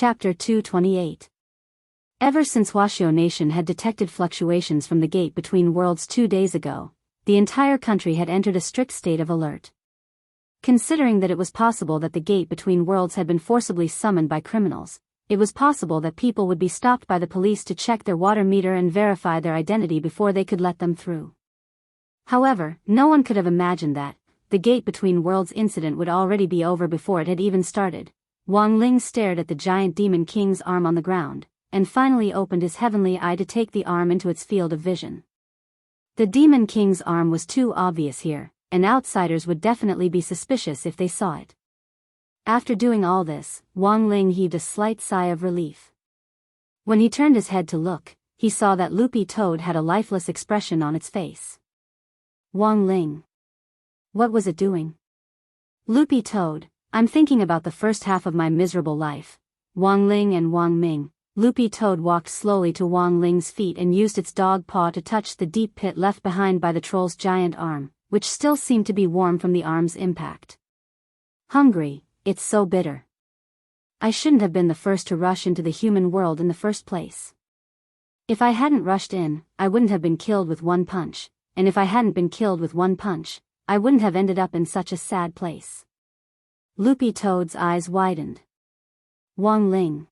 Chapter 228. Ever since Washo Nation had detected fluctuations from the gate between worlds 2 days ago, the entire country had entered a strict state of alert. Considering that it was possible that the gate between worlds had been forcibly summoned by criminals, it was possible that people would be stopped by the police to check their water meter and verify their identity before they could let them through. However, no one could have imagined that the gate between worlds incident would already be over before it had even started. Wang Ling stared at the giant Demon King's arm on the ground, and finally opened his heavenly eye to take the arm into its field of vision. The Demon King's arm was too obvious here, and outsiders would definitely be suspicious if they saw it. After doing all this, Wang Ling heaved a slight sigh of relief. When he turned his head to look, he saw that Loopy Toad had a lifeless expression on its face. Wang Ling. What was it doing? Loopy Toad, I'm thinking about the first half of my miserable life. Wang Ling and Wang Ming. Loopy Toad walked slowly to Wang Ling's feet and used its dog paw to touch the deep pit left behind by the troll's giant arm, which still seemed to be warm from the arm's impact. Hungry, it's so bitter. I shouldn't have been the first to rush into the human world in the first place. If I hadn't rushed in, I wouldn't have been killed with one punch, and if I hadn't been killed with one punch, I wouldn't have ended up in such a sad place. Loopy Toad's eyes widened. Wang Ling.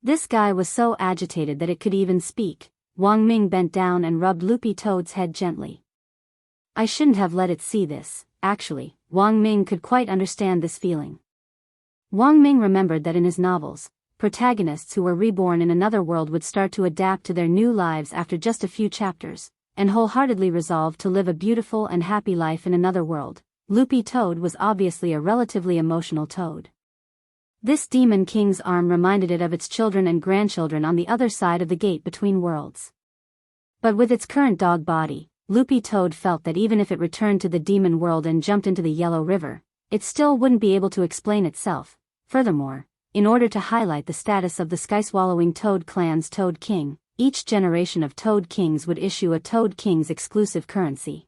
This guy was so agitated that it could even speak. Wang Ming bent down and rubbed Loopy Toad's head gently. I shouldn't have let it see this. Actually, Wang Ming could quite understand this feeling. Wang Ming remembered that in his novels, protagonists who were reborn in another world would start to adapt to their new lives after just a few chapters, and wholeheartedly resolved to live a beautiful and happy life in another world. Loopy Toad was obviously a relatively emotional toad. This Demon King's arm reminded it of its children and grandchildren on the other side of the gate between worlds. But with its current dog body, Loopy Toad felt that even if it returned to the demon world and jumped into the Yellow River, it still wouldn't be able to explain itself. Furthermore, in order to highlight the status of the sky-swallowing Toad Clan's Toad King, each generation of Toad Kings would issue a Toad King's exclusive currency.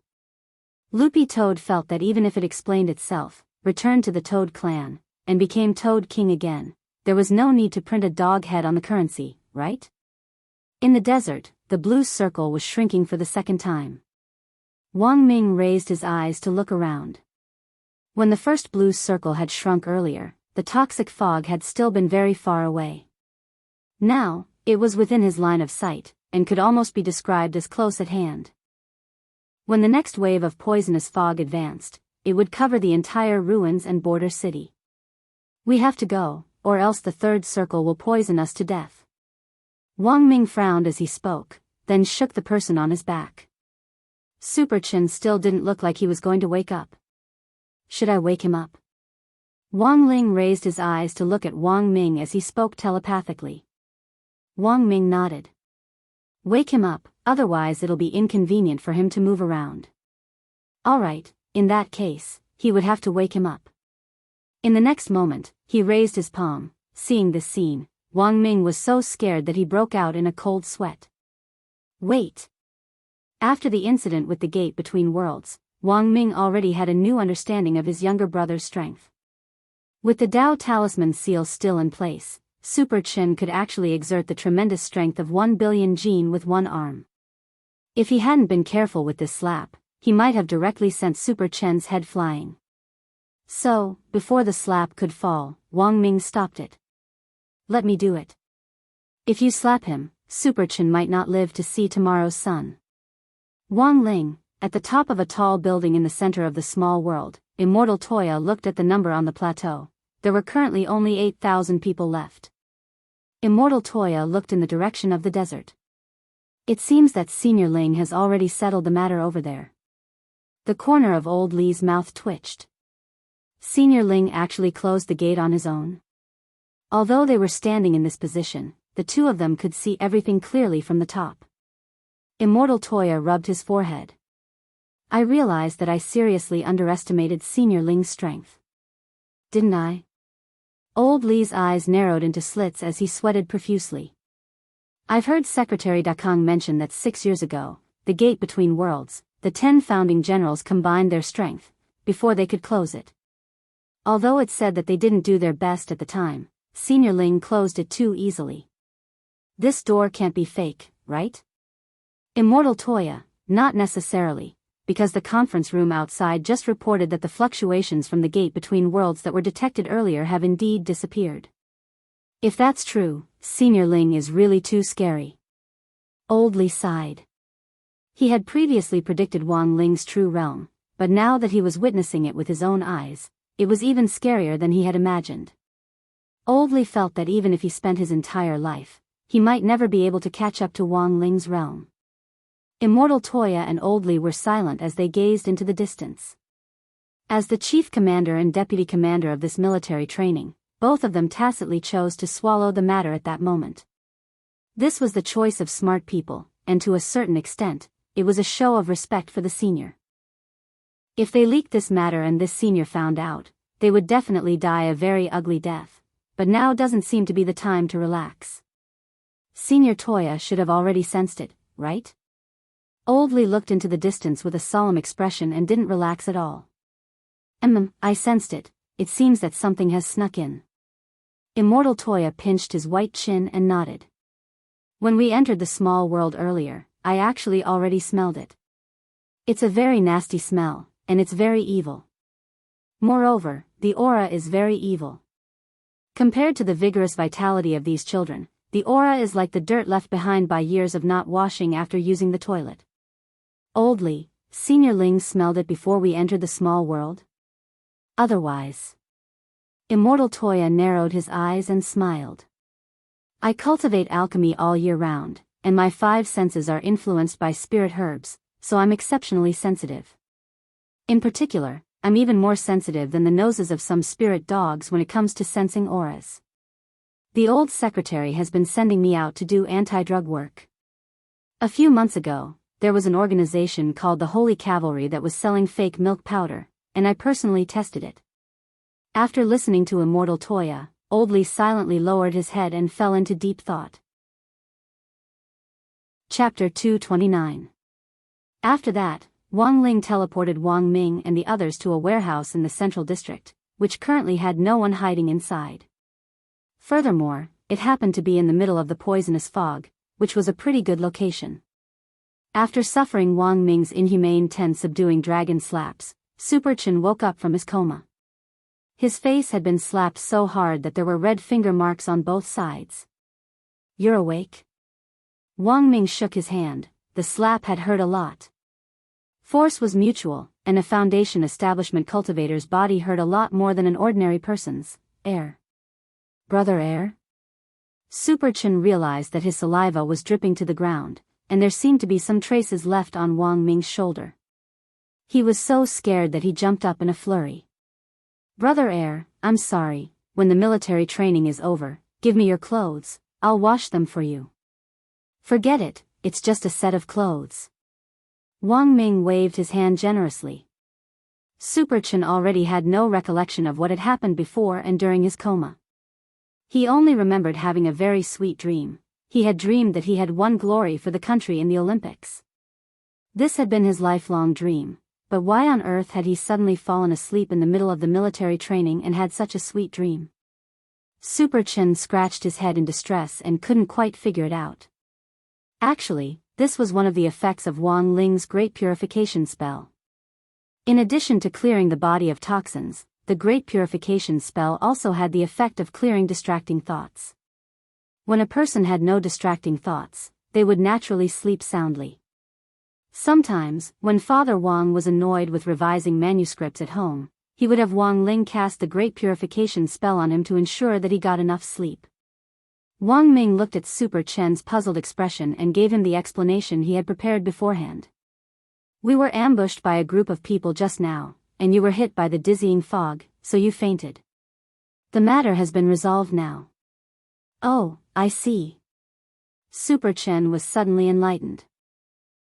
Loopy Toad felt that even if it explained itself, returned to the Toad Clan, and became Toad King again, there was no need to print a dog head on the currency, right? In the desert, the blue circle was shrinking for the second time. Wang Ming raised his eyes to look around. When the first blue circle had shrunk earlier, the toxic fog had still been very far away. Now, it was within his line of sight, and could almost be described as close at hand. When the next wave of poisonous fog advanced, it would cover the entire ruins and border city. We have to go, or else the third circle will poison us to death. Wang Ming frowned as he spoke, then shook the person on his back. Super Chin still didn't look like he was going to wake up. Should I wake him up? Wang Ling raised his eyes to look at Wang Ming as he spoke telepathically. Wang Ming nodded. Wake him up, otherwise it'll be inconvenient for him to move around. Alright, in that case, he would have to wake him up. In the next moment, he raised his palm. Seeing this scene, Wang Ming was so scared that he broke out in a cold sweat. Wait. After the incident with the gate between worlds, Wang Ming already had a new understanding of his younger brother's strength. With the Dao Talisman seal still in place, Super Chin could actually exert the tremendous strength of 1 billion Jin with one arm. If he hadn't been careful with this slap, he might have directly sent Super Chen's head flying. So, before the slap could fall, Wang Ming stopped it. Let me do it. If you slap him, Super Chen might not live to see tomorrow's sun. Wang Ling, at the top of a tall building in the center of the small world, Immortal Toya looked at the number on the plateau. There were currently only 8,000 people left. Immortal Toya looked in the direction of the desert. It seems that Senior Ling has already settled the matter over there. The corner of Old Li's mouth twitched. Senior Ling actually closed the gate on his own. Although they were standing in this position, the two of them could see everything clearly from the top. Immortal Toya rubbed his forehead. I realized that I seriously underestimated Senior Ling's strength. Didn't I? Old Li's eyes narrowed into slits as he sweated profusely. I've heard Secretary Dakang mention that 6 years ago, the gate between worlds, the 10 founding generals combined their strength, before they could close it. Although it said that they didn't do their best at the time, Senior Ling closed it too easily. This door can't be fake, right? Immortal Toya, not necessarily, because the conference room outside just reported that the fluctuations from the gate between worlds that were detected earlier have indeed disappeared. If that's true, Senior Ling is really too scary. Old Li sighed. He had previously predicted Wang Ling's true realm, but now that he was witnessing it with his own eyes, it was even scarier than he had imagined. Old Li felt that even if he spent his entire life, he might never be able to catch up to Wang Ling's realm. Immortal Toya and Old Li were silent as they gazed into the distance. As the chief commander and deputy commander of this military training, both of them tacitly chose to swallow the matter at that moment. This was the choice of smart people, and to a certain extent, it was a show of respect for the senior. If they leaked this matter and this senior found out, they would definitely die a very ugly death, but now doesn't seem to be the time to relax. Senior Toya should have already sensed it, right? Old Li looked into the distance with a solemn expression and didn't relax at all. I sensed it. It seems that something has snuck in. Immortal Toya pinched his white chin and nodded. When we entered the small world earlier, I actually already smelled it. It's a very nasty smell, and it's very evil. Moreover, the aura is very evil. Compared to the vigorous vitality of these children, the aura is like the dirt left behind by years of not washing after using the toilet. Old Li, Senior Ling smelled it before we entered the small world? Otherwise. Immortal Toya narrowed his eyes and smiled. I cultivate alchemy all year round, and my 5 senses are influenced by spirit herbs, so I'm exceptionally sensitive. In particular, I'm even more sensitive than the noses of some spirit dogs when it comes to sensing auras. The old secretary has been sending me out to do anti-drug work. A few months ago, there was an organization called the Holy Cavalry that was selling fake milk powder, and I personally tested it. After listening to Immortal Toya, Old Li silently lowered his head and fell into deep thought. Chapter 229. After that, Wang Ling teleported Wang Ming and the others to a warehouse in the central district, which currently had no one hiding inside. Furthermore, it happened to be in the middle of the poisonous fog, which was a pretty good location. After suffering Wang Ming's inhumane 10 subduing dragon slaps, Super Chen woke up from his coma. His face had been slapped so hard that there were red finger marks on both sides. You're awake? Wang Ming shook his hand. The slap had hurt a lot. Force was mutual, and a Foundation establishment cultivator's body hurt a lot more than an ordinary person's. Air. Brother Air? Super Chen realized that his saliva was dripping to the ground, and there seemed to be some traces left on Wang Ming's shoulder. He was so scared that he jumped up in a flurry. Brother Air, I'm sorry, when the military training is over, give me your clothes, I'll wash them for you. Forget it, it's just a set of clothes. Wang Ming waved his hand generously. Super Chen already had no recollection of what had happened before and during his coma. He only remembered having a very sweet dream. He had dreamed that he had won glory for the country in the Olympics. This had been his lifelong dream, but why on earth had he suddenly fallen asleep in the middle of the military training and had such a sweet dream? Super Chen scratched his head in distress and couldn't quite figure it out. Actually, this was one of the effects of Wang Ling's great purification spell. In addition to clearing the body of toxins, the great purification spell also had the effect of clearing distracting thoughts. When a person had no distracting thoughts, they would naturally sleep soundly. Sometimes, when Father Wang was annoyed with revising manuscripts at home, he would have Wang Ling cast the great purification spell on him to ensure that he got enough sleep. Wang Ming looked at Super Chen's puzzled expression and gave him the explanation he had prepared beforehand. We were ambushed by a group of people just now, and you were hit by the dizzying fog, so you fainted. The matter has been resolved now. Oh, I see. Super Chen was suddenly enlightened.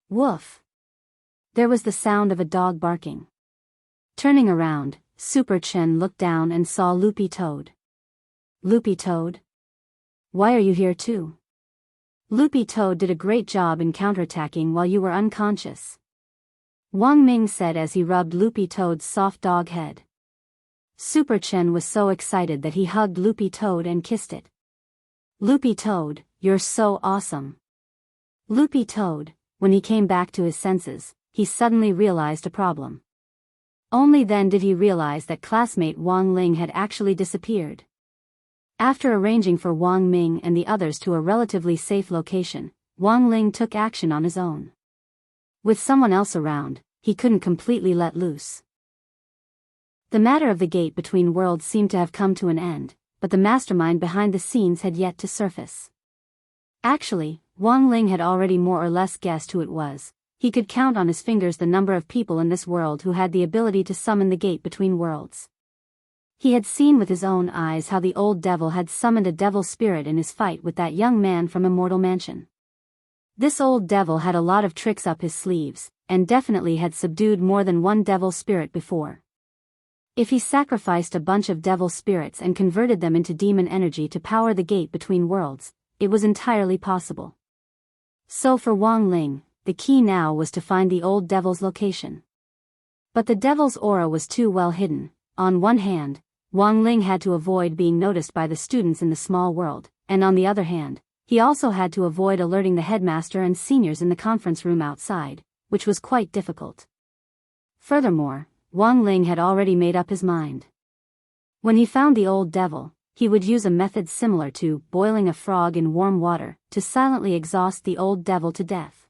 Woof. There was the sound of a dog barking. Turning around, Super Chen looked down and saw Loopy Toad. Loopy Toad? Why are you here too? Loopy Toad did a great job in counterattacking while you were unconscious. Wang Ming said as he rubbed Loopy Toad's soft dog head. Super Chen was so excited that he hugged Loopy Toad and kissed it. Loopy Toad, you're so awesome. Loopy Toad, when he came back to his senses, he suddenly realized a problem. Only then did he realize that classmate Wang Ling had actually disappeared. After arranging for Wang Ming and the others to a relatively safe location, Wang Ling took action on his own. With someone else around, he couldn't completely let loose. The matter of the gate between worlds seemed to have come to an end, but the mastermind behind the scenes had yet to surface. Actually, Wang Ling had already more or less guessed who it was. He could count on his fingers the number of people in this world who had the ability to summon the gate between worlds. He had seen with his own eyes how the old devil had summoned a devil spirit in his fight with that young man from Immortal Mansion. This old devil had a lot of tricks up his sleeves, and definitely had subdued more than one devil spirit before. If he sacrificed a bunch of devil spirits and converted them into demon energy to power the gate between worlds, it was entirely possible. So for Wang Ling, the key now was to find the old devil's location. But the devil's aura was too well hidden. On one hand, Wang Ling had to avoid being noticed by the students in the small world, and on the other hand, he also had to avoid alerting the headmaster and seniors in the conference room outside, which was quite difficult. Furthermore, Wang Ling had already made up his mind. When he found the old devil, he would use a method similar to boiling a frog in warm water to silently exhaust the old devil to death.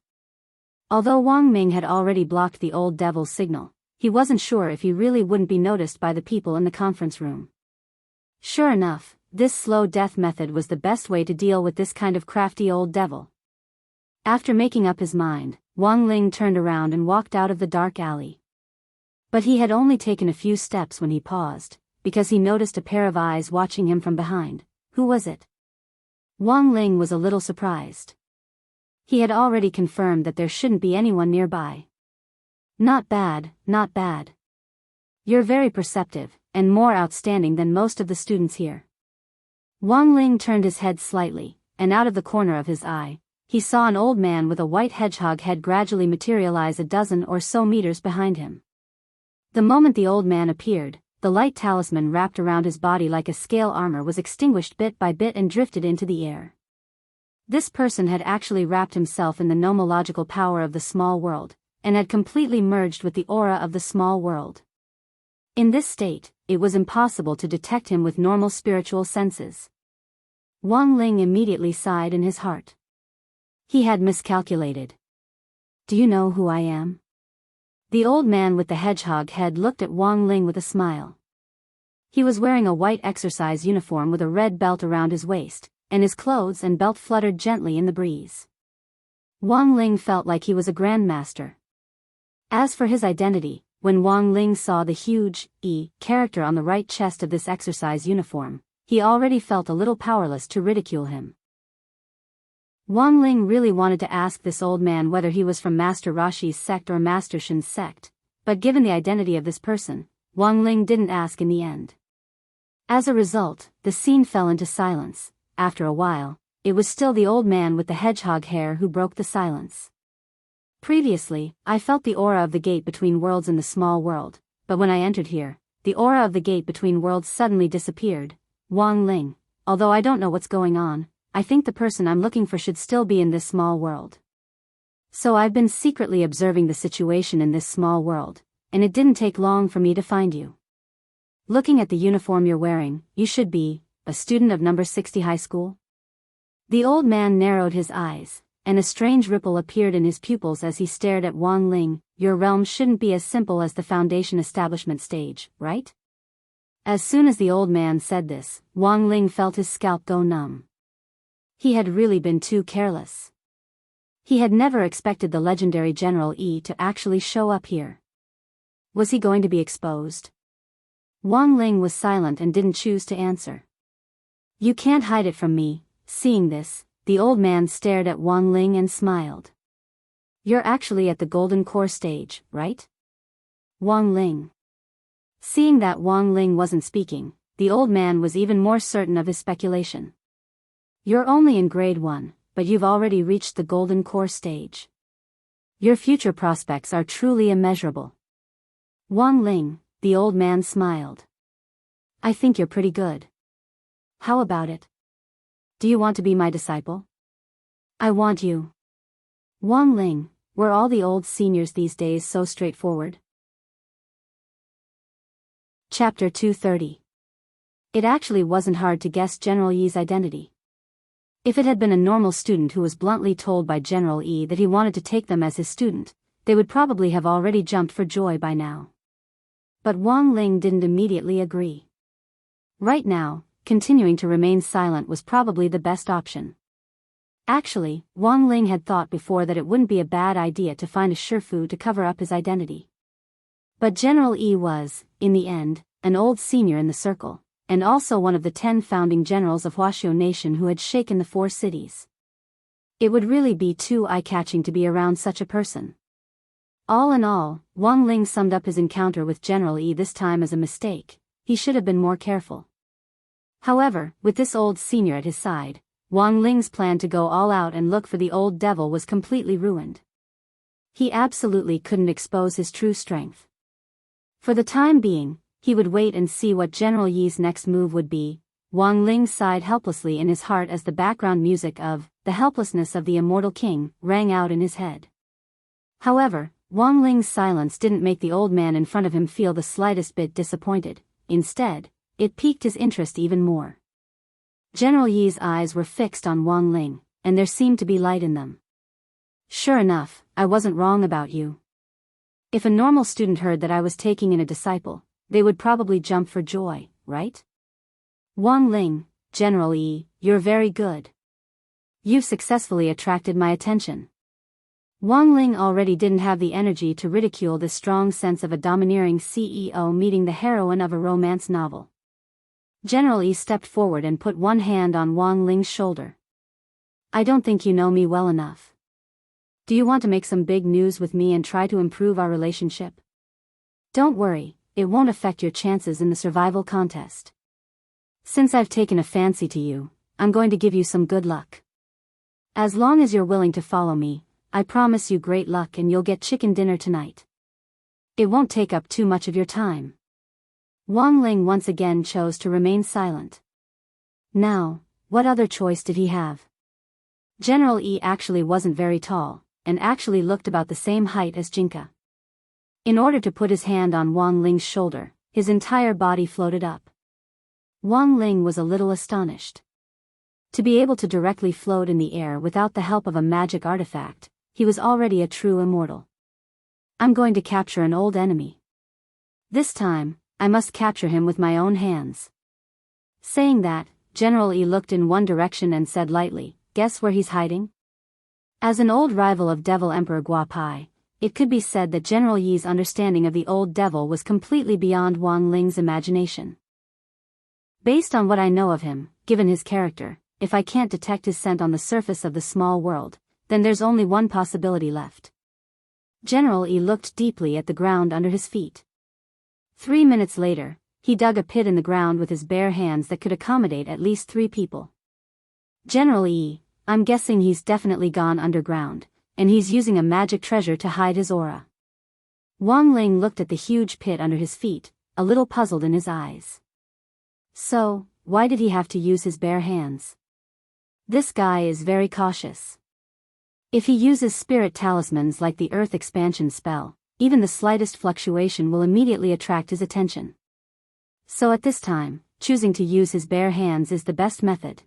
Although Wang Ming had already blocked the old devil's signal, he wasn't sure if he really wouldn't be noticed by the people in the conference room. Sure enough, this slow death method was the best way to deal with this kind of crafty old devil. After making up his mind, Wang Ling turned around and walked out of the dark alley. But he had only taken a few steps when he paused, because he noticed a pair of eyes watching him from behind. Who was it? Wang Ling was a little surprised. He had already confirmed that there shouldn't be anyone nearby. Not bad, not bad. You're very perceptive, and more outstanding than most of the students here. Wang Ling turned his head slightly, and out of the corner of his eye, he saw an old man with a white hedgehog head gradually materialize a dozen or so meters behind him. The moment the old man appeared, the light talisman wrapped around his body like a scale armor was extinguished bit by bit and drifted into the air. This person had actually wrapped himself in the nomological power of the small world, and had completely merged with the aura of the small world. In this state, it was impossible to detect him with normal spiritual senses. Wang Ling immediately sighed in his heart. He had miscalculated. Do you know who I am? The old man with the hedgehog head looked at Wang Ling with a smile. He was wearing a white exercise uniform with a red belt around his waist, and his clothes and belt fluttered gently in the breeze. Wang Ling felt like he was a grandmaster. As for his identity, when Wang Ling saw the huge E character on the right chest of this exercise uniform, he already felt a little powerless to ridicule him. Wang Ling really wanted to ask this old man whether he was from Master Rashi's sect or Master Shin's sect, but given the identity of this person, Wang Ling didn't ask in the end. As a result, the scene fell into silence. After a while, it was still the old man with the hedgehog hair who broke the silence. Previously, I felt the aura of the gate between worlds in the small world, but when I entered here, the aura of the gate between worlds suddenly disappeared. Wang Ling, although I don't know what's going on, I think the person I'm looking for should still be in this small world. So I've been secretly observing the situation in this small world, and it didn't take long for me to find you. Looking at the uniform you're wearing, you should be a student of number 60 high school? The old man narrowed his eyes, and a strange ripple appeared in his pupils as he stared at Wang Ling. Your realm shouldn't be as simple as the Foundation establishment stage, right? As soon as the old man said this, Wang Ling felt his scalp go numb. He had really been too careless. He had never expected the legendary General E to actually show up here. Was he going to be exposed? Wang Ling was silent and didn't choose to answer. You can't hide it from me. Seeing this, the old man stared at Wang Ling and smiled. You're actually at the Golden Core stage, right? Wang Ling. Seeing that Wang Ling wasn't speaking, the old man was even more certain of his speculation. You're only in grade 1, but you've already reached the Golden Core stage. Your future prospects are truly immeasurable. Wang Ling, the old man smiled. I think you're pretty good. How about it? Do you want to be my disciple? I want you. Wang Ling, were all the old seniors these days so straightforward? Chapter 230. It actually wasn't hard to guess General Yi's identity. If it had been a normal student who was bluntly told by General Yi that he wanted to take them as his student, they would probably have already jumped for joy by now. But Wang Ling didn't immediately agree. Right now, continuing to remain silent was probably the best option. Actually, Wang Ling had thought before that it wouldn't be a bad idea to find a shifu to cover up his identity. But General Yi was, in the end, an old senior in the circle, and also one of the 10 founding generals of Huaxiao Nation who had shaken the 4 cities. It would really be too eye-catching to be around such a person. All in all, Wang Ling summed up his encounter with General Yi this time as a mistake. He should have been more careful. However, with this old senior at his side, Wang Ling's plan to go all out and look for the old devil was completely ruined. He absolutely couldn't expose his true strength. For the time being, he would wait and see what General Yi's next move would be. Wang Ling sighed helplessly in his heart as the background music of "The Helplessness of the Immortal King" rang out in his head. However, Wang Ling's silence didn't make the old man in front of him feel the slightest bit disappointed. Instead, it piqued his interest even more. General Yi's eyes were fixed on Wang Ling, and there seemed to be light in them. Sure enough, I wasn't wrong about you. If a normal student heard that I was taking in a disciple, they would probably jump for joy, right? Wang Ling, General Yi, you're very good. You've successfully attracted my attention. Wang Ling already didn't have the energy to ridicule this strong sense of a domineering CEO meeting the heroine of a romance novel. General Yi stepped forward and put one hand on Wang Ling's shoulder. I don't think you know me well enough. Do you want to make some big news with me and try to improve our relationship? Don't worry, it won't affect your chances in the survival contest. Since I've taken a fancy to you, I'm going to give you some good luck. As long as you're willing to follow me, I promise you great luck and you'll get chicken dinner tonight. It won't take up too much of your time. Wang Ling once again chose to remain silent. Now, what other choice did he have? General Yi actually wasn't very tall, and actually looked about the same height as Jinka. In order to put his hand on Wang Ling's shoulder, his entire body floated up. Wang Ling was a little astonished. To be able to directly float in the air without the help of a magic artifact, he was already a true immortal. I'm going to capture an old enemy. This time, I must capture him with my own hands. Saying that, General Yi looked in one direction and said lightly, guess where he's hiding? As an old rival of Devil Emperor Guapai, it could be said that General Yi's understanding of the old devil was completely beyond Wang Ling's imagination. Based on what I know of him, given his character, if I can't detect his scent on the surface of the small world, then there's only one possibility left. General Yi looked deeply at the ground under his feet. 3 minutes later, he dug a pit in the ground with his bare hands that could accommodate at least 3 people. General Yi, I'm guessing he's definitely gone underground, and he's using a magic treasure to hide his aura. Wang Ling looked at the huge pit under his feet, a little puzzled in his eyes. So, why did he have to use his bare hands? This guy is very cautious. If he uses spirit talismans like the Earth Expansion spell, even the slightest fluctuation will immediately attract his attention. So at this time, choosing to use his bare hands is the best method.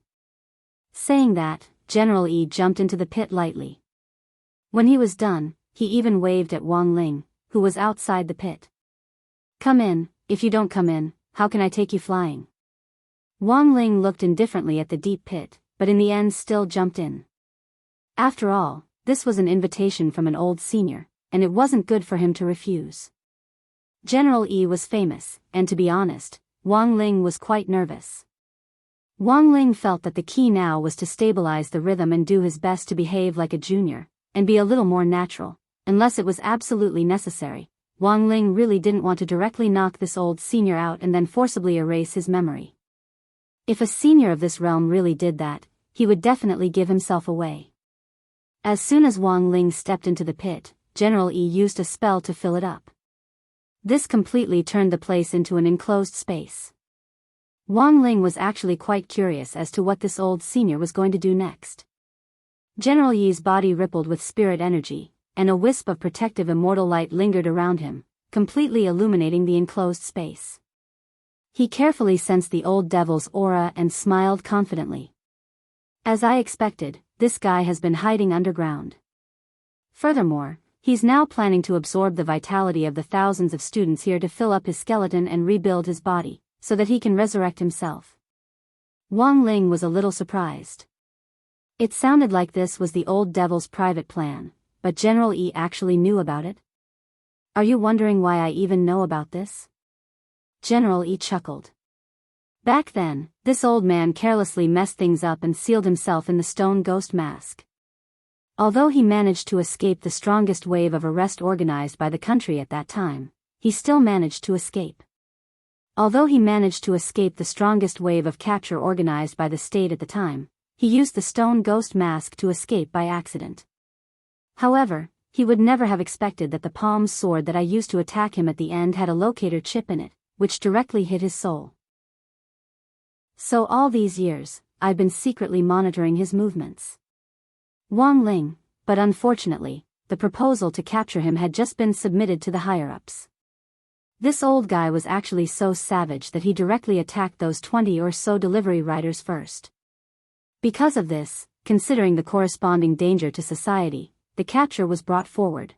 Saying that, General Yi jumped into the pit lightly. When he was done, he even waved at Wang Ling, who was outside the pit. Come in, if you don't come in, how can I take you flying? Wang Ling looked indifferently at the deep pit, but in the end still jumped in. After all, this was an invitation from an old senior, and it wasn't good for him to refuse. General Yi was famous, and to be honest, Wang Ling was quite nervous. Wang Ling felt that the key now was to stabilize the rhythm and do his best to behave like a junior, and be a little more natural, unless it was absolutely necessary. Wang Ling really didn't want to directly knock this old senior out and then forcibly erase his memory. If a senior of this realm really did that, he would definitely give himself away. As soon as Wang Ling stepped into the pit, General Yi used a spell to fill it up. This completely turned the place into an enclosed space. Wang Ling was actually quite curious as to what this old senior was going to do next. General Yi's body rippled with spirit energy, and a wisp of protective immortal light lingered around him, completely illuminating the enclosed space. He carefully sensed the old devil's aura and smiled confidently. As I expected, this guy has been hiding underground. Furthermore, he's now planning to absorb the vitality of the thousands of students here to fill up his skeleton and rebuild his body, so that he can resurrect himself. Wang Ling was a little surprised. It sounded like this was the old devil's private plan, but General Yi actually knew about it. Are you wondering why I even know about this? General Yi chuckled. Back then, this old man carelessly messed things up and sealed himself in the stone ghost mask. Although he managed to escape the strongest wave of arrest organized by the country at that time, he still managed to escape. Although he managed to escape the strongest wave of capture organized by the state at the time, he used the stone ghost mask to escape by accident. However, he would never have expected that the palm sword that I used to attack him at the end had a locator chip in it, which directly hit his soul. So all these years, I've been secretly monitoring his movements. Wang Ling, but unfortunately, the proposal to capture him had just been submitted to the higher-ups. This old guy was actually so savage that he directly attacked those 20 or so delivery riders first. Because of this, considering the corresponding danger to society, the capture was brought forward.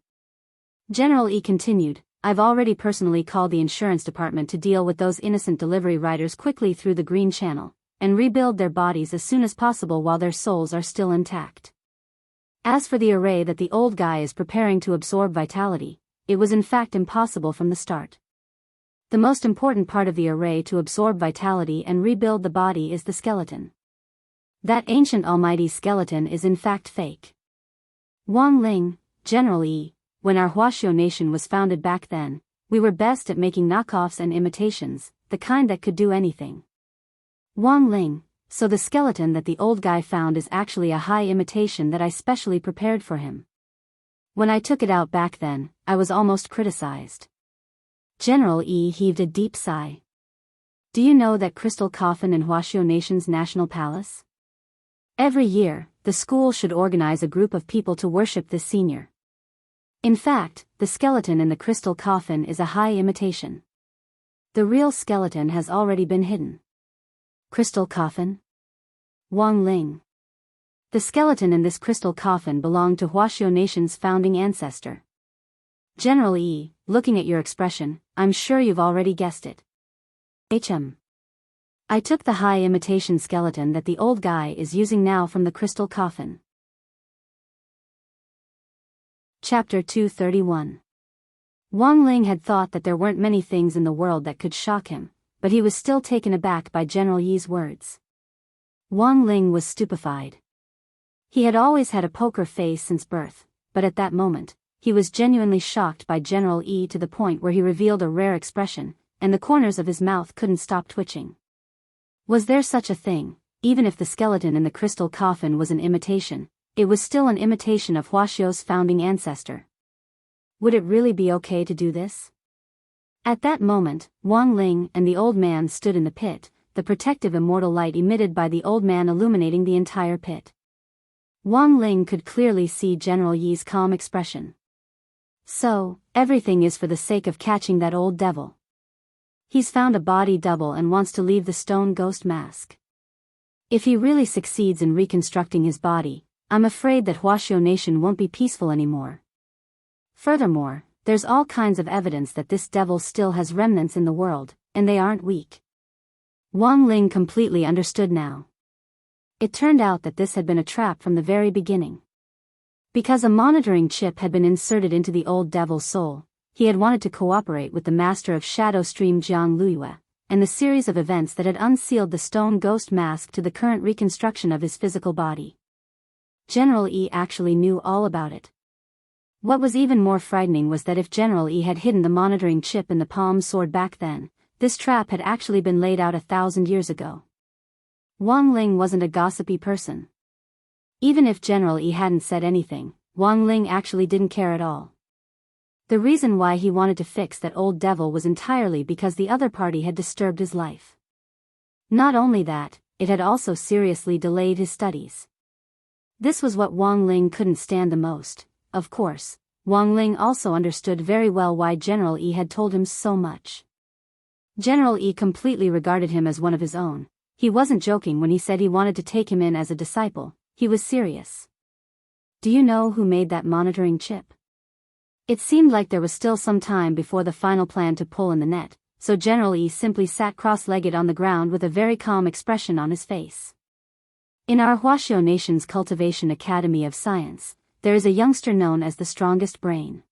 General Yi continued, I've already personally called the insurance department to deal with those innocent delivery riders quickly through the Green Channel, and rebuild their bodies as soon as possible while their souls are still intact. As for the array that the old guy is preparing to absorb vitality, it was in fact impossible from the start. The most important part of the array to absorb vitality and rebuild the body is the skeleton. That ancient almighty skeleton is in fact fake. Wang Ling, General Yi, when our Huaxiao nation was founded back then, we were best at making knockoffs and imitations, the kind that could do anything. Wang Ling, so the skeleton that the old guy found is actually a high imitation that I specially prepared for him. When I took it out back then, I was almost criticized. General Yi heaved a deep sigh. Do you know that crystal coffin in Huaxiao Nation's national palace? Every year, the school should organize a group of people to worship this senior. In fact, the skeleton in the crystal coffin is a high imitation. The real skeleton has already been hidden. Crystal coffin? Wang Ling. The skeleton in this crystal coffin belonged to Huaxiao Nation's founding ancestor. General Yi, looking at your expression, I'm sure you've already guessed it. I took the high imitation skeleton that the old guy is using now from the crystal coffin. Chapter 231. Wang Ling had thought that there weren't many things in the world that could shock him, but he was still taken aback by General Yi's words. Wang Ling was stupefied. He had always had a poker face since birth, but at that moment, he was genuinely shocked by General Yi to the point where he revealed a rare expression, and the corners of his mouth couldn't stop twitching. Was there such a thing? Even if the skeleton in the crystal coffin was an imitation, it was still an imitation of Huaxiao's founding ancestor. Would it really be okay to do this? At that moment, Wang Ling and the old man stood in the pit, the protective immortal light emitted by the old man illuminating the entire pit. Wang Ling could clearly see General Yi's calm expression. So, everything is for the sake of catching that old devil. He's found a body double and wants to leave the stone ghost mask. If he really succeeds in reconstructing his body, I'm afraid that Huaxiao Nation won't be peaceful anymore. Furthermore, there's all kinds of evidence that this devil still has remnants in the world, and they aren't weak. Wang Ling completely understood now. It turned out that this had been a trap from the very beginning. Because a monitoring chip had been inserted into the old devil's soul, he had wanted to cooperate with the master of Shadow Stream Jiang Luiyue, and the series of events that had unsealed the stone ghost mask to the current reconstruction of his physical body. General Yi actually knew all about it. What was even more frightening was that if General Yi had hidden the monitoring chip in the palm sword back then, this trap had actually been laid out 1,000 years ago. Wang Ling wasn't a gossipy person. Even if General Yi hadn't said anything, Wang Ling actually didn't care at all. The reason why he wanted to fix that old devil was entirely because the other party had disturbed his life. Not only that, it had also seriously delayed his studies. This was what Wang Ling couldn't stand the most. Of course, Wang Ling also understood very well why General Yi had told him so much. General Yi completely regarded him as one of his own. He wasn't joking when he said he wanted to take him in as a disciple, he was serious. Do you know who made that monitoring chip? It seemed like there was still some time before the final plan to pull in the net, so General Yi simply sat cross-legged on the ground with a very calm expression on his face. In our Huaxiao Nation's Cultivation Academy of Science, there is a youngster known as the strongest brain.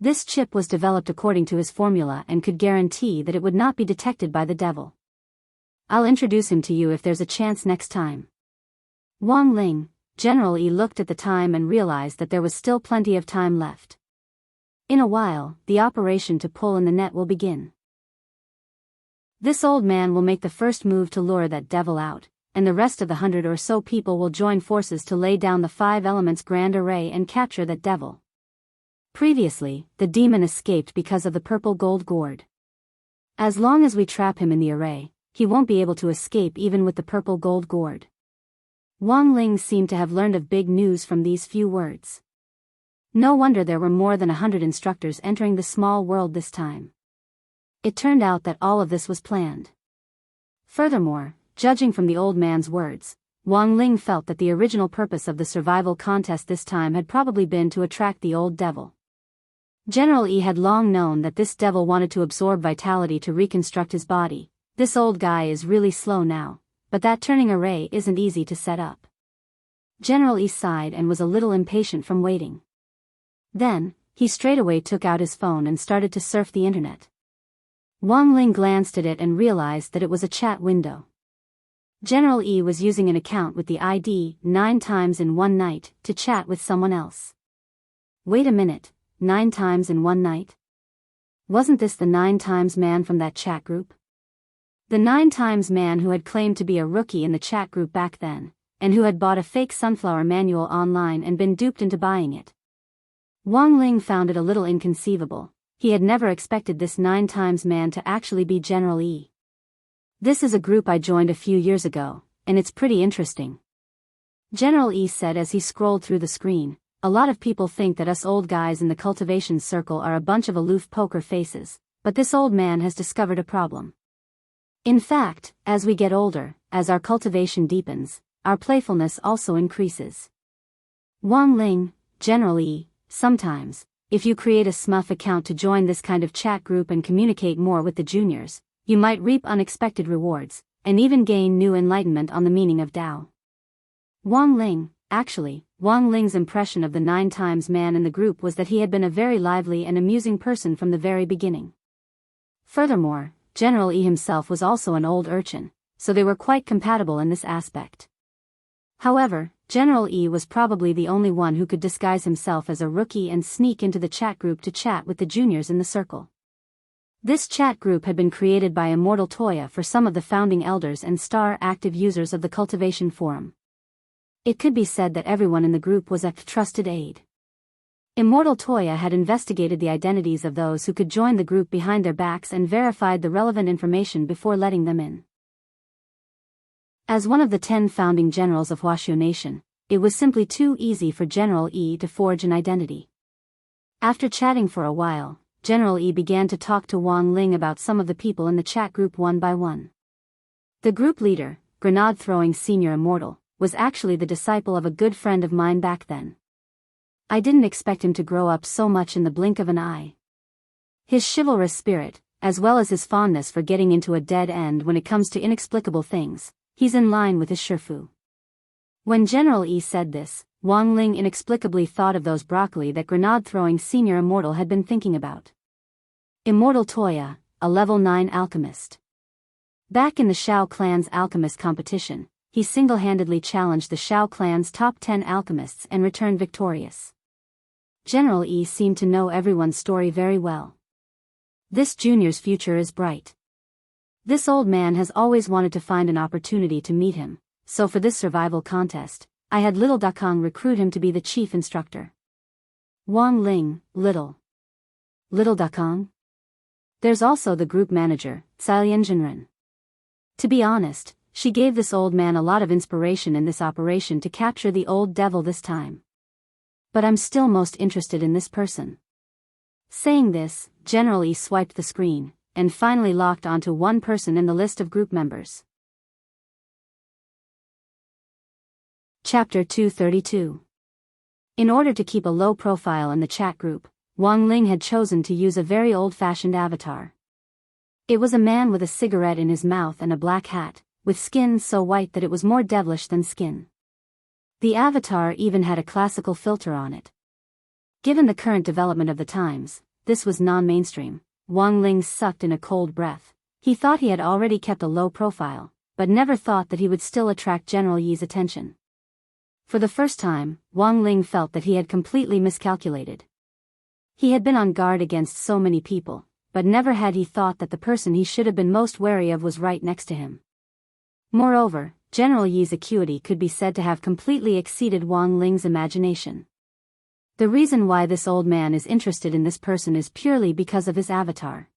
This chip was developed according to his formula and could guarantee that it would not be detected by the devil. I'll introduce him to you if there's a chance next time. Wang Ling, General Yi looked at the time and realized that there was still plenty of time left. In a while, the operation to pull in the net will begin. This old man will make the first move to lure that devil out, and the rest of the 100 or so people will join forces to lay down the 5 elements grand array and capture that devil. Previously, the demon escaped because of the purple gold gourd. As long as we trap him in the array, he won't be able to escape even with the purple gold gourd. Wang Ling seemed to have learned of big news from these few words. No wonder there were more than 100 instructors entering the small world this time. It turned out that all of this was planned. Furthermore, judging from the old man's words, Wang Ling felt that the original purpose of the survival contest this time had probably been to attract the old devil. General Yi had long known that this devil wanted to absorb vitality to reconstruct his body. This old guy is really slow now, but that turning array isn't easy to set up. General Yi sighed and was a little impatient from waiting. Then, he straightaway took out his phone and started to surf the internet. Wang Ling glanced at it and realized that it was a chat window. General Yi was using an account with the ID 9 times in one night to chat with someone else. Wait a minute, 9 times in one night? Wasn't this the 9 times man from that chat group? The 9 times man who had claimed to be a rookie in the chat group back then, and who had bought a fake sunflower manual online and been duped into buying it. Wang Ling found it a little inconceivable. He had never expected this 9 times man to actually be General Yi. This is a group I joined a few years ago, and it's pretty interesting. General Yi said as he scrolled through the screen. A lot of people think that us old guys in the cultivation circle are a bunch of aloof poker faces, but this old man has discovered a problem. In fact, as we get older, as our cultivation deepens, our playfulness also increases. Wang Ling, General Yi, sometimes, if you create a SMUF account to join this kind of chat group and communicate more with the juniors, you might reap unexpected rewards, and even gain new enlightenment on the meaning of Tao. Wang Ling, actually, Wang Ling's impression of the 9 times man in the group was that he had been a very lively and amusing person from the very beginning. Furthermore, General Yi himself was also an old urchin, so they were quite compatible in this aspect. However, General Yi was probably the only one who could disguise himself as a rookie and sneak into the chat group to chat with the juniors in the circle. This chat group had been created by Immortal Toya for some of the founding elders and star active users of the cultivation forum. It could be said that everyone in the group was a trusted aide. Immortal Toya had investigated the identities of those who could join the group behind their backs and verified the relevant information before letting them in. As one of the 10 founding generals of Huaxiao Nation, it was simply too easy for General Yi to forge an identity. After chatting for a while, General Yi began to talk to Wang Ling about some of the people in the chat group one by one. The group leader, grenade-throwing senior Immortal, was actually the disciple of a good friend of mine back then. I didn't expect him to grow up so much in the blink of an eye. His chivalrous spirit, as well as his fondness for getting into a dead end when it comes to inexplicable things, he's in line with his shifu. When General Yi said this, Wang Ling inexplicably thought of those broccoli that grenade-throwing senior Immortal had been thinking about. Immortal Toya, a level 9 alchemist. Back in the Shao clan's alchemist competition, he single-handedly challenged the Shao clan's top 10 alchemists and returned victorious. General Yi seemed to know everyone's story very well. This junior's future is bright. This old man has always wanted to find an opportunity to meet him, so for this survival contest, I had Little Dakang recruit him to be the chief instructor. Wang Ling, Little Dakang? There's also the group manager, Cailian Jinren. To be honest, she gave this old man a lot of inspiration in this operation to capture the old devil this time. But I'm still most interested in this person. Saying this, General E swiped the screen, and finally locked onto one person in the list of group members. Chapter 232. In order to keep a low profile in the chat group, Wang Ling had chosen to use a very old-fashioned avatar. It was a man with a cigarette in his mouth and a black hat, with skin so white that it was more devilish than skin. The avatar even had a classical filter on it. Given the current development of the times, this was non-mainstream. Wang Ling sucked in a cold breath. He thought he had already kept a low profile, but never thought that he would still attract General Yi's attention. For the first time, Wang Ling felt that he had completely miscalculated. He had been on guard against so many people, but never had he thought that the person he should have been most wary of was right next to him. Moreover, General Yi's acuity could be said to have completely exceeded Wang Ling's imagination. The reason why this old man is interested in this person is purely because of his avatar.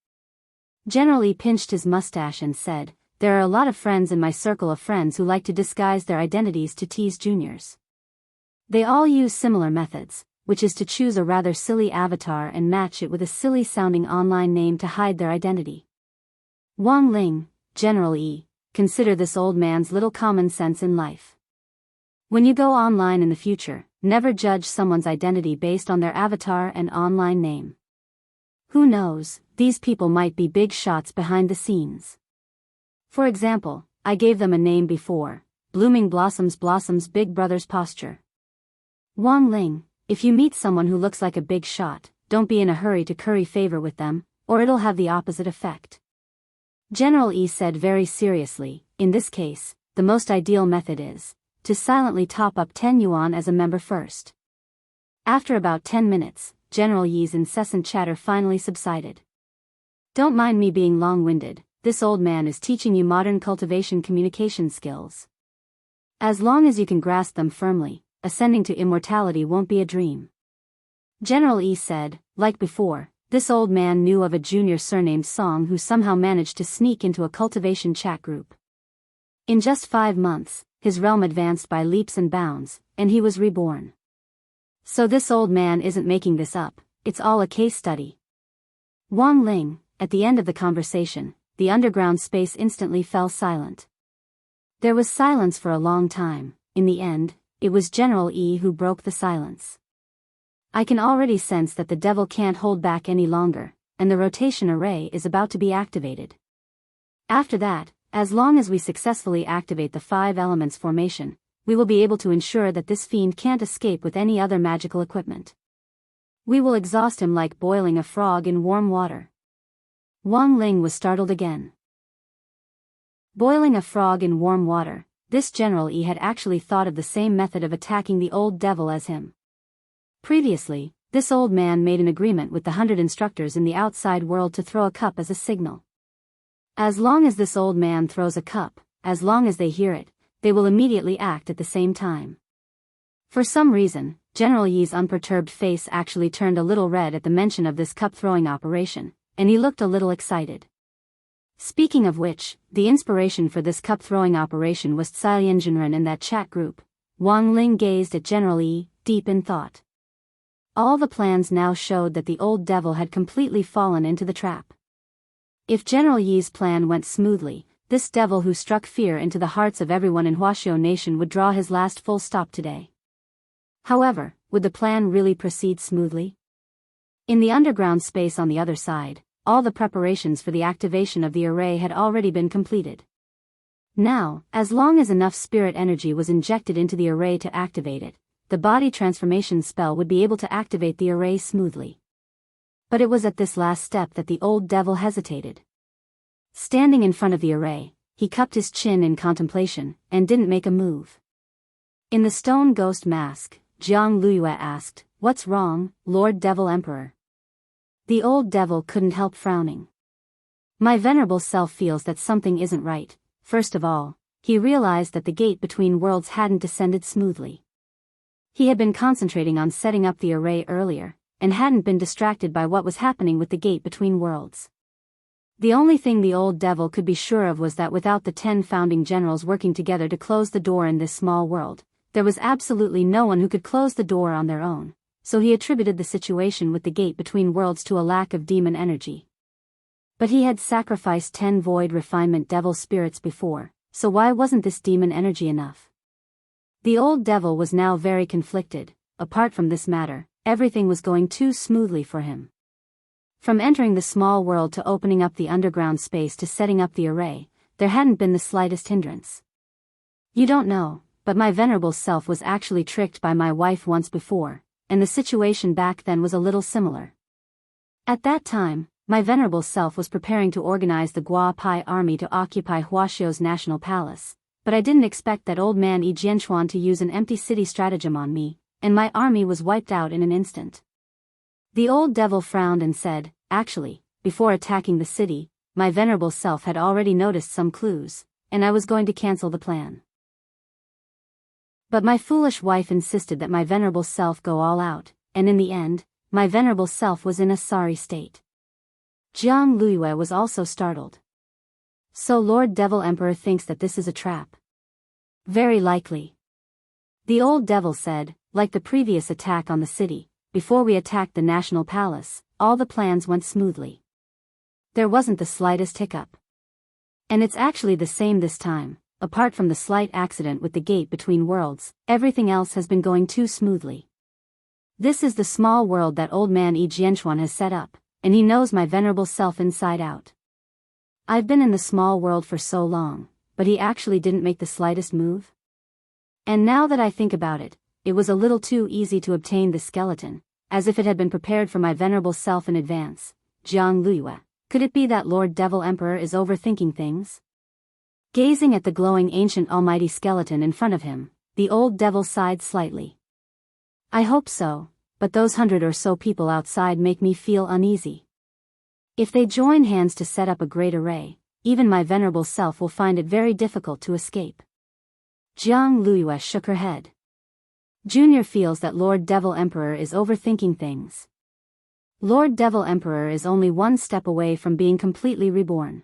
General Yi pinched his mustache and said, "There are a lot of friends in my circle of friends who like to disguise their identities to tease juniors. They all use similar methods, which is to choose a rather silly avatar and match it with a silly-sounding online name to hide their identity." Wang Ling, General Yi, consider this old man's little common sense in life. When you go online in the future, never judge someone's identity based on their avatar and online name. Who knows, these people might be big shots behind the scenes. For example, I gave them a name before, Blooming Blossoms Big Brother's Posture. Wang Ling, if you meet someone who looks like a big shot, don't be in a hurry to curry favor with them, or it'll have the opposite effect. General Yi said very seriously, in this case, the most ideal method is to silently top up 10 yuan as a member first. After about 10 minutes, General Yi's incessant chatter finally subsided. Don't mind me being long-winded, this old man is teaching you modern cultivation communication skills. As long as you can grasp them firmly, ascending to immortality won't be a dream. General Yi said, like before, this old man knew of a junior surnamed Song who somehow managed to sneak into a cultivation chat group. In just 5 months, his realm advanced by leaps and bounds, and he was reborn. So this old man isn't making this up, it's all a case study. Wang Ling, at the end of the conversation, the underground space instantly fell silent. There was silence for a long time. In the end, it was General Yi who broke the silence. I can already sense that the devil can't hold back any longer, and the rotation array is about to be activated. After that, as long as we successfully activate the 5 elements formation, we will be able to ensure that this fiend can't escape with any other magical equipment. We will exhaust him like boiling a frog in warm water. Wang Ling was startled again. Boiling a frog in warm water, this General Yi had actually thought of the same method of attacking the old devil as him. Previously, this old man made an agreement with the 100 instructors in the outside world to throw a cup as a signal. As long as this old man throws a cup, as long as they hear it, they will immediately act at the same time. For some reason, General Yi's unperturbed face actually turned a little red at the mention of this cup-throwing operation, and he looked a little excited. Speaking of which, the inspiration for this cup-throwing operation was Tsai in that chat group. Wang Ling gazed at General Yi, deep in thought. All the plans now showed that the old devil had completely fallen into the trap. If General Yi's plan went smoothly, this devil who struck fear into the hearts of everyone in Huaxiao Nation would draw his last full stop today. However, would the plan really proceed smoothly? In the underground space on the other side, all the preparations for the activation of the array had already been completed. Now, as long as enough spirit energy was injected into the array to activate it, the body transformation spell would be able to activate the array smoothly. But it was at this last step that the old devil hesitated. Standing in front of the array, he cupped his chin in contemplation, and didn't make a move. In the stone ghost mask, Jiang Luyue asked, "What's wrong, Lord Devil Emperor?" The old devil couldn't help frowning. My venerable self feels that something isn't right. First of all, he realized that the gate between worlds hadn't descended smoothly. He had been concentrating on setting up the array earlier, and hadn't been distracted by what was happening with the gate between worlds. The only thing the old devil could be sure of was that without the 10 founding generals working together to close the door in this small world, there was absolutely no one who could close the door on their own, so he attributed the situation with the gate between worlds to a lack of demon energy. But he had sacrificed 10 void refinement devil spirits before, so why wasn't this demon energy enough? The old devil was now very conflicted. Apart from this matter, everything was going too smoothly for him. From entering the small world to opening up the underground space to setting up the array, there hadn't been the slightest hindrance. You don't know, but my venerable self was actually tricked by my wife once before, and the situation back then was a little similar. At that time, my venerable self was preparing to organize the Gua Pai army to occupy Huaxiao's national palace, but I didn't expect that old man Yi Jianchuan to use an empty city stratagem on me, and my army was wiped out in an instant. The old devil frowned and said, actually, before attacking the city, my venerable self had already noticed some clues, and I was going to cancel the plan. But my foolish wife insisted that my venerable self go all out, and in the end, my venerable self was in a sorry state. Jiang Luiyue was also startled. So Lord Devil Emperor thinks that this is a trap. Very likely. The old devil said, like the previous attack on the city, before we attacked the national palace, all the plans went smoothly. There wasn't the slightest hiccup. And it's actually the same this time, apart from the slight accident with the gate between worlds, everything else has been going too smoothly. This is the small world that old man Yi Jianchuan has set up, and he knows my venerable self inside out. I've been in the small world for so long, but he actually didn't make the slightest move. And now that I think about it, it was a little too easy to obtain the skeleton, as if it had been prepared for my venerable self in advance. Jiang Luiyue, could it be that Lord Devil Emperor is overthinking things? Gazing at the glowing ancient almighty skeleton in front of him, the old devil sighed slightly. I hope so, but those 100 or so people outside make me feel uneasy. If they join hands to set up a great array, even my venerable self will find it very difficult to escape. Jiang Luiyue shook her head. Junior feels that Lord Devil Emperor is overthinking things. Lord Devil Emperor is only one step away from being completely reborn.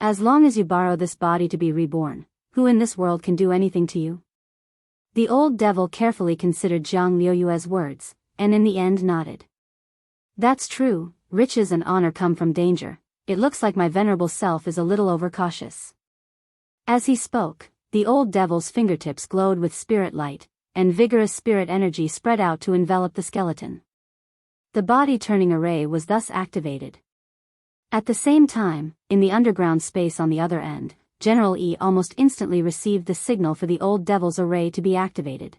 As long as you borrow this body to be reborn, who in this world can do anything to you? The old devil carefully considered Jiang Luiyue's words, and in the end nodded. That's true, riches and honor come from danger. It looks like my venerable self is a little overcautious. As he spoke, the old devil's fingertips glowed with spirit light, and vigorous spirit energy spread out to envelop the skeleton. The body-turning array was thus activated. At the same time, in the underground space on the other end, General Yi almost instantly received the signal for the old devil's array to be activated.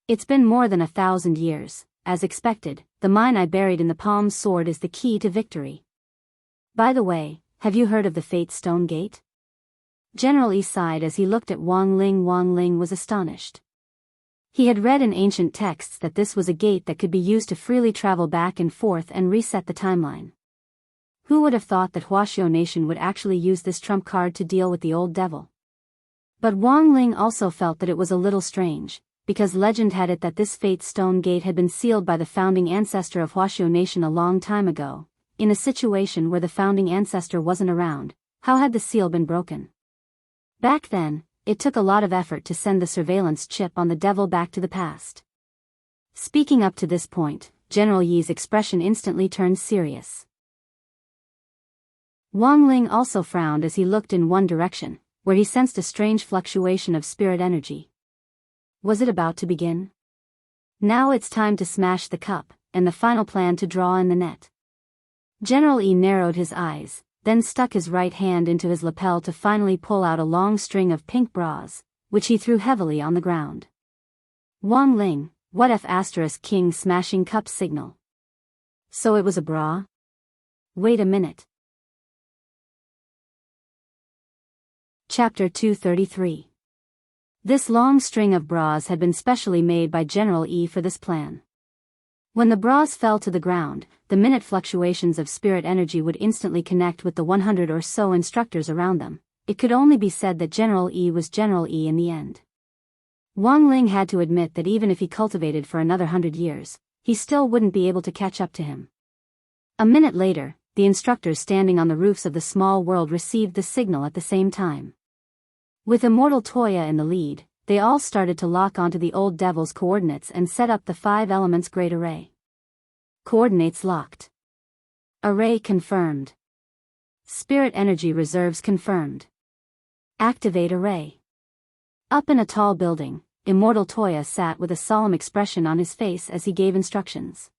It's been more than 1,000 years. As expected, the mine I buried in the palm sword is the key to victory. By the way, have you heard of the Fate Stone Gate? General Yi sighed as he looked at Wang Ling. Wang Ling was astonished. He had read in ancient texts that this was a gate that could be used to freely travel back and forth and reset the timeline. Who would have thought that Huaxiao Nation would actually use this trump card to deal with the old devil? But Wang Ling also felt that it was a little strange, because legend had it that this Fate Stone Gate had been sealed by the founding ancestor of Huaxiao Nation a long time ago. In a situation where the founding ancestor wasn't around, how had the seal been broken? Back then, it took a lot of effort to send the surveillance chip on the devil back to the past. Speaking up to this point, General Yi's expression instantly turned serious. Wang Ling also frowned as he looked in one direction, where he sensed a strange fluctuation of spirit energy. Was it about to begin? Now it's time to smash the cup, and the final plan to draw in the net. General Yi narrowed his eyes, then stuck his right hand into his lapel to finally pull out a long string of pink bras, which he threw heavily on the ground. Wang Ling, what F*** king smashing cup signal? So it was a bra? Wait a minute. Chapter 233. This long string of bras had been specially made by General Yi for this plan. When the bras fell to the ground, the minute fluctuations of spirit energy would instantly connect with the 100 or so instructors around them. It could only be said that General Yi was General Yi in the end. Wang Ling had to admit that even if he cultivated for another 100 years, he still wouldn't be able to catch up to him. A minute later, the instructors standing on the roofs of the small world received the signal at the same time. With Immortal Toya in the lead, they all started to lock onto the old devil's coordinates and set up the 5 elements great array. Coordinates locked. Array confirmed. Spirit energy reserves confirmed. Activate array. Up in a tall building, Immortal Toya sat with a solemn expression on his face as he gave instructions.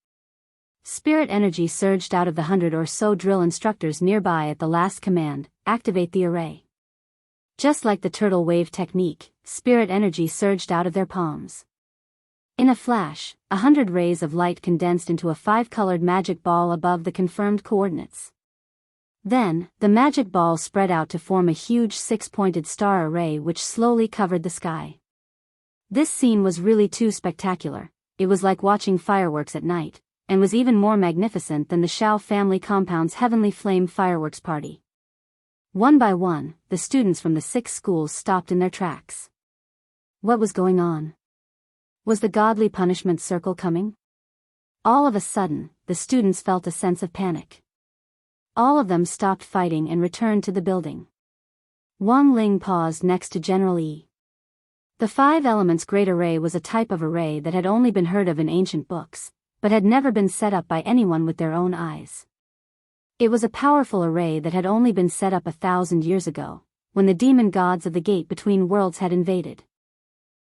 Spirit energy surged out of the 100 or so drill instructors nearby at the last command, activate the array. Just like the turtle wave technique, spirit energy surged out of their palms. In a flash, 100 rays of light condensed into a 5-colored magic ball above the confirmed coordinates. Then, the magic ball spread out to form a huge 6-pointed star array which slowly covered the sky. This scene was really too spectacular. It was like watching fireworks at night, and was even more magnificent than the Shao family compound's heavenly flame fireworks party. One by one, the students from the 6 schools stopped in their tracks. What was going on? Was the godly punishment circle coming? All of a sudden, the students felt a sense of panic. All of them stopped fighting and returned to the building. Wang Ling paused next to General Yi. The 5 elements great array was a type of array that had only been heard of in ancient books, but had never been set up by anyone with their own eyes. It was a powerful array that had only been set up 1,000 years ago, when the demon gods of the gate between worlds had invaded.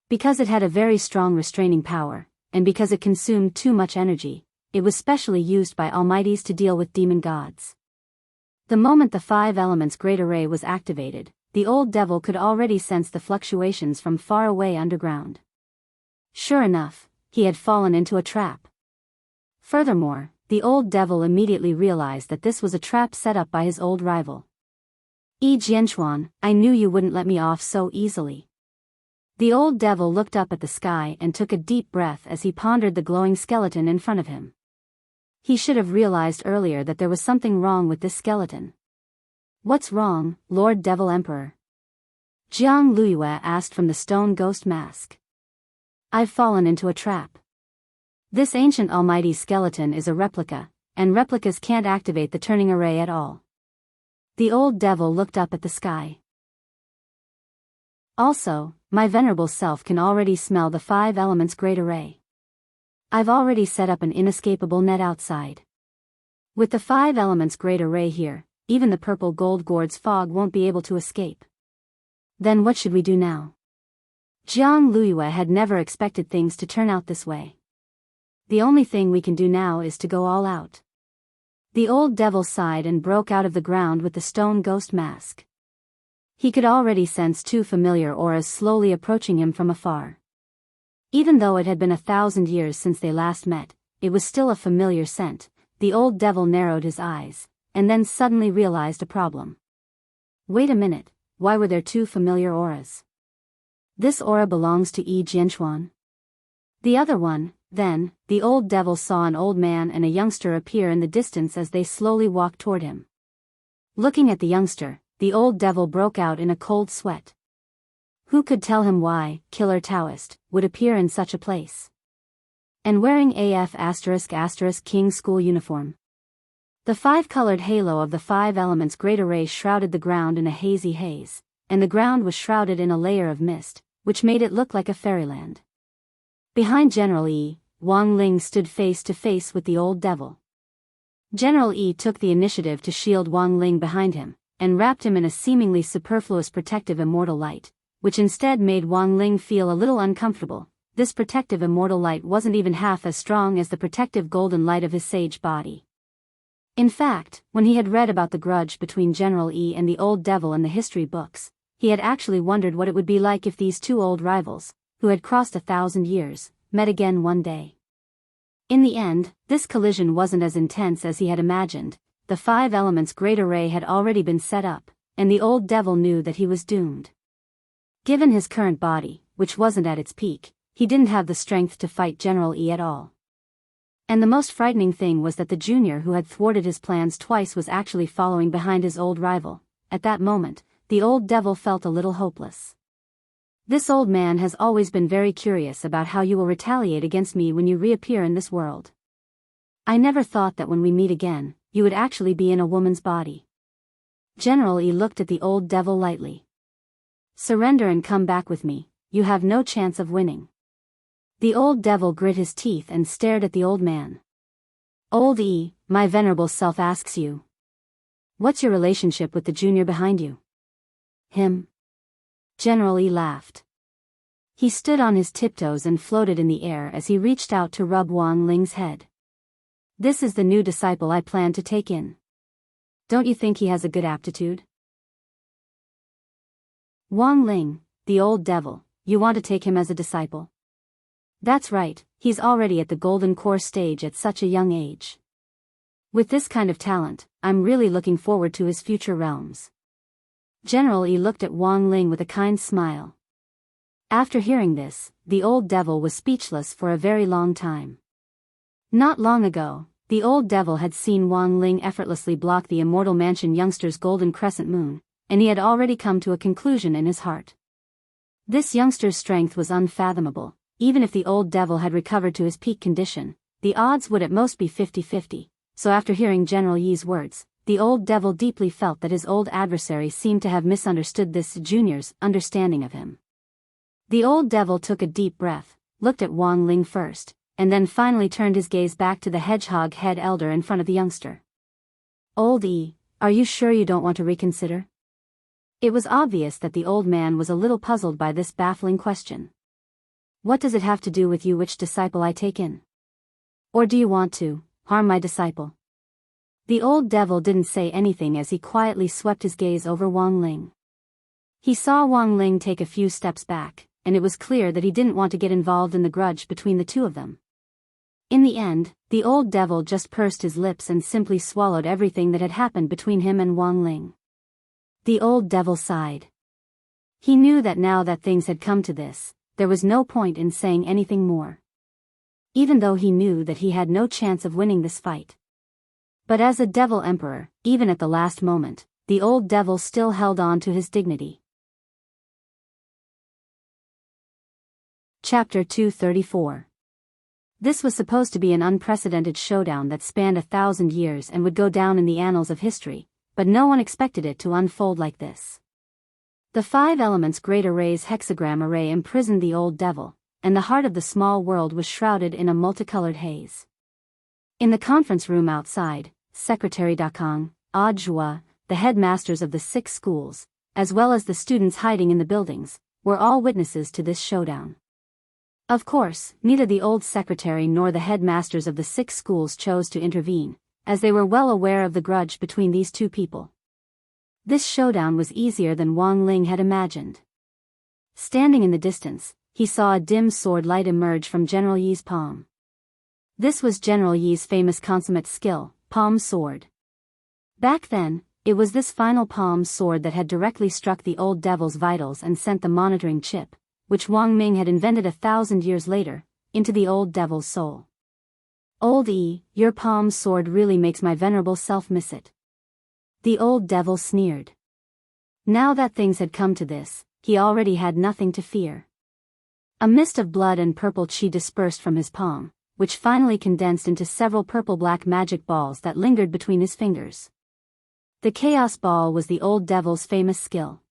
Because it had a very strong restraining power, and because it consumed too much energy, it was specially used by almighties to deal with demon gods. The moment the 5 elements great array was activated, the old devil could already sense the fluctuations from far away underground. Sure enough, he had fallen into a trap. Furthermore, the old devil immediately realized that this was a trap set up by his old rival. Yi Jianchuan, I knew you wouldn't let me off so easily. The old devil looked up at the sky and took a deep breath as he pondered the glowing skeleton in front of him. He should have realized earlier that there was something wrong with this skeleton. What's wrong, Lord Devil Emperor? Jiang Luiyue asked from the stone ghost mask. I've fallen into a trap. This ancient almighty skeleton is a replica, and replicas can't activate the turning array at all. The old devil looked up at the sky. Also, my venerable self can already smell the 5 elements great array. I've already set up an inescapable net outside. With the 5 elements great array here, even the purple gold gourd's fog won't be able to escape. Then what should we do now? Jiang Luiyue had never expected things to turn out this way. The only thing we can do now is to go all out. The old devil sighed and broke out of the ground with the stone ghost mask. He could already sense 2 familiar auras slowly approaching him from afar. Even though it had been 1,000 years since they last met, it was still a familiar scent. The old devil narrowed his eyes, and then suddenly realized a problem. Wait a minute, why were there 2 familiar auras? This aura belongs to Yi Jianchuan. The other one, then, the old devil saw an old man and a youngster appear in the distance as they slowly walked toward him. Looking at the youngster, the old devil broke out in a cold sweat. Who could tell him why, Killer Taoist, would appear in such a place? And wearing AF *** King school uniform. The 5-colored halo of the 5 elements great array shrouded the ground in a hazy haze, and the ground was shrouded in a layer of mist, which made it look like a fairyland. Behind General Yi, Wang Ling stood face to face with the old devil. General Yi took the initiative to shield Wang Ling behind him, and wrapped him in a seemingly superfluous protective immortal light, which instead made Wang Ling feel a little uncomfortable. This protective immortal light wasn't even half as strong as the protective golden light of his sage body. In fact, when he had read about the grudge between General Yi and the old devil in the history books, he had actually wondered what it would be like if these 2 old rivals, who had crossed 1,000 years, met again one day. In the end, this collision wasn't as intense as he had imagined. The 5 elements great array had already been set up, and the old devil knew that he was doomed. Given his current body, which wasn't at its peak, he didn't have the strength to fight General Yi at all. And the most frightening thing was that the junior who had thwarted his plans twice was actually following behind his old rival. At that moment, the old devil felt a little hopeless. This old man has always been very curious about how you will retaliate against me when you reappear in this world. I never thought that when we meet again, you would actually be in a woman's body. General Yi looked at the old devil lightly. Surrender and come back with me, you have no chance of winning. The old devil grit his teeth and stared at the old man. Old E, my venerable self asks you. What's your relationship with the junior behind you? Him. General E laughed. He stood on his tiptoes and floated in the air as he reached out to rub Wang Ling's head. This is the new disciple I plan to take in. Don't you think he has a good aptitude? Wang Ling, the old devil, you want to take him as a disciple? That's right, he's already at the golden core stage at such a young age. With this kind of talent, I'm really looking forward to his future realms. General Yi looked at Wang Ling with a kind smile. After hearing this, the old devil was speechless for a very long time. Not long ago, the old devil had seen Wang Ling effortlessly block the Immortal Mansion youngster's golden crescent moon, and he had already come to a conclusion in his heart. This youngster's strength was unfathomable. Even if the old devil had recovered to his peak condition, the odds would at most be 50-50, so after hearing General Yi's words, the old devil deeply felt that his old adversary seemed to have misunderstood this junior's understanding of him. The old devil took a deep breath, looked at Wang Ling first, and then finally turned his gaze back to the hedgehog head elder in front of the youngster. Old E, are you sure you don't want to reconsider? It was obvious that the old man was a little puzzled by this baffling question. What does it have to do with you which disciple I take in? Or do you want to harm my disciple? The old devil didn't say anything as he quietly swept his gaze over Wang Ling. He saw Wang Ling take a few steps back, and it was clear that he didn't want to get involved in the grudge between the two of them. In the end, the old devil just pursed his lips and simply swallowed everything that had happened between him and Wang Ling. The old devil sighed. He knew that now that things had come to this, there was no point in saying anything more. Even though he knew that he had no chance of winning this fight. But as a devil emperor, even at the last moment, the old devil still held on to his dignity. Chapter 234. This was supposed to be an unprecedented showdown that spanned 1,000 years and would go down in the annals of history, but no one expected it to unfold like this. The 5 elements great array's hexagram array imprisoned the old devil, and the heart of the small world was shrouded in a multicolored haze. In the conference room outside, Secretary Dakang, Ajua, the headmasters of the 6 schools, as well as the students hiding in the buildings, were all witnesses to this showdown. Of course, neither the old secretary nor the headmasters of the 6 schools chose to intervene, as they were well aware of the grudge between these two people. This showdown was easier than Wang Ling had imagined. Standing in the distance, he saw a dim sword light emerge from General Yi's palm. This was General Yi's famous consummate skill, palm sword. Back then, it was this final palm sword that had directly struck the old devil's vitals and sent the monitoring chip, which Wang Ming had invented 1,000 years later, into the old devil's soul. Old E, your palm sword really makes my venerable self miss it. The old devil sneered. Now that things had come to this, he already had nothing to fear. A mist of blood and purple chi dispersed from his palm, which finally condensed into several purple-black magic balls that lingered between his fingers. The chaos ball was the old devil's famous skill.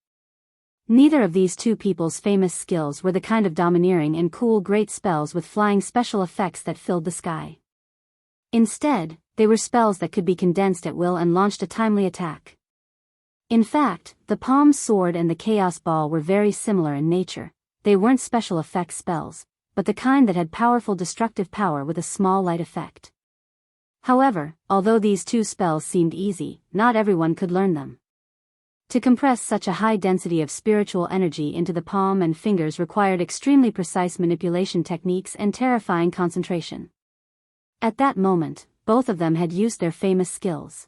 Neither of these two people's famous skills were the kind of domineering and cool great spells with flying special effects that filled the sky. Instead, they were spells that could be condensed at will and launched a timely attack. In fact, the palm sword and the chaos ball were very similar in nature. They weren't special effects spells, but the kind that had powerful destructive power with a small light effect. However, although these two spells seemed easy, not everyone could learn them. To compress such a high density of spiritual energy into the palm and fingers required extremely precise manipulation techniques and terrifying concentration. At that moment, both of them had used their famous skills.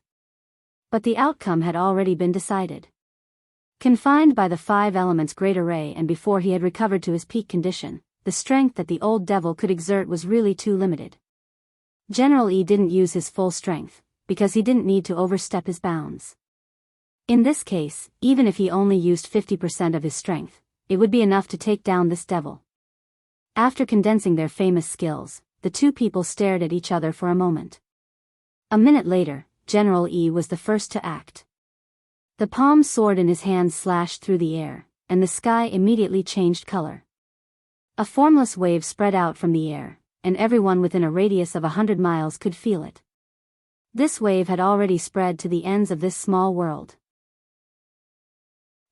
But the outcome had already been decided. Confined by the 5 elements great array and before he had recovered to his peak condition, the strength that the old devil could exert was really too limited. General Yi didn't use his full strength, because he didn't need to overstep his bounds. In this case, even if he only used 50% of his strength, it would be enough to take down this devil. After condensing their famous skills, the two people stared at each other for a moment. A minute later, General E was the first to act. The palm sword in his hand slashed through the air, and the sky immediately changed color. A formless wave spread out from the air, and everyone within a radius of 100 miles could feel it. This wave had already spread to the ends of this small world.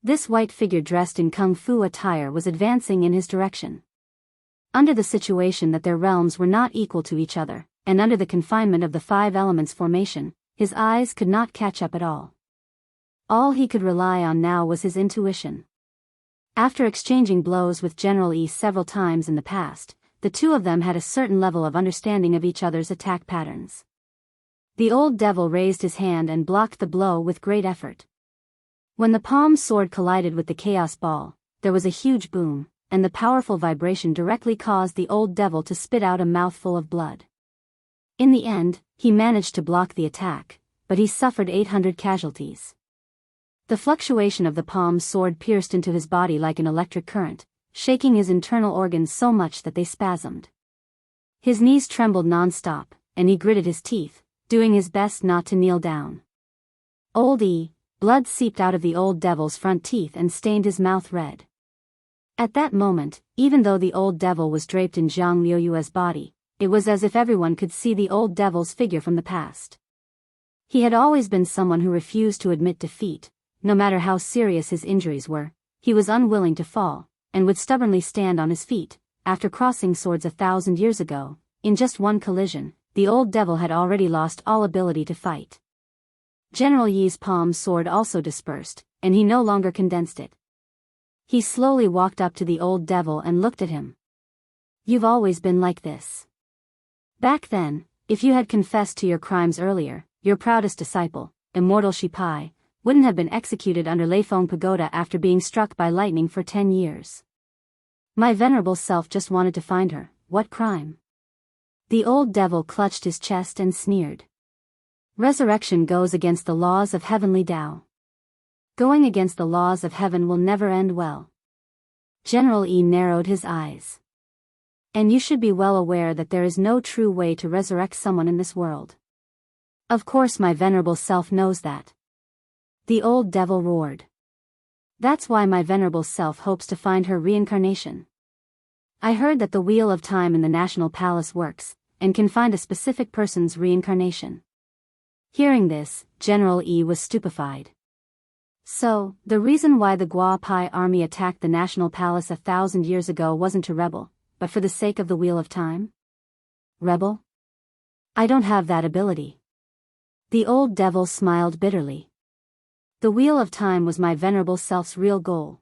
This white figure dressed in kung fu attire was advancing in his direction. Under the situation that their realms were not equal to each other, and under the confinement of the 5 elements formation, his eyes could not catch up at all. All he could rely on now was his intuition. After exchanging blows with General E several times in the past, the two of them had a certain level of understanding of each other's attack patterns. The old devil raised his hand and blocked the blow with great effort. When the palm sword collided with the chaos ball, there was a huge boom, and the powerful vibration directly caused the old devil to spit out a mouthful of blood. In the end, he managed to block the attack, but he suffered 800 casualties. The fluctuation of the palm sword pierced into his body like an electric current, shaking his internal organs so much that they spasmed. His knees trembled non-stop, and he gritted his teeth, doing his best not to kneel down. Old E, blood seeped out of the old devil's front teeth and stained his mouth red. At that moment, even though the old devil was draped in Zhang Liuyue's body, it was as if everyone could see the old devil's figure from the past. He had always been someone who refused to admit defeat. No matter how serious his injuries were, he was unwilling to fall, and would stubbornly stand on his feet. After crossing swords 1,000 years ago, in just one collision, the old devil had already lost all ability to fight. General Yi's palm sword also dispersed, and he no longer condensed it. He slowly walked up to the old devil and looked at him. "You've always been like this. Back then, if you had confessed to your crimes earlier, your proudest disciple, Immortal Shipai, wouldn't have been executed under Leifeng Pagoda after being struck by lightning for 10 years. My venerable self just wanted to find her. What crime?" The old devil clutched his chest and sneered. "Resurrection goes against the laws of heavenly Tao. Going against the laws of heaven will never end well." General E narrowed his eyes. "And you should be well aware that there is no true way to resurrect someone in this world." "Of course my venerable self knows that." The old devil roared. "That's why my venerable self hopes to find her reincarnation. I heard that the Wheel of Time in the National Palace works, and can find a specific person's reincarnation." Hearing this, General E was stupefied. So, the reason why the Gua Pai army attacked the National Palace 1,000 years ago wasn't to rebel, but for the sake of the Wheel of Time? Rebel? I don't have that ability. The old devil smiled bitterly. The Wheel of Time was my venerable self's real goal.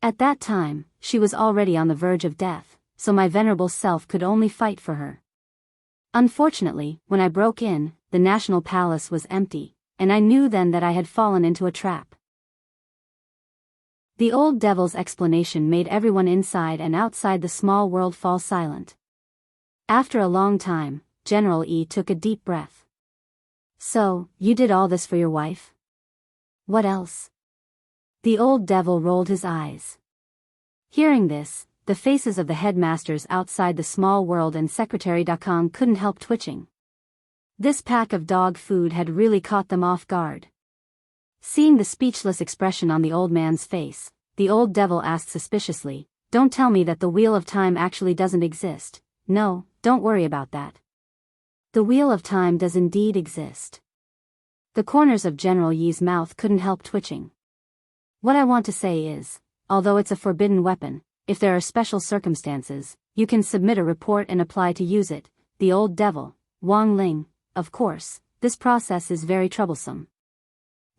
At that time, she was already on the verge of death, so my venerable self could only fight for her. Unfortunately, when I broke in, the National Palace was empty, and I knew then that I had fallen into a trap. The old devil's explanation made everyone inside and outside the small world fall silent. After a long time, General E took a deep breath. "So, you did all this for your wife? What else?" The old devil rolled his eyes. Hearing this, the faces of the headmasters outside the small world and Secretary Dakong couldn't help twitching. This pack of dog food had really caught them off guard. Seeing the speechless expression on the old man's face, the old devil asked suspiciously, "Don't tell me that the Wheel of Time actually doesn't exist." "No, don't worry about that. The Wheel of Time does indeed exist." The corners of General Yi's mouth couldn't help twitching. "What I want to say is, although it's a forbidden weapon, if there are special circumstances, you can submit a report and apply to use it." The old devil, Wang Ling, "Of course, this process is very troublesome."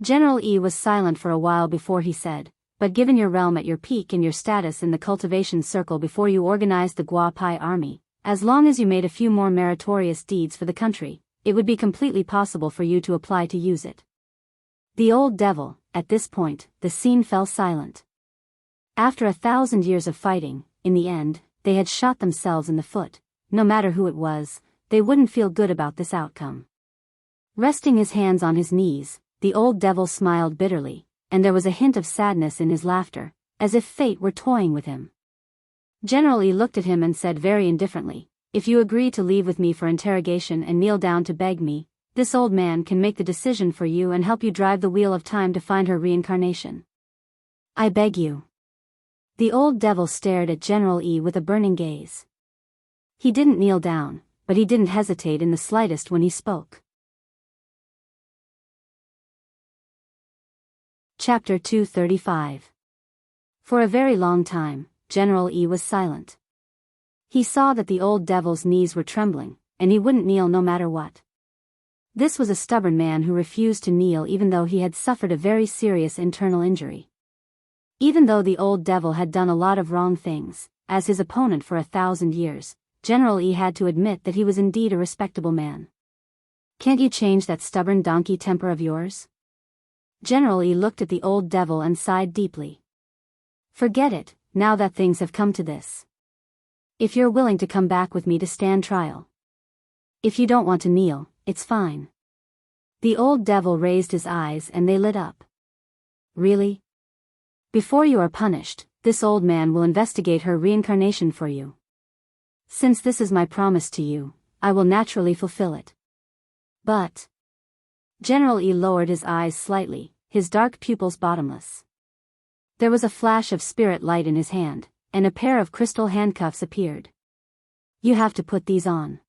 General E was silent for a while before he said, "But given your realm at your peak and your status in the cultivation circle before you organized the Gua Pai army, as long as you made a few more meritorious deeds for the country, it would be completely possible for you to apply to use it." The old devil, at this point, the scene fell silent. After 1,000 years of fighting, in the end, they had shot themselves in the foot. No matter who it was, they wouldn't feel good about this outcome. Resting his hands on his knees, the old devil smiled bitterly, and there was a hint of sadness in his laughter, as if fate were toying with him. General E looked at him and said very indifferently, "If you agree to leave with me for interrogation and kneel down to beg me, This old man can make the decision for you and help you drive the wheel of time to find her reincarnation. I beg you. The old devil stared at General E with a burning gaze. He didn't kneel down, but he didn't hesitate in the slightest when he spoke. Chapter 235. For a very long time, General E was silent. He saw that the old devil's knees were trembling, and he wouldn't kneel no matter what. This was a stubborn man who refused to kneel even though he had suffered a very serious internal injury. Even though the old devil had done a lot of wrong things, as his opponent for 1,000 years, General E had to admit that he was indeed a respectable man. Can't you change that stubborn donkey temper of yours? General E looked at the old devil and sighed deeply. Forget it, now that things have come to this. If you're willing to come back with me to stand trial. If you don't want to kneel, it's fine. The old devil raised his eyes and they lit up. Really? Before you are punished, this old man will investigate her reincarnation for you. Since this is my promise to you, I will naturally fulfill it. But... General E lowered his eyes slightly, his dark pupils bottomless. There was a flash of spirit light in his hand, and a pair of crystal handcuffs appeared. You have to put these on.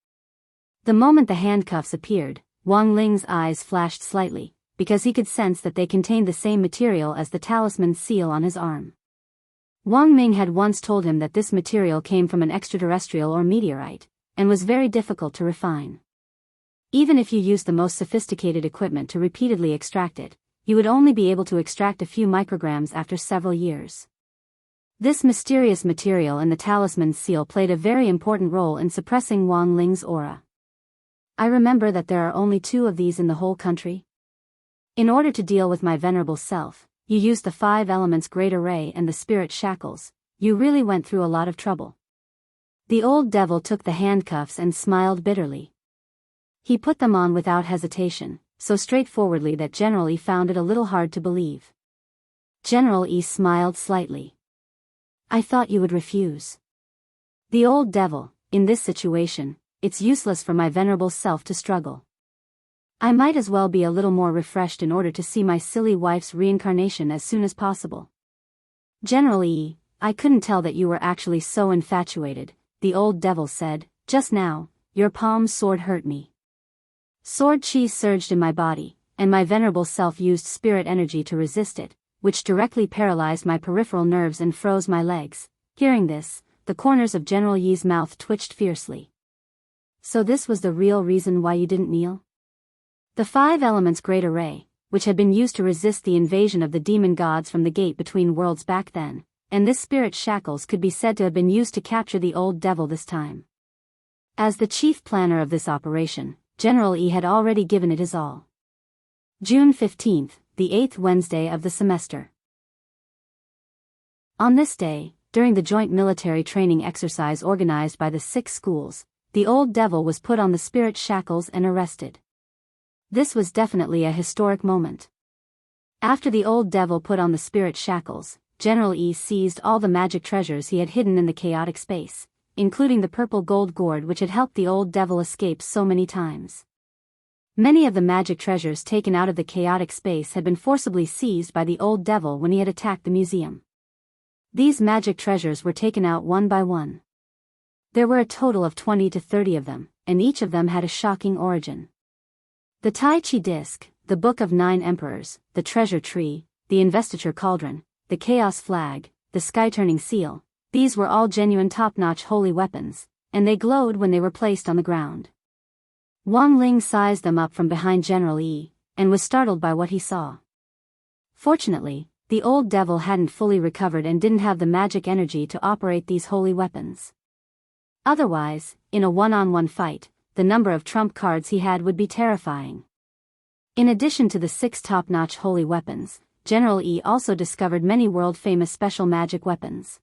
The moment the handcuffs appeared, Wang Ling's eyes flashed slightly, because he could sense that they contained the same material as the talisman seal on his arm. Wang Ming had once told him that this material came from an extraterrestrial or meteorite, and was very difficult to refine. Even if you used the most sophisticated equipment to repeatedly extract it, you would only be able to extract a few micrograms after several years. This mysterious material and the talisman seal played a very important role in suppressing Wang Ling's aura. I remember that there are only 2 of these in the whole country. In order to deal with my venerable self, you used the 5 elements great array and the spirit shackles. You really went through a lot of trouble. The old devil took the handcuffs and smiled bitterly. He put them on without hesitation, so straightforwardly that General E found it a little hard to believe. General E smiled slightly. I thought you would refuse. The old devil, in this situation, it's useless for my venerable self to struggle. I might as well be a little more refreshed in order to see my silly wife's reincarnation as soon as possible. General E, I couldn't tell that you were actually so infatuated, the old devil said. Just now, your palm's sword hurt me. Sword chi surged in my body, and my venerable self used spirit energy to resist it, which directly paralyzed my peripheral nerves and froze my legs. Hearing this, the corners of General Yi's mouth twitched fiercely. So this was the real reason why you didn't kneel? The 5 elements great array, which had been used to resist the invasion of the demon gods from the gate between worlds back then, and this spirit shackles could be said to have been used to capture the old devil this time. As the chief planner of this operation, General E had already given it his all. June 15th, the 8th Wednesday of the semester. On this day, during the joint military training exercise organized by the 6 schools, the old devil was put on the spirit shackles and arrested. This was definitely a historic moment. After the old devil put on the spirit shackles, General E seized all the magic treasures he had hidden in the chaotic space, including the purple gold gourd which had helped the old devil escape so many times. Many of the magic treasures taken out of the chaotic space had been forcibly seized by the old devil when he had attacked the museum. These magic treasures were taken out one by one. There were a total of 20 to 30 of them, and each of them had a shocking origin. The Tai Chi disc, the Book of 9 Emperors, the Treasure Tree, the Investiture Cauldron, the Chaos Flag, the Sky-Turning Seal, these were all genuine top-notch holy weapons, and they glowed when they were placed on the ground. Wang Ling sized them up from behind General E, and was startled by what he saw. Fortunately, the old devil hadn't fully recovered and didn't have the magic energy to operate these holy weapons. Otherwise, in a one-on-one fight, the number of trump cards he had would be terrifying. In addition to the 6 top-notch holy weapons, General E also discovered many world-famous special magic weapons.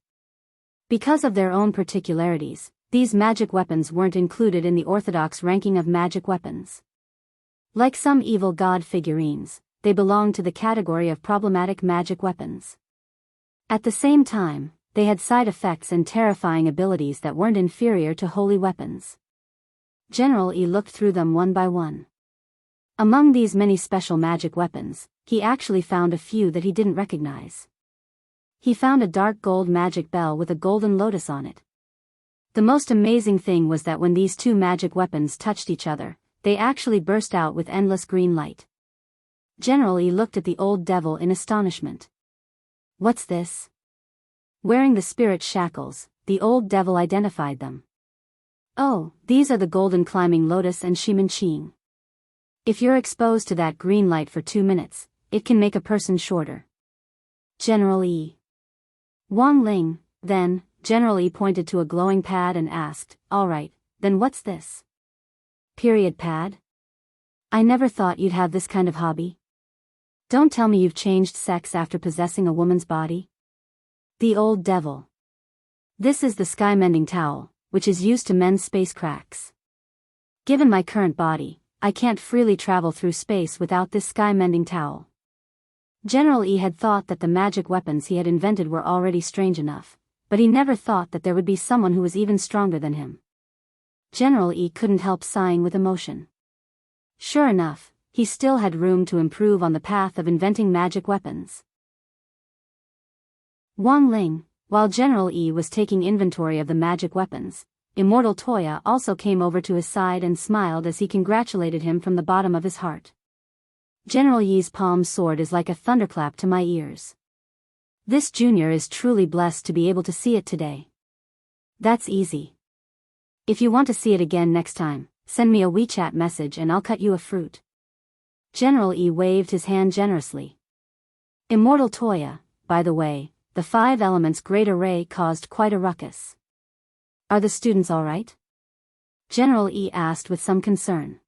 Because of their own particularities, these magic weapons weren't included in the orthodox ranking of magic weapons. Like some evil god figurines, they belonged to the category of problematic magic weapons. At the same time, they had side effects and terrifying abilities that weren't inferior to holy weapons. General E looked through them one by one. Among these many special magic weapons, he actually found a few that he didn't recognize. He found a dark gold magic bell with a golden lotus on it. The most amazing thing was that when these two magic weapons touched each other, they actually burst out with endless green light. General E looked at the old devil in astonishment. What's this? Wearing the spirit shackles, the old devil identified them. Oh, these are the golden climbing lotus and Shimanqing. If you're exposed to that green light for 2 minutes, it can make a person shorter. General E. Wang Ling, then, General E pointed to a glowing pad and asked, alright, then what's this? Period pad? I never thought you'd have this kind of hobby. Don't tell me you've changed sex after possessing a woman's body. The old devil. This is the sky mending towel, which is used to mend space cracks. Given my current body, I can't freely travel through space without this sky mending towel. General E had thought that the magic weapons he had invented were already strange enough, but he never thought that there would be someone who was even stronger than him. General E couldn't help sighing with emotion. Sure enough, he still had room to improve on the path of inventing magic weapons. Wang Ling, while General E was taking inventory of the magic weapons, Immortal Toya also came over to his side and smiled as he congratulated him from the bottom of his heart. General Yi's palm sword is like a thunderclap to my ears. This junior is truly blessed to be able to see it today. That's easy. If you want to see it again next time, send me a WeChat message and I'll cut you a fruit. General E waved his hand generously. Immortal Toya, by the way, the 5 elements great array caused quite a ruckus. Are the students all right? General E asked with some concern.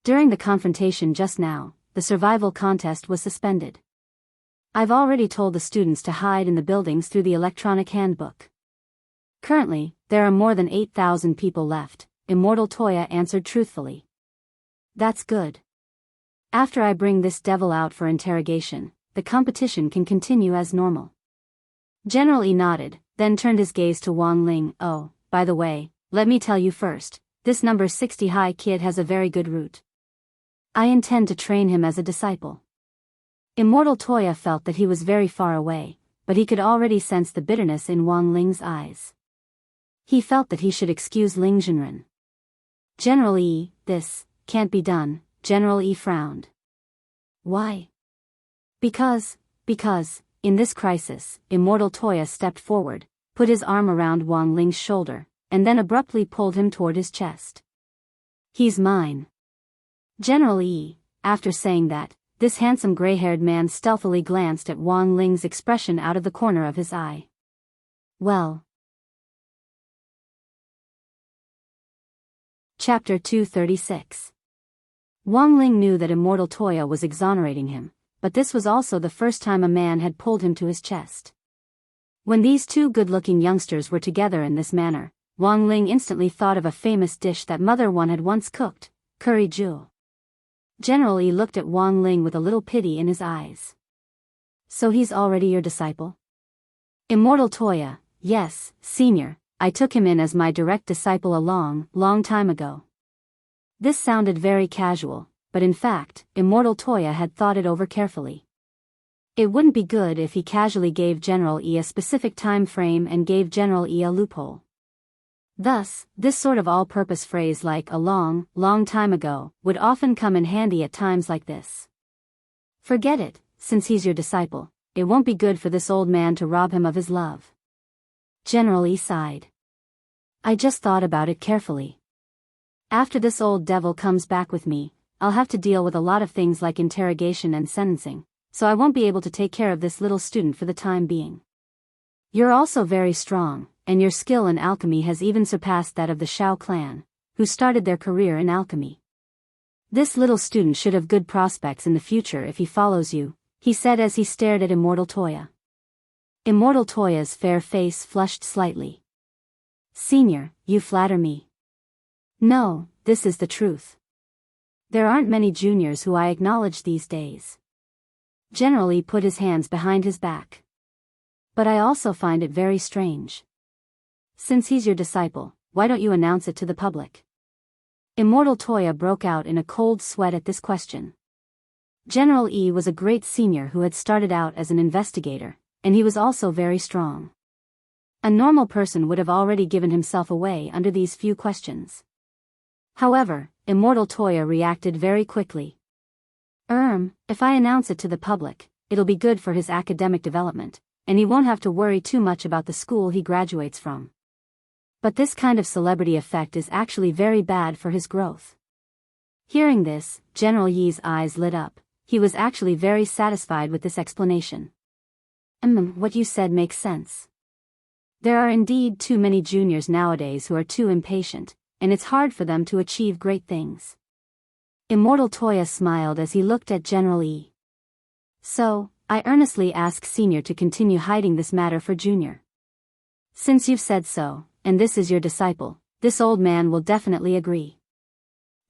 During the confrontation just now, the survival contest was suspended. I've already told the students to hide in the buildings through the electronic handbook. Currently, there are more than 8,000 people left, Immortal Toya answered truthfully. That's good. After I bring this devil out for interrogation, the competition can continue as normal. General E nodded, then turned his gaze to Wang Ling. Oh, by the way, let me tell you first, this number 60 high kid has a very good root. I intend to train him as a disciple. Immortal Toya felt that he was very far away, but he could already sense the bitterness in Wang Ling's eyes. He felt that he should excuse Ling Jinren. General E, this can't be done, General E frowned. Why? Because, in this crisis, Immortal Toya stepped forward, put his arm around Wang Ling's shoulder, and then abruptly pulled him toward his chest. He's mine. General E, after saying that, this handsome gray-haired man stealthily glanced at Wang Ling's expression out of the corner of his eye. Well. Chapter 236. Wang Ling knew that Immortal Toya was exonerating him, but this was also the first time a man had pulled him to his chest. When these two good-looking youngsters were together in this manner, Wang Ling instantly thought of a famous dish that Mother One had once cooked, curry jewel. General E looked at Wang Ling with a little pity in his eyes. So he's already your disciple? Immortal Toya, yes, senior, I took him in as my direct disciple a long time ago. This sounded very casual, but in fact, Immortal Toya had thought it over carefully. It wouldn't be good if he casually gave General E a specific time frame and gave General E a loophole. Thus, this sort of all-purpose phrase like a long time ago would often come in handy at times like this. Forget it, since he's your disciple, it won't be good for this old man to rob him of his love. General E sighed. I just thought about it carefully. After this old devil comes back with me, I'll have to deal with a lot of things like interrogation and sentencing, so I won't be able to take care of this little student for the time being. You're also very strong, and your skill in alchemy has even surpassed that of the Shao clan, who started their career in alchemy. This little student should have good prospects in the future if he follows you, he said as he stared at Immortal Toya. Immortal Toya's fair face flushed slightly. Senior, you flatter me. No, this is the truth. There aren't many juniors who I acknowledge these days. General E put his hands behind his back. But I also find it very strange. Since he's your disciple, why don't you announce it to the public? Immortal Toya broke out in a cold sweat at this question. General E was a great senior who had started out as an investigator, and he was also very strong. A normal person would have already given himself away under these few questions. However, Immortal Toya reacted very quickly. If I announce it to the public, it'll be good for his academic development, and he won't have to worry too much about the school he graduates from. But this kind of celebrity effect is actually very bad for his growth. Hearing this, General Yi's eyes lit up. He was actually very satisfied with this explanation. What you said makes sense. There are indeed too many juniors nowadays who are too impatient, and it's hard for them to achieve great things. Immortal Toya smiled as he looked at General E. So, I earnestly ask Senior to continue hiding this matter for Junior. Since you've said so, and this is your disciple, this old man will definitely agree.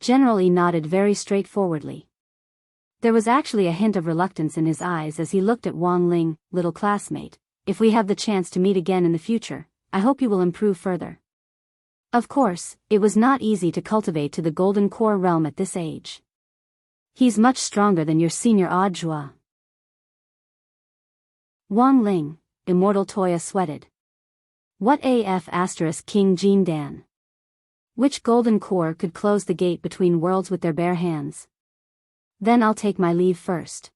General E nodded very straightforwardly. There was actually a hint of reluctance in his eyes as he looked at Wang Ling. Little classmate, if we have the chance to meet again in the future, I hope you will improve further. Of course, it was not easy to cultivate to the Golden Core realm at this age. He's much stronger than your senior Audjua. Wang Ling, Immortal Toya sweated. What AF * King Jean Dan? Which Golden Core could close the gate between worlds with their bare hands? Then I'll take my leave first.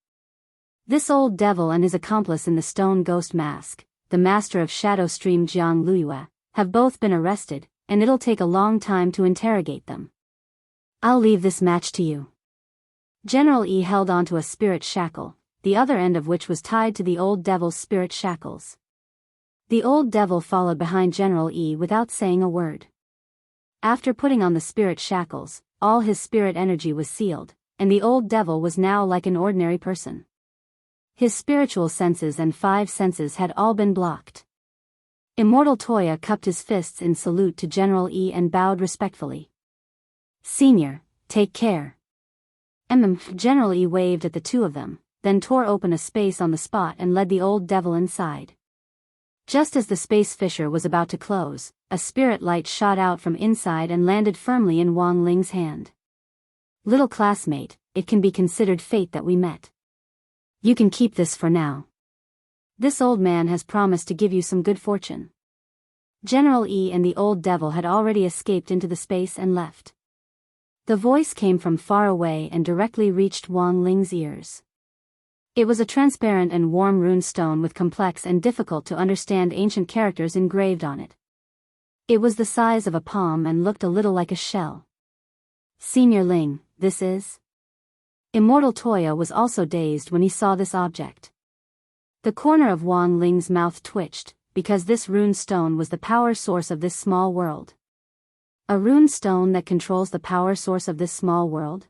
This old devil and his accomplice in the stone ghost mask, the master of Shadow Stream Jiang Luiyue, have both been arrested, and it'll take a long time to interrogate them. I'll leave this match to you. General E held onto a spirit shackle, the other end of which was tied to the old devil's spirit shackles. The old devil followed behind General E without saying a word. After putting on the spirit shackles, all his spirit energy was sealed, and the old devil was now like an ordinary person. His spiritual senses and 5 senses had all been blocked. Immortal Toya cupped his fists in salute to General E and bowed respectfully. Senior, take care. General E waved at the two of them, then tore open a space on the spot and led the old devil inside. Just as the space fissure was about to close, a spirit light shot out from inside and landed firmly in Wang Ling's hand. Little classmate, it can be considered fate that we met. You can keep this for now. This old man has promised to give you some good fortune. General E and the old devil had already escaped into the space and left. The voice came from far away and directly reached Wang Ling's ears. It was a transparent and warm rune stone with complex and difficult to understand ancient characters engraved on it. It was the size of a palm and looked a little like a shell. Senior Ling, this is? Immortal Toya was also dazed when he saw this object. The corner of Wang Ling's mouth twitched, because this rune stone was the power source of this small world. A rune stone that controls the power source of this small world?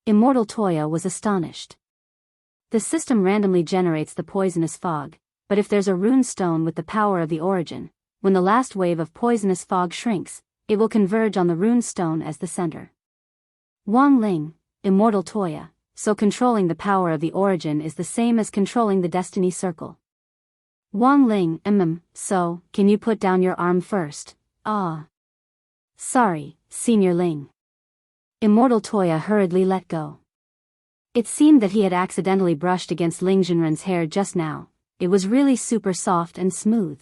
Immortal Toya was astonished. The system randomly generates the poisonous fog, but if there's a rune stone with the power of the origin, when the last wave of poisonous fog shrinks, it will converge on the rune stone as the center. Wang Ling, Immortal Toya, so controlling the power of the origin is the same as controlling the destiny circle. Wang Ling, so, can you put down your arm first? Sorry, Senior Ling. Immortal Toya hurriedly let go. It seemed that he had accidentally brushed against Ling Jinren's hair just now. It was really super soft and smooth.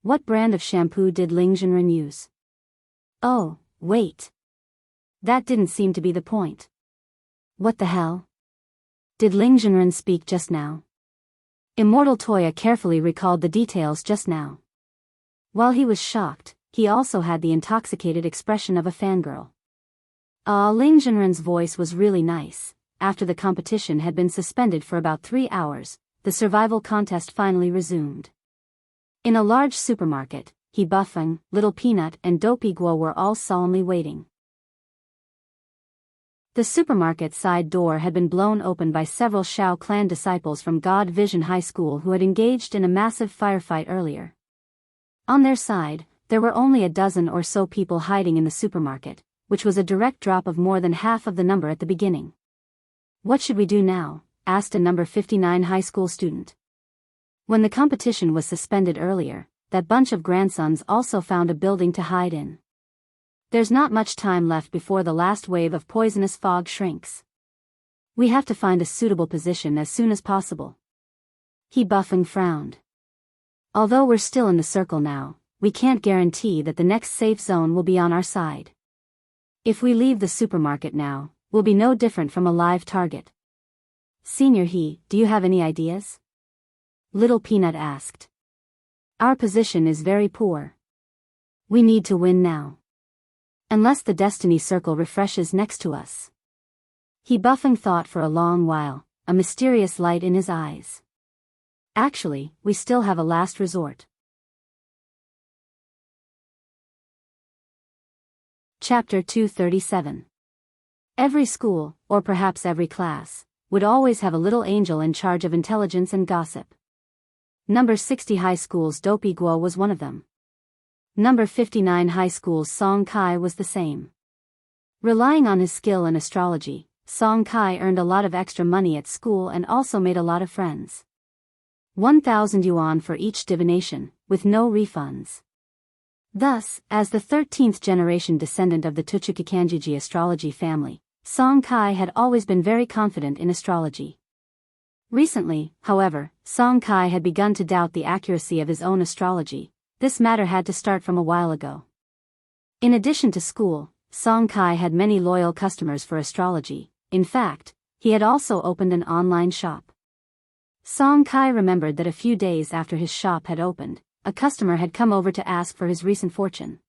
What brand of shampoo did Ling Jinren use? Oh, wait. That didn't seem to be the point. What the hell? Did Ling Jinren speak just now? Immortal Toya carefully recalled the details just now. While he was shocked, he also had the intoxicated expression of a fangirl. Ling Jinren's voice was really nice. After the competition had been suspended for about 3 hours, the survival contest finally resumed. In a large supermarket, He Buffing, Little Peanut and Dopey Guo were all solemnly waiting. The supermarket side door had been blown open by several Shao clan disciples from God Vision High School who had engaged in a massive firefight earlier. On their side, there were only a dozen or so people hiding in the supermarket, which was a direct drop of more than half of the number at the beginning. What should we do now? Asked a number 59 high school student. When the competition was suspended earlier, that bunch of grandsons also found a building to hide in. There's not much time left before the last wave of poisonous fog shrinks. We have to find a suitable position as soon as possible. He Buffing frowned. Although we're still in the circle now, we can't guarantee that the next safe zone will be on our side. If we leave the supermarket now, we'll be no different from a live target. Senior He, do you have any ideas? Little Peanut asked. Our position is very poor. We need to win now. Unless the destiny circle refreshes next to us. He Buffing thought for a long while, a mysterious light in his eyes. Actually, we still have a last resort. Chapter 237. Every school, or perhaps every class, would always have a little angel in charge of intelligence and gossip. Number 60 High School's Dopey Guo was one of them. Number 59 High School's Song Kai was the same. Relying on his skill in astrology, Song Kai earned a lot of extra money at school and also made a lot of friends. 1,000 yuan for each divination, with no refunds. Thus, as the 13th generation descendant of the Tuchukikanjiji astrology family, Song Kai had always been very confident in astrology. Recently, however, Song Kai had begun to doubt the accuracy of his own astrology. This matter had to start from a while ago. In addition to school, Song Kai had many loyal customers for astrology. In fact, he had also opened an online shop. Song Kai remembered that a few days after his shop had opened, a customer had come over to ask for his recent fortune.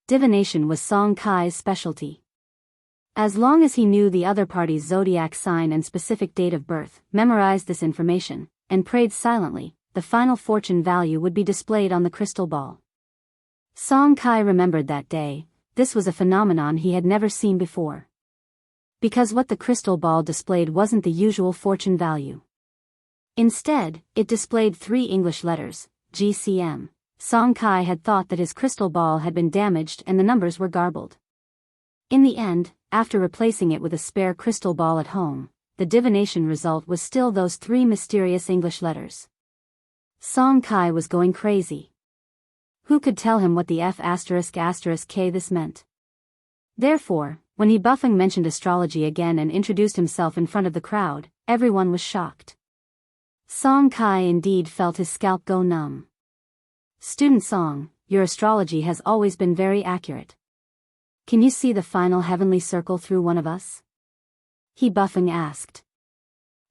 Divination was Song Kai's specialty. As long as he knew the other party's zodiac sign and specific date of birth, memorized this information, and prayed silently, the final fortune value would be displayed on the crystal ball. Song Kai remembered that day. This was a phenomenon he had never seen before. Because what the crystal ball displayed wasn't the usual fortune value. Instead, it displayed 3 English letters, GCM. Song Kai had thought that his crystal ball had been damaged and the numbers were garbled. In the end, after replacing it with a spare crystal ball at home, the divination result was still those 3 mysterious English letters. Song Kai was going crazy. Who could tell him what the F***K this meant? Therefore, when he Buffing mentioned astrology again and introduced himself in front of the crowd, everyone was shocked. Song Kai indeed felt his scalp go numb. Student Song, your astrology has always been very accurate. Can you see the final heavenly circle through one of us? He Buffing asked.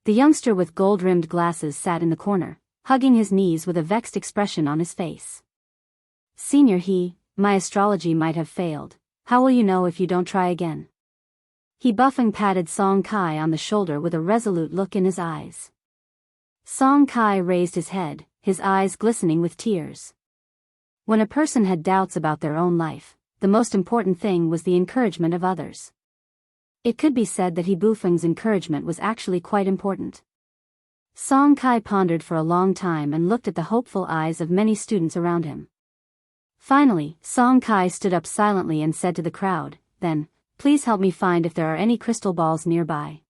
The youngster with gold-rimmed glasses sat in the corner, hugging his knees with a vexed expression on his face. Senior He, my astrology might have failed. How will you know if you don't try again? He Buffing patted Song Kai on the shoulder with a resolute look in his eyes. Song Kai raised his head, his eyes glistening with tears. When a person had doubts about their own life, the most important thing was the encouragement of others. It could be said that He Buffing's encouragement was actually quite important. Song Kai pondered for a long time and looked at the hopeful eyes of many students around him. Finally, Song Kai stood up silently and said to the crowd, "Then, please help me find if there are any crystal balls nearby.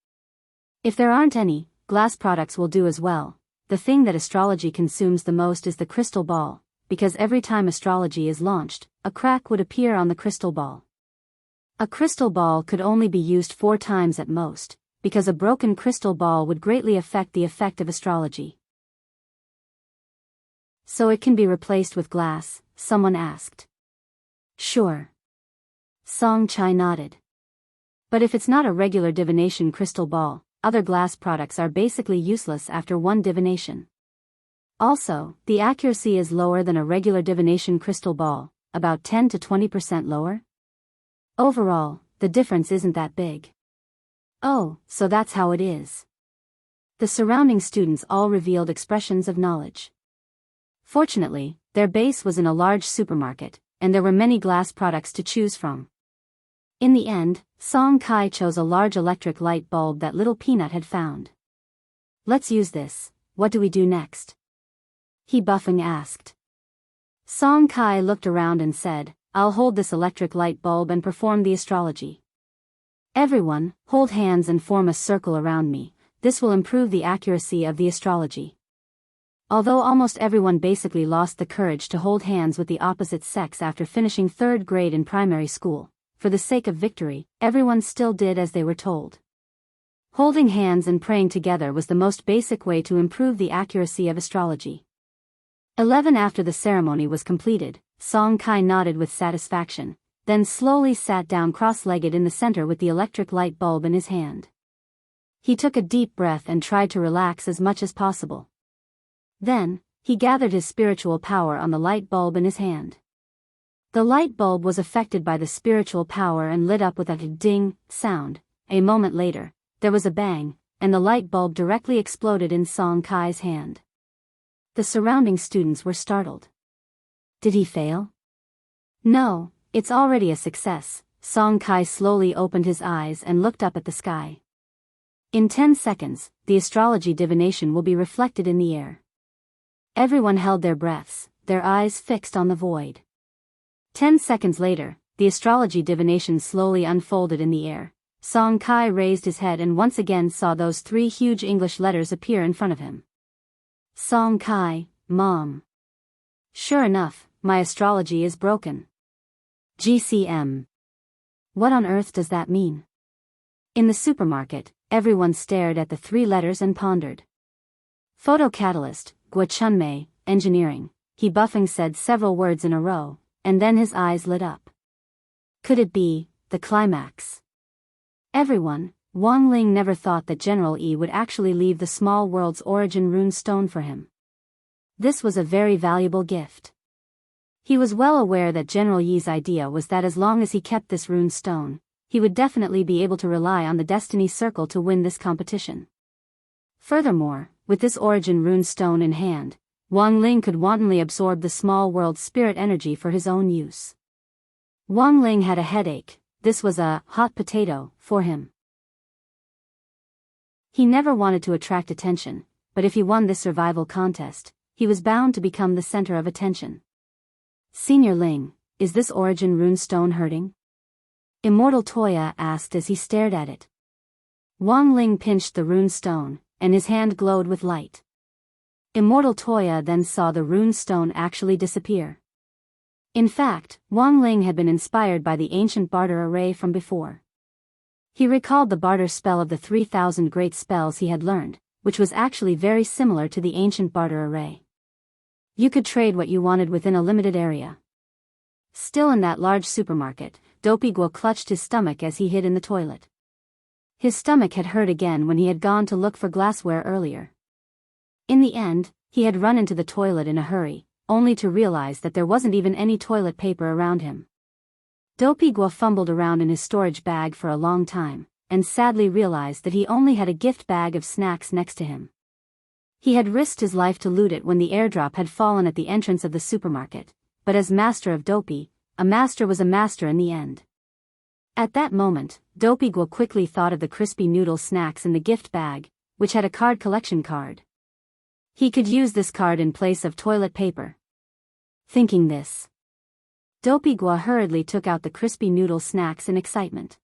If there aren't any, glass products will do as well. The thing that astrology consumes the most is the crystal ball, because every time astrology is launched, a crack would appear on the crystal ball. A crystal ball could only be used 4 times at most, because a broken crystal ball would greatly affect the effect of astrology." So it can be replaced with glass, someone asked. Sure. Song Chai nodded. But if it's not a regular divination crystal ball, other glass products are basically useless after one divination. Also, the accuracy is lower than a regular divination crystal ball, about 10 to 20% lower. Overall, the difference isn't that big. Oh, so that's how it is. The surrounding students all revealed expressions of knowledge. Fortunately, their base was in a large supermarket, and there were many glass products to choose from. In the end, Song Kai chose a large electric light bulb that Little Peanut had found. Let's use this. What do we do next? He Buffing asked. Song Kai looked around and said, I'll hold this electric light bulb and perform the astrology. Everyone, hold hands and form a circle around me. This will improve the accuracy of the astrology. Although almost everyone basically lost the courage to hold hands with the opposite sex after finishing 3rd grade in primary school, for the sake of victory, everyone still did as they were told. Holding hands and praying together was the most basic way to improve the accuracy of astrology. 11 After the ceremony was completed, Song Kai nodded with satisfaction, then slowly sat down cross-legged in the center with the electric light bulb in his hand. He took a deep breath and tried to relax as much as possible. Then, he gathered his spiritual power on the light bulb in his hand. The light bulb was affected by the spiritual power and lit up with a ding sound. A moment later, there was a bang, and the light bulb directly exploded in Song Kai's hand. The surrounding students were startled. Did he fail? No, it's already a success. Song Kai slowly opened his eyes and looked up at the sky. In 10 seconds, the astrology divination will be reflected in the air. Everyone held their breaths, their eyes fixed on the void. 10 seconds later, the astrology divination slowly unfolded in the air. Song Kai raised his head and once again saw those 3 huge English letters appear in front of him. Song Kai, Mom. Sure enough, my astrology is broken. GCM. What on earth does that mean? In the supermarket, everyone stared at the 3 letters and pondered. Photocatalyst, Gua Chunmei, engineering, he buffing said several words in a row, and then his eyes lit up. Could it be the climax? Everyone, Wang Ling never thought that General Yi would actually leave the small world's origin rune stone for him. This was a very valuable gift. He was well aware that General Yi's idea was that as long as he kept this rune stone, he would definitely be able to rely on the Destiny Circle to win this competition. Furthermore, with this origin rune stone in hand, Wang Ling could wantonly absorb the small world's spirit energy for his own use. Wang Ling had a headache. This was a hot potato for him. He never wanted to attract attention, but if he won this survival contest, he was bound to become the center of attention. Senior Ling, is this origin rune stone hurting? Immortal Toya asked as he stared at it. Wang Ling pinched the rune stone, and his hand glowed with light. Immortal Toya then saw the rune stone actually disappear. In fact, Wang Ling had been inspired by the ancient barter array from before. He recalled the barter spell of the 3,000 great spells he had learned, which was actually very similar to the ancient barter array. You could trade what you wanted within a limited area. Still in that large supermarket, Dopey Guo clutched his stomach as he hid in the toilet. His stomach had hurt again when he had gone to look for glassware earlier. In the end, he had run into the toilet in a hurry, only to realize that there wasn't even any toilet paper around him. Dopey Guo fumbled around in his storage bag for a long time, and sadly realized that he only had a gift bag of snacks next to him. He had risked his life to loot it when the airdrop had fallen at the entrance of the supermarket, but as master of Dopey, a master was a master in the end. At that moment, Dopey Guo quickly thought of the crispy noodle snacks in the gift bag, which had a card collection card. He could use this card in place of toilet paper. Thinking this, Dopey Guo hurriedly took out the crispy noodle snacks in excitement.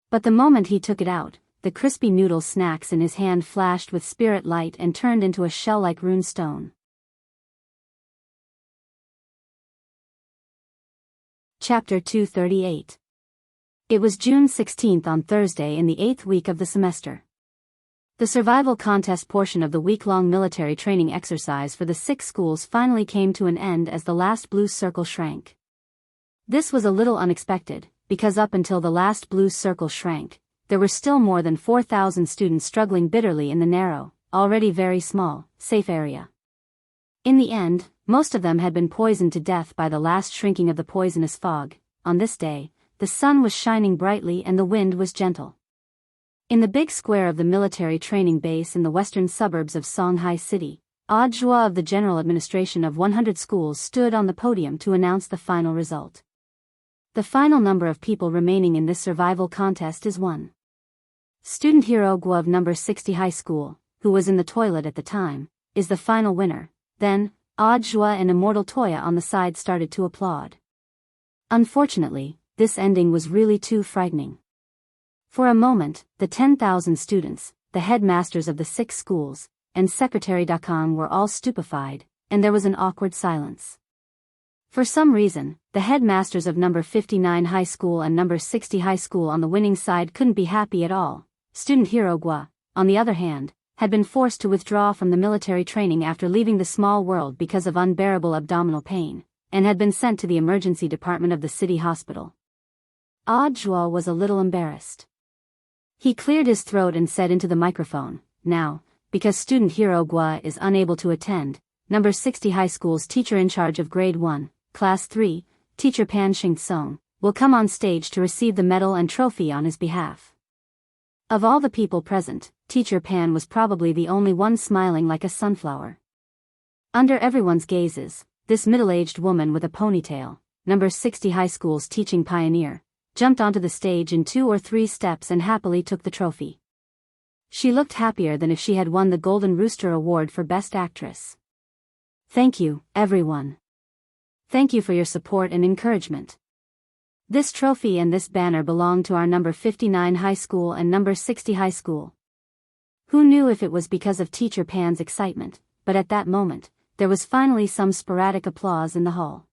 But the moment he took it out, the crispy noodle snacks in his hand flashed with spirit light and turned into a shell-like rune stone. Chapter 238. It was June 16th on Thursday in the 8th week of the semester. The survival contest portion of the week-long military training exercise for the 6 schools finally came to an end as the last blue circle shrank. This was a little unexpected, because up until the last blue circle shrank, there were still more than 4,000 students struggling bitterly in the narrow, already very small, safe area. In the end, most of them had been poisoned to death by the last shrinking of the poisonous fog. On this day, the sun was shining brightly and the wind was gentle. In the big square of the military training base in the western suburbs of Songhai City, Zhua of the General Administration of 100 schools stood on the podium to announce the final result. The final number of people remaining in this survival contest is 1. Student Hero Guo of number 60 high school, who was in the toilet at the time, is the final winner. Then, Zhua and Immortal Toya on the side started to applaud. Unfortunately, this ending was really too frightening. For a moment, the 10,000 students, the headmasters of the 6 schools, and Secretary Dakang were all stupefied, and there was an awkward silence. For some reason, the headmasters of number 59 High School and number 60 High School on the winning side couldn't be happy at all. Student Hero Gua, on the other hand, had been forced to withdraw from the military training after leaving the small world because of unbearable abdominal pain, and had been sent to the emergency department of the city hospital. Audiobook was a little embarrassed. He cleared his throat and said into the microphone, "Now, because student Hero Gua is unable to attend, number 60 High School's teacher in charge of grade 1, class 3, teacher Pan Xing-song, will come on stage to receive the medal and trophy on his behalf." Of all the people present, teacher Pan was probably the only one smiling like a sunflower. Under everyone's gazes, this middle-aged woman with a ponytail, number 60 High School's teaching pioneer, jumped onto the stage in 2 or 3 steps and happily took the trophy. She looked happier than if she had won the Golden Rooster Award for Best Actress. "Thank you, everyone. Thank you for your support and encouragement. This trophy and this banner belong to our number 59 High School and number 60 High School." Who knew if it was because of teacher Pan's excitement, but at that moment, there was finally some sporadic applause in the hall.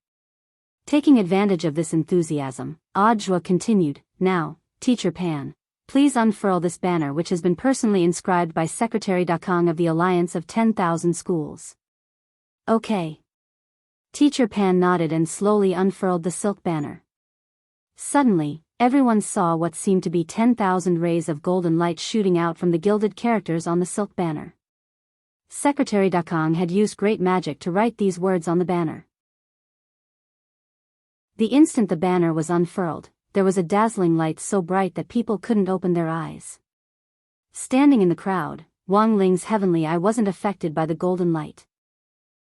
Taking advantage of this enthusiasm, Audiobook continued, "Now, teacher Pan, please unfurl this banner which has been personally inscribed by Secretary Dakang of the Alliance of 10,000 Schools." "Okay." Teacher Pan nodded and slowly unfurled the silk banner. Suddenly, everyone saw what seemed to be 10,000 rays of golden light shooting out from the gilded characters on the silk banner. Secretary Dakang had used great magic to write these words on the banner. The instant the banner was unfurled, there was a dazzling light so bright that people couldn't open their eyes. Standing in the crowd, Wang Ling's heavenly eye wasn't affected by the golden light.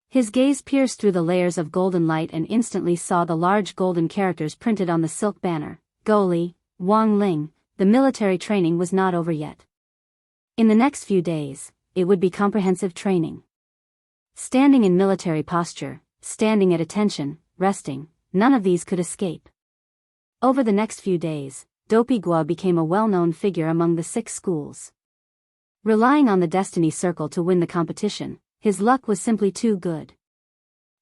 His gaze pierced through the layers of golden light and instantly saw the large golden characters printed on the silk banner, "Goli, Wang Ling, the military training was not over yet. In the next few days, it would be comprehensive training." Standing in military posture, standing at attention, resting, none of these could escape. Over the next few days, Dopey Gua became a well-known figure among the 6 schools. Relying on the destiny circle to win the competition, his luck was simply too good.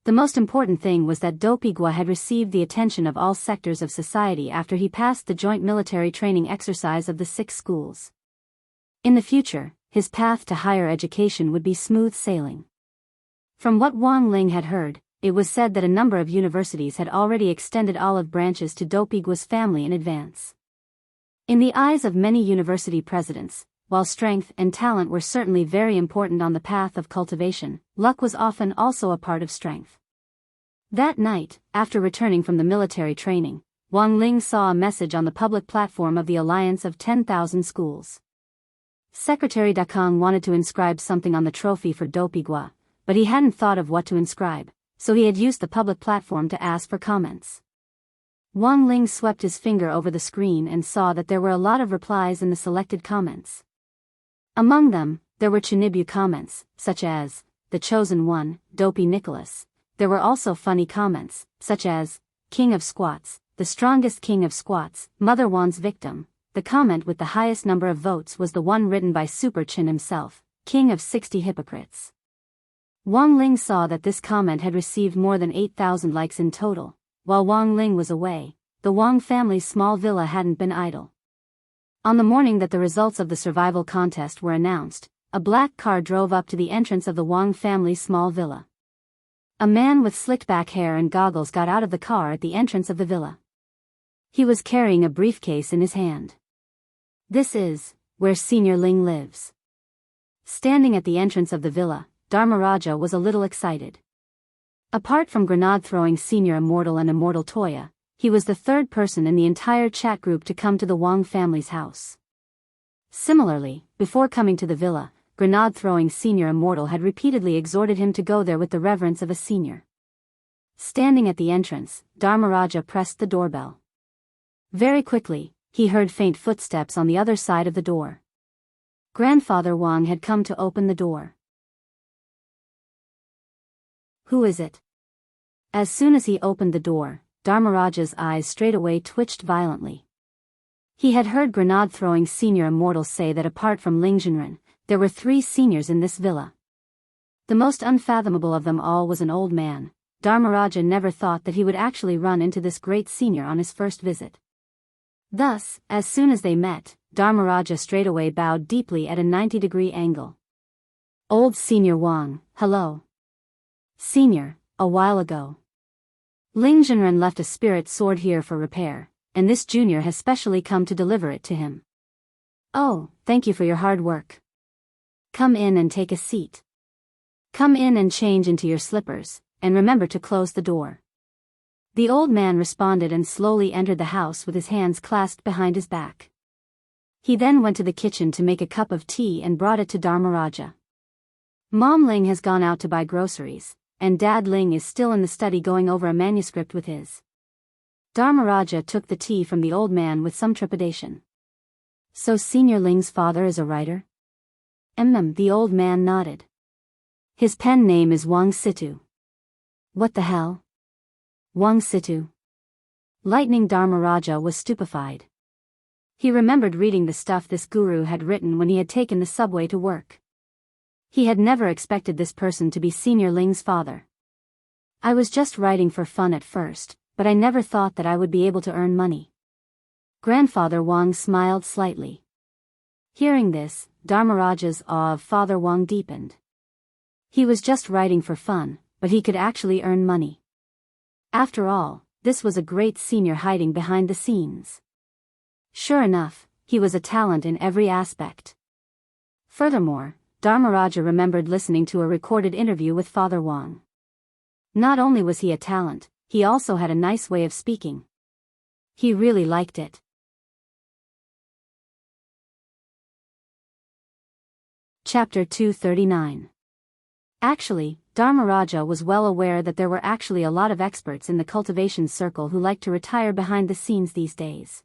The most important thing was that Dopey Gua had received the attention of all sectors of society after he passed the joint military training exercise of the 6 schools. In the future, his path to higher education would be smooth sailing. From what Wang Ling had heard, it was said that a number of universities had already extended olive branches to Dopey Gua's family in advance. In the eyes of many university presidents, while strength and talent were certainly very important on the path of cultivation, luck was often also a part of strength. That night, after returning from the military training, Wang Ling saw a message on the public platform of the Alliance of 10,000 Schools. Secretary Dakang wanted to inscribe something on the trophy for Dopey Gua, but he hadn't thought of what to inscribe, so he had used the public platform to ask for comments. Wang Ling swept his finger over the screen and saw that there were a lot of replies in the selected comments. Among them, there were Chinibu comments, such as, "The Chosen One, Dopey Nicholas." There were also funny comments, such as, "King of Squats, the strongest king of squats, Mother Wan's victim." The comment with the highest number of votes was the one written by Super Chin himself, "King of 60 Hypocrites." Wang Ling saw that this comment had received more than 8,000 likes in total. While Wang Ling was away, the Wang family's small villa hadn't been idle. On the morning that the results of the survival contest were announced, a black car drove up to the entrance of the Wang family's small villa. A man with slicked-back hair and goggles got out of the car at the entrance of the villa. He was carrying a briefcase in his hand. "This is where Senior Ling lives." Standing at the entrance of the villa, Dharmaraja was a little excited. Apart from grenade-throwing Senior Immortal and Immortal Toya, he was the 3rd person in the entire chat group to come to the Wang family's house. Similarly, before coming to the villa, grenade-throwing Senior Immortal had repeatedly exhorted him to go there with the reverence of a senior. Standing at the entrance, Dharmaraja pressed the doorbell. Very quickly, he heard faint footsteps on the other side of the door. Grandfather Wang had come to open the door. "Who is it?" As soon as he opened the door, Dharmaraja's eyes straightaway twitched violently. He had heard grenade-throwing Senior Immortal say that apart from Ling Jinren, there were 3 seniors in this villa, The most unfathomable of them all was an old man. Dharmaraja never thought that he would actually run into this great senior on his first visit. Thus, as soon as they met, Dharmaraja straightaway bowed deeply at a 90-degree angle. Old Senior Wang, hello. Senior, a while ago. Ling Zhenren left a spirit sword here for repair, and this junior has specially come to deliver it to him. Oh, thank you for your hard work. Come in and take a seat. Come in and change into your slippers, and remember to close the door. The old man responded and slowly entered the house with his hands clasped behind his back. He then went to the kitchen to make a cup of tea and brought it to Dharmaraja. Mom Ling has gone out to buy groceries, and Dad Ling is still in the study going over a manuscript with his. Dharmaraja took the tea from the old man with some trepidation. So Senior Ling's father is a writer? The old man nodded. His pen name is Wang Situ. What the hell? Wang Situ. Lightning Dharmaraja was stupefied. He remembered reading the stuff this guru had written when he had taken the subway to work. He had never expected this person to be Senior Ling's father. I was just writing for fun at first, but I never thought that I would be able to earn money. Grandfather Wang smiled slightly. Hearing this, Dharmaraja's awe of Father Wang deepened. He was just writing for fun, but he could actually earn money. After all, this was a great senior hiding behind the scenes. Sure enough, he was a talent in every aspect. Furthermore, Dharmaraja remembered listening to a recorded interview with Father Wang. Not only was he a talent, he also had a nice way of speaking. He really liked it. Chapter 239. Actually, Dharmaraja was well aware that there were actually a lot of experts in the cultivation circle who liked to retire behind the scenes these days.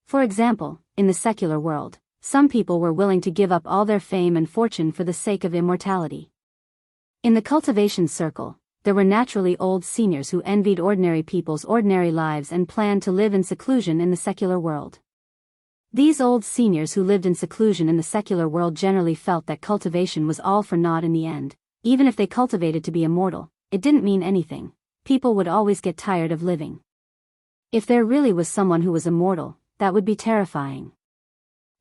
For example, in the secular world, some people were willing to give up all their fame and fortune for the sake of immortality. In the cultivation circle, there were naturally old seniors who envied ordinary people's ordinary lives and planned to live in seclusion in the secular world. These old seniors who lived in seclusion in the secular world generally felt that cultivation was all for naught in the end. Even if they cultivated to be immortal, it didn't mean anything. People would always get tired of living. If there really was someone who was immortal, that would be terrifying.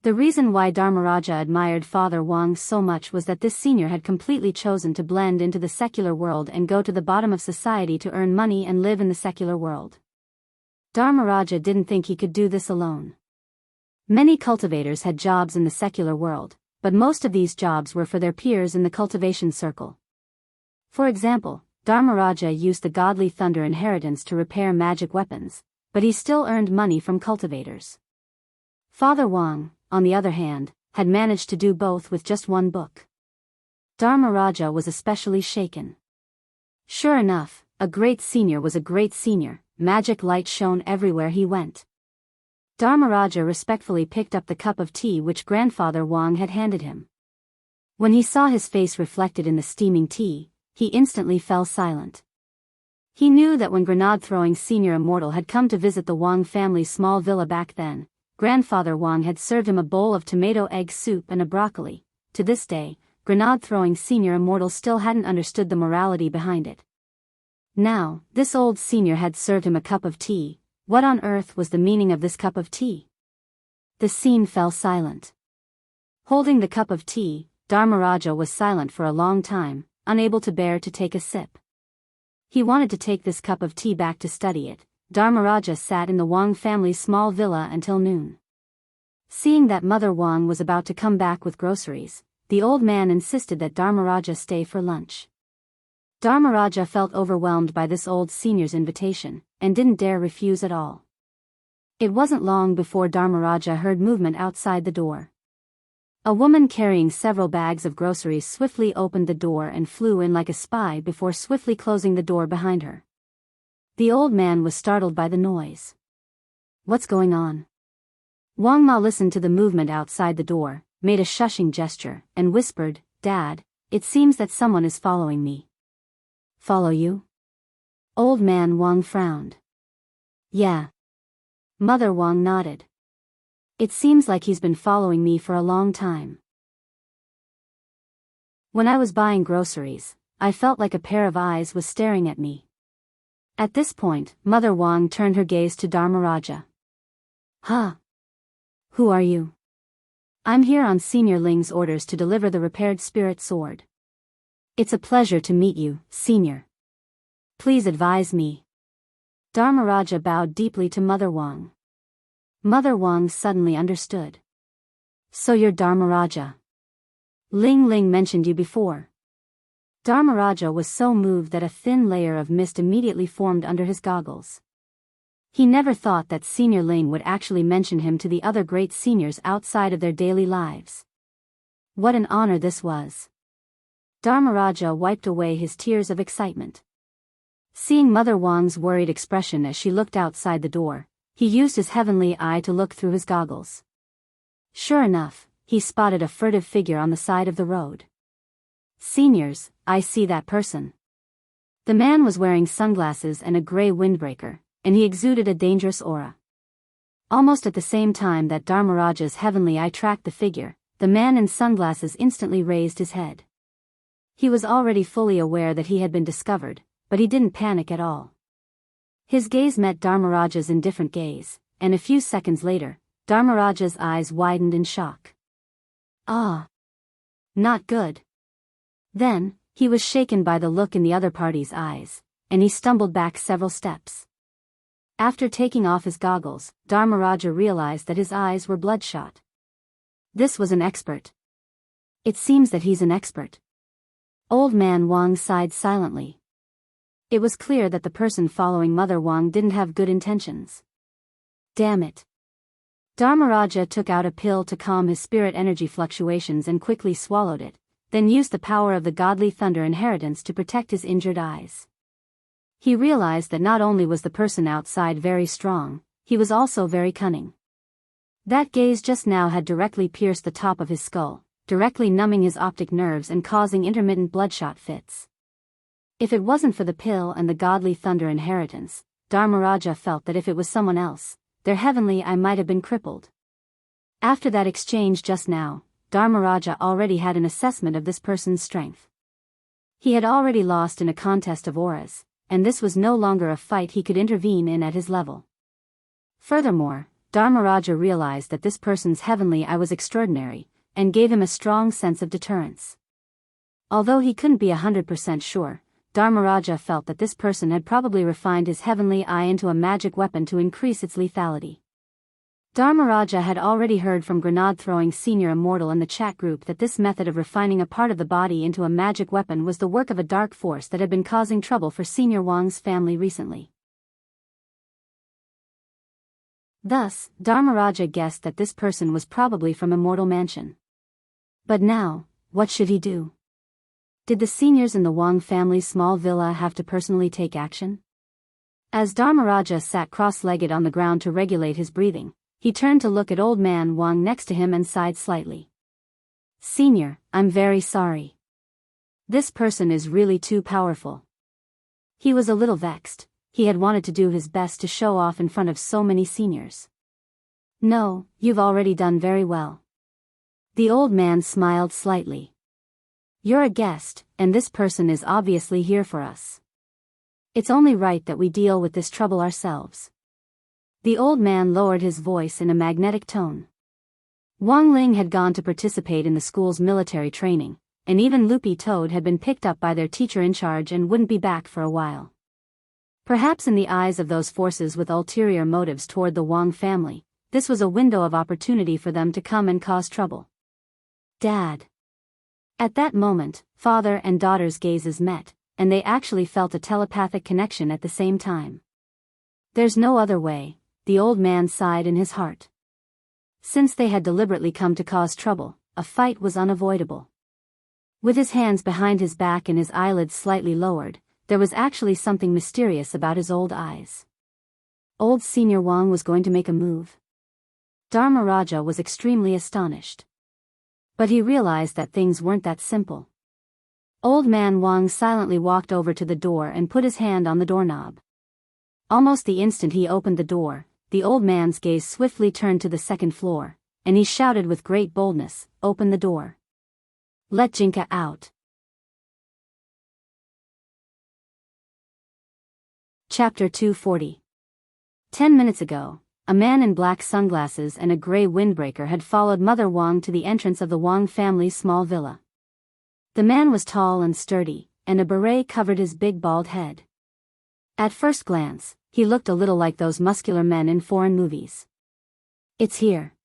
The reason why Dharmaraja admired Father Wang so much was that this senior had completely chosen to blend into the secular world and go to the bottom of society to earn money and live in the secular world. Dharmaraja didn't think he could do this alone. Many cultivators had jobs in the secular world, but most of these jobs were for their peers in the cultivation circle. For example, Dharmaraja used the godly thunder inheritance to repair magic weapons, but he still earned money from cultivators. Father Wang, on the other hand, had managed to do both with just one book. Dharmaraja was especially shaken. Sure enough, a great senior was a great senior. Magic light shone everywhere he went. Dharmaraja respectfully picked up the cup of tea which Grandfather Wang had handed him. When he saw his face reflected in the steaming tea, he instantly fell silent. He knew that when grenade-throwing Senior Immortal had come to visit the Wang family's small villa back then, Grandfather Wang had served him a bowl of tomato egg soup and a broccoli. To this day, grenade-throwing Senior Immortal still hadn't understood the morality behind it. Now, this old senior had served him a cup of tea. What on earth was the meaning of this cup of tea? The scene fell silent. Holding the cup of tea, Dharmaraja was silent for a long time, unable to bear to take a sip. He wanted to take this cup of tea back to study it. Dharmaraja sat in the Wang family's small villa until noon. Seeing that Mother Wang was about to come back with groceries, the old man insisted that Dharmaraja stay for lunch. Dharmaraja felt overwhelmed by this old senior's invitation, and didn't dare refuse at all. It wasn't long before Dharmaraja heard movement outside the door. A woman carrying several bags of groceries swiftly opened the door and flew in like a spy before swiftly closing the door behind her. The old man was startled by the noise. What's going on? Wang Ma listened to the movement outside the door, made a shushing gesture, and whispered, "Dad, it seems that someone is following me." "Follow you?" Old man Wang frowned. "Yeah." Mother Wang nodded. "It seems like he's been following me for a long time." When I was buying groceries, I felt like a pair of eyes was staring at me. At this point, Mother Wang turned her gaze to Dharmaraja. Huh? Who are you? I'm here on Senior Ling's orders to deliver the repaired spirit sword. It's a pleasure to meet you, Senior. Please advise me. Dharmaraja bowed deeply to Mother Wang. Mother Wang suddenly understood. So you're Dharmaraja. Ling Ling mentioned you before. Dharmaraja was so moved that a thin layer of mist immediately formed under his goggles. He never thought that Senior Ling would actually mention him to the other great seniors outside of their daily lives. What an honor this was. Dharmaraja wiped away his tears of excitement. Seeing Mother Wang's worried expression as she looked outside the door, he used his heavenly eye to look through his goggles. Sure enough, he spotted a furtive figure on the side of the road. Seniors, I see that person. The man was wearing sunglasses and a gray windbreaker, and he exuded a dangerous aura. Almost at the same time that Dharmaraja's heavenly eye tracked the figure, the man in sunglasses instantly raised his head. He was already fully aware that he had been discovered, but he didn't panic at all. His gaze met Dharmaraja's indifferent gaze, and a few seconds later, Dharmaraja's eyes widened in shock. Ah! Not good. Then, he was shaken by the look in the other party's eyes, and he stumbled back several steps. After taking off his goggles, Dharmaraja realized that his eyes were bloodshot. This was an expert. It seems that he's an expert. Old Man Wang sighed silently. It was clear that the person following Mother Wang didn't have good intentions. Damn it. Dharmaraja took out a pill to calm his spirit energy fluctuations and quickly swallowed it, then used the power of the godly thunder inheritance to protect his injured eyes. He realized that not only was the person outside very strong, he was also very cunning. That gaze just now had directly pierced the top of his skull, directly numbing his optic nerves and causing intermittent bloodshot fits. If it wasn't for the pill and the godly thunder inheritance, Dharmaraja felt that if it was someone else, their heavenly eye might have been crippled. After that exchange just now, Dharmaraja already had an assessment of this person's strength. He had already lost in a contest of auras, and this was no longer a fight he could intervene in at his level. Furthermore, Dharmaraja realized that this person's heavenly eye was extraordinary, and gave him a strong sense of deterrence. Although he couldn't be 100% sure, Dharmaraja felt that this person had probably refined his heavenly eye into a magic weapon to increase its lethality. Dharmaraja had already heard from grenade-throwing senior Immortal in the chat group that this method of refining a part of the body into a magic weapon was the work of a dark force that had been causing trouble for Senior Wang's family recently. Thus, Dharmaraja guessed that this person was probably from Immortal Mansion. But now, what should he do? Did the seniors in the Wang family's small villa have to personally take action? As Dharmaraja sat cross-legged on the ground to regulate his breathing, he turned to look at Old Man Wang next to him and sighed slightly. Senior, I'm very sorry. This person is really too powerful. He was a little vexed. He had wanted to do his best to show off in front of so many seniors. No, you've already done very well. The old man smiled slightly. You're a guest, and this person is obviously here for us. It's only right that we deal with this trouble ourselves. The old man lowered his voice in a magnetic tone. Wang Ling had gone to participate in the school's military training, and even Loopy Toad had been picked up by their teacher in charge and wouldn't be back for a while. Perhaps in the eyes of those forces with ulterior motives toward the Wang family, this was a window of opportunity for them to come and cause trouble. Dad. At that moment, father and daughter's gazes met, and they actually felt a telepathic connection at the same time. There's no other way, the old man sighed in his heart. Since they had deliberately come to cause trouble, a fight was unavoidable. With his hands behind his back and his eyelids slightly lowered, there was actually something mysterious about his old eyes. Old Senior Wang was going to make a move. Dharmaraja was extremely astonished. But he realized that things weren't that simple. Old Man Wang silently walked over to the door and put his hand on the doorknob. Almost the instant he opened the door, the old man's gaze swiftly turned to the second floor, and he shouted with great boldness, "Open the door. Let Jinka out." Chapter 240. 10 minutes ago, a man in black sunglasses and a gray windbreaker had followed Mother Wang to the entrance of the Wang family's small villa. The man was tall and sturdy, and a beret covered his big bald head. At first glance, he looked a little like those muscular men in foreign movies. "It's here."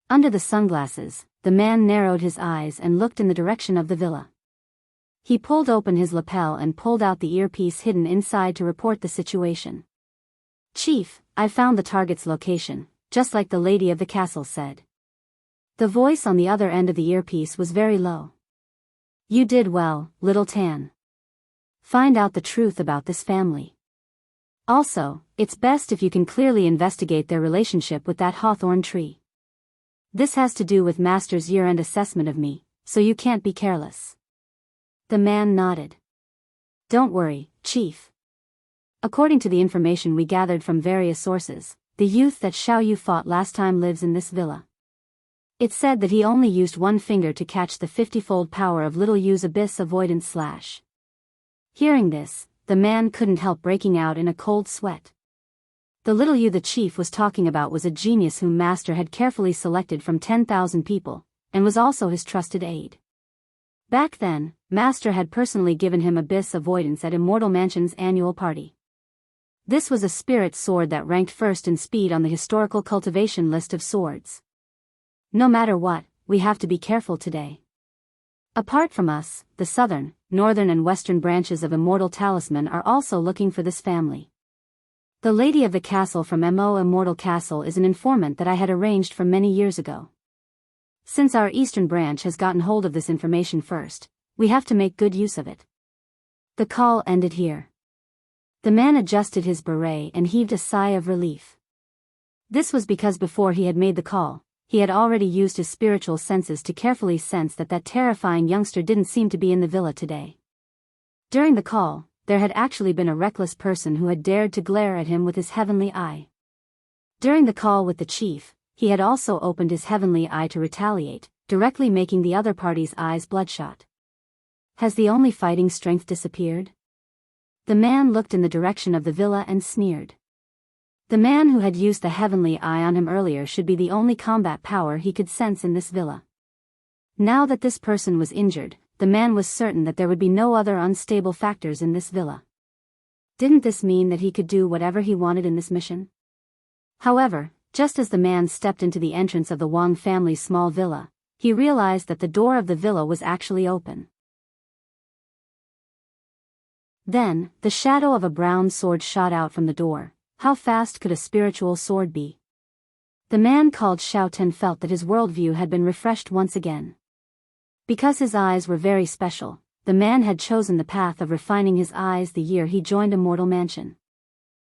Under the sunglasses, the man narrowed his eyes and looked in the direction of the villa. He pulled open his lapel and pulled out the earpiece hidden inside to report the situation. "Chief, I found the target's location, just like the lady of the castle said." The voice on the other end of the earpiece was very low. "You did well, little Tan. Find out the truth about this family. Also, it's best if you can clearly investigate their relationship with that hawthorn tree. This has to do with Master's year-end assessment of me, so you can't be careless." The man nodded. "Don't worry, Chief. According to the information we gathered from various sources, the youth that Xiao Yu fought last time lives in this villa. It said that he only used one finger to catch the 50-fold power of Little Yu's abyss avoidance slash." Hearing this, the man couldn't help breaking out in a cold sweat. The Little Yu the chief was talking about was a genius whom Master had carefully selected from 10,000 people, and was also his trusted aide. Back then, Master had personally given him abyss avoidance at Immortal Mansion's annual party. This was a spirit sword that ranked first in speed on the historical cultivation list of swords. "No matter what, we have to be careful today. Apart from us, the southern, northern and western branches of Immortal Talisman are also looking for this family. The lady of the castle from Immortal Castle is an informant that I had arranged for many years ago. Since our eastern branch has gotten hold of this information first, we have to make good use of it." The call ended here. The man adjusted his beret and heaved a sigh of relief. This was because before he had made the call, he had already used his spiritual senses to carefully sense that terrifying youngster didn't seem to be in the villa today. During the call, there had actually been a reckless person who had dared to glare at him with his heavenly eye. During the call with the chief, he had also opened his heavenly eye to retaliate, directly making the other party's eyes bloodshot. Has the only fighting strength disappeared? The man looked in the direction of the villa and sneered. The man who had used the heavenly eye on him earlier should be the only combat power he could sense in this villa. Now that this person was injured, the man was certain that there would be no other unstable factors in this villa. Didn't this mean that he could do whatever he wanted in this mission? However, just as the man stepped into the entrance of the Wang family's small villa, he realized that the door of the villa was actually open. Then, the shadow of a brown sword shot out from the door. How fast could a spiritual sword be? The man called Xiao Ten felt that his worldview had been refreshed once again. Because his eyes were very special, the man had chosen the path of refining his eyes the year he joined Immortal Mansion.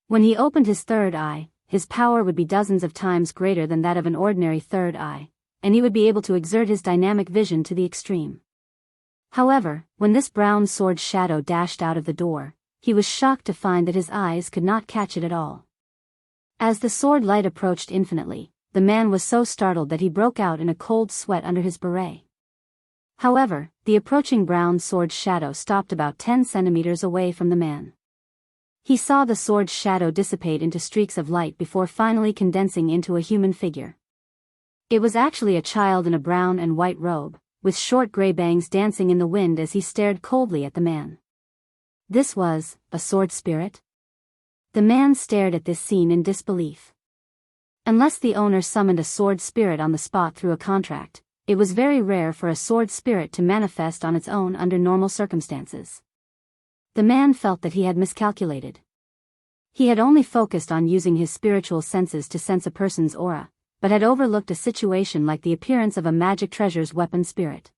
When he opened his third eye, his power would be dozens of times greater than that of an ordinary third eye, and he would be able to exert his dynamic vision to the extreme. However, when this brown sword shadow dashed out of the door, he was shocked to find that his eyes could not catch it at all. As the sword light approached infinitely, the man was so startled that he broke out in a cold sweat under his beret. However, the approaching brown sword shadow stopped about 10 centimeters away from the man. He saw the sword's shadow dissipate into streaks of light before finally condensing into a human figure. It was actually a child in a brown and white robe, with short gray bangs dancing in the wind as he stared coldly at the man. This was a sword spirit? The man stared at this scene in disbelief. Unless the owner summoned a sword spirit on the spot through a contract, it was very rare for a sword spirit to manifest on its own under normal circumstances. The man felt that he had miscalculated. He had only focused on using his spiritual senses to sense a person's aura, but had overlooked a situation like the appearance of a magic treasure's weapon spirit.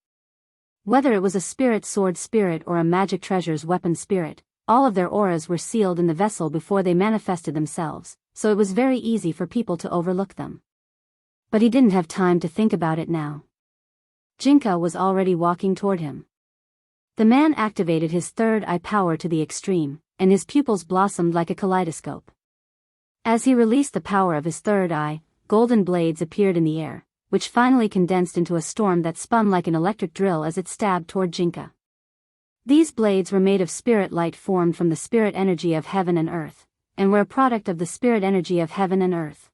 Whether it was a spirit sword spirit or a magic treasure's weapon spirit, all of their auras were sealed in the vessel before they manifested themselves, so it was very easy for people to overlook them. But he didn't have time to think about it now. Jinka was already walking toward him. The man activated his third eye power to the extreme, and his pupils blossomed like a kaleidoscope. As he released the power of his third eye, golden blades appeared in the air, which finally condensed into a storm that spun like an electric drill as it stabbed toward Jinka. These blades were made of spirit light formed from the spirit energy of heaven and earth, and were a product of the spirit energy of heaven and earth.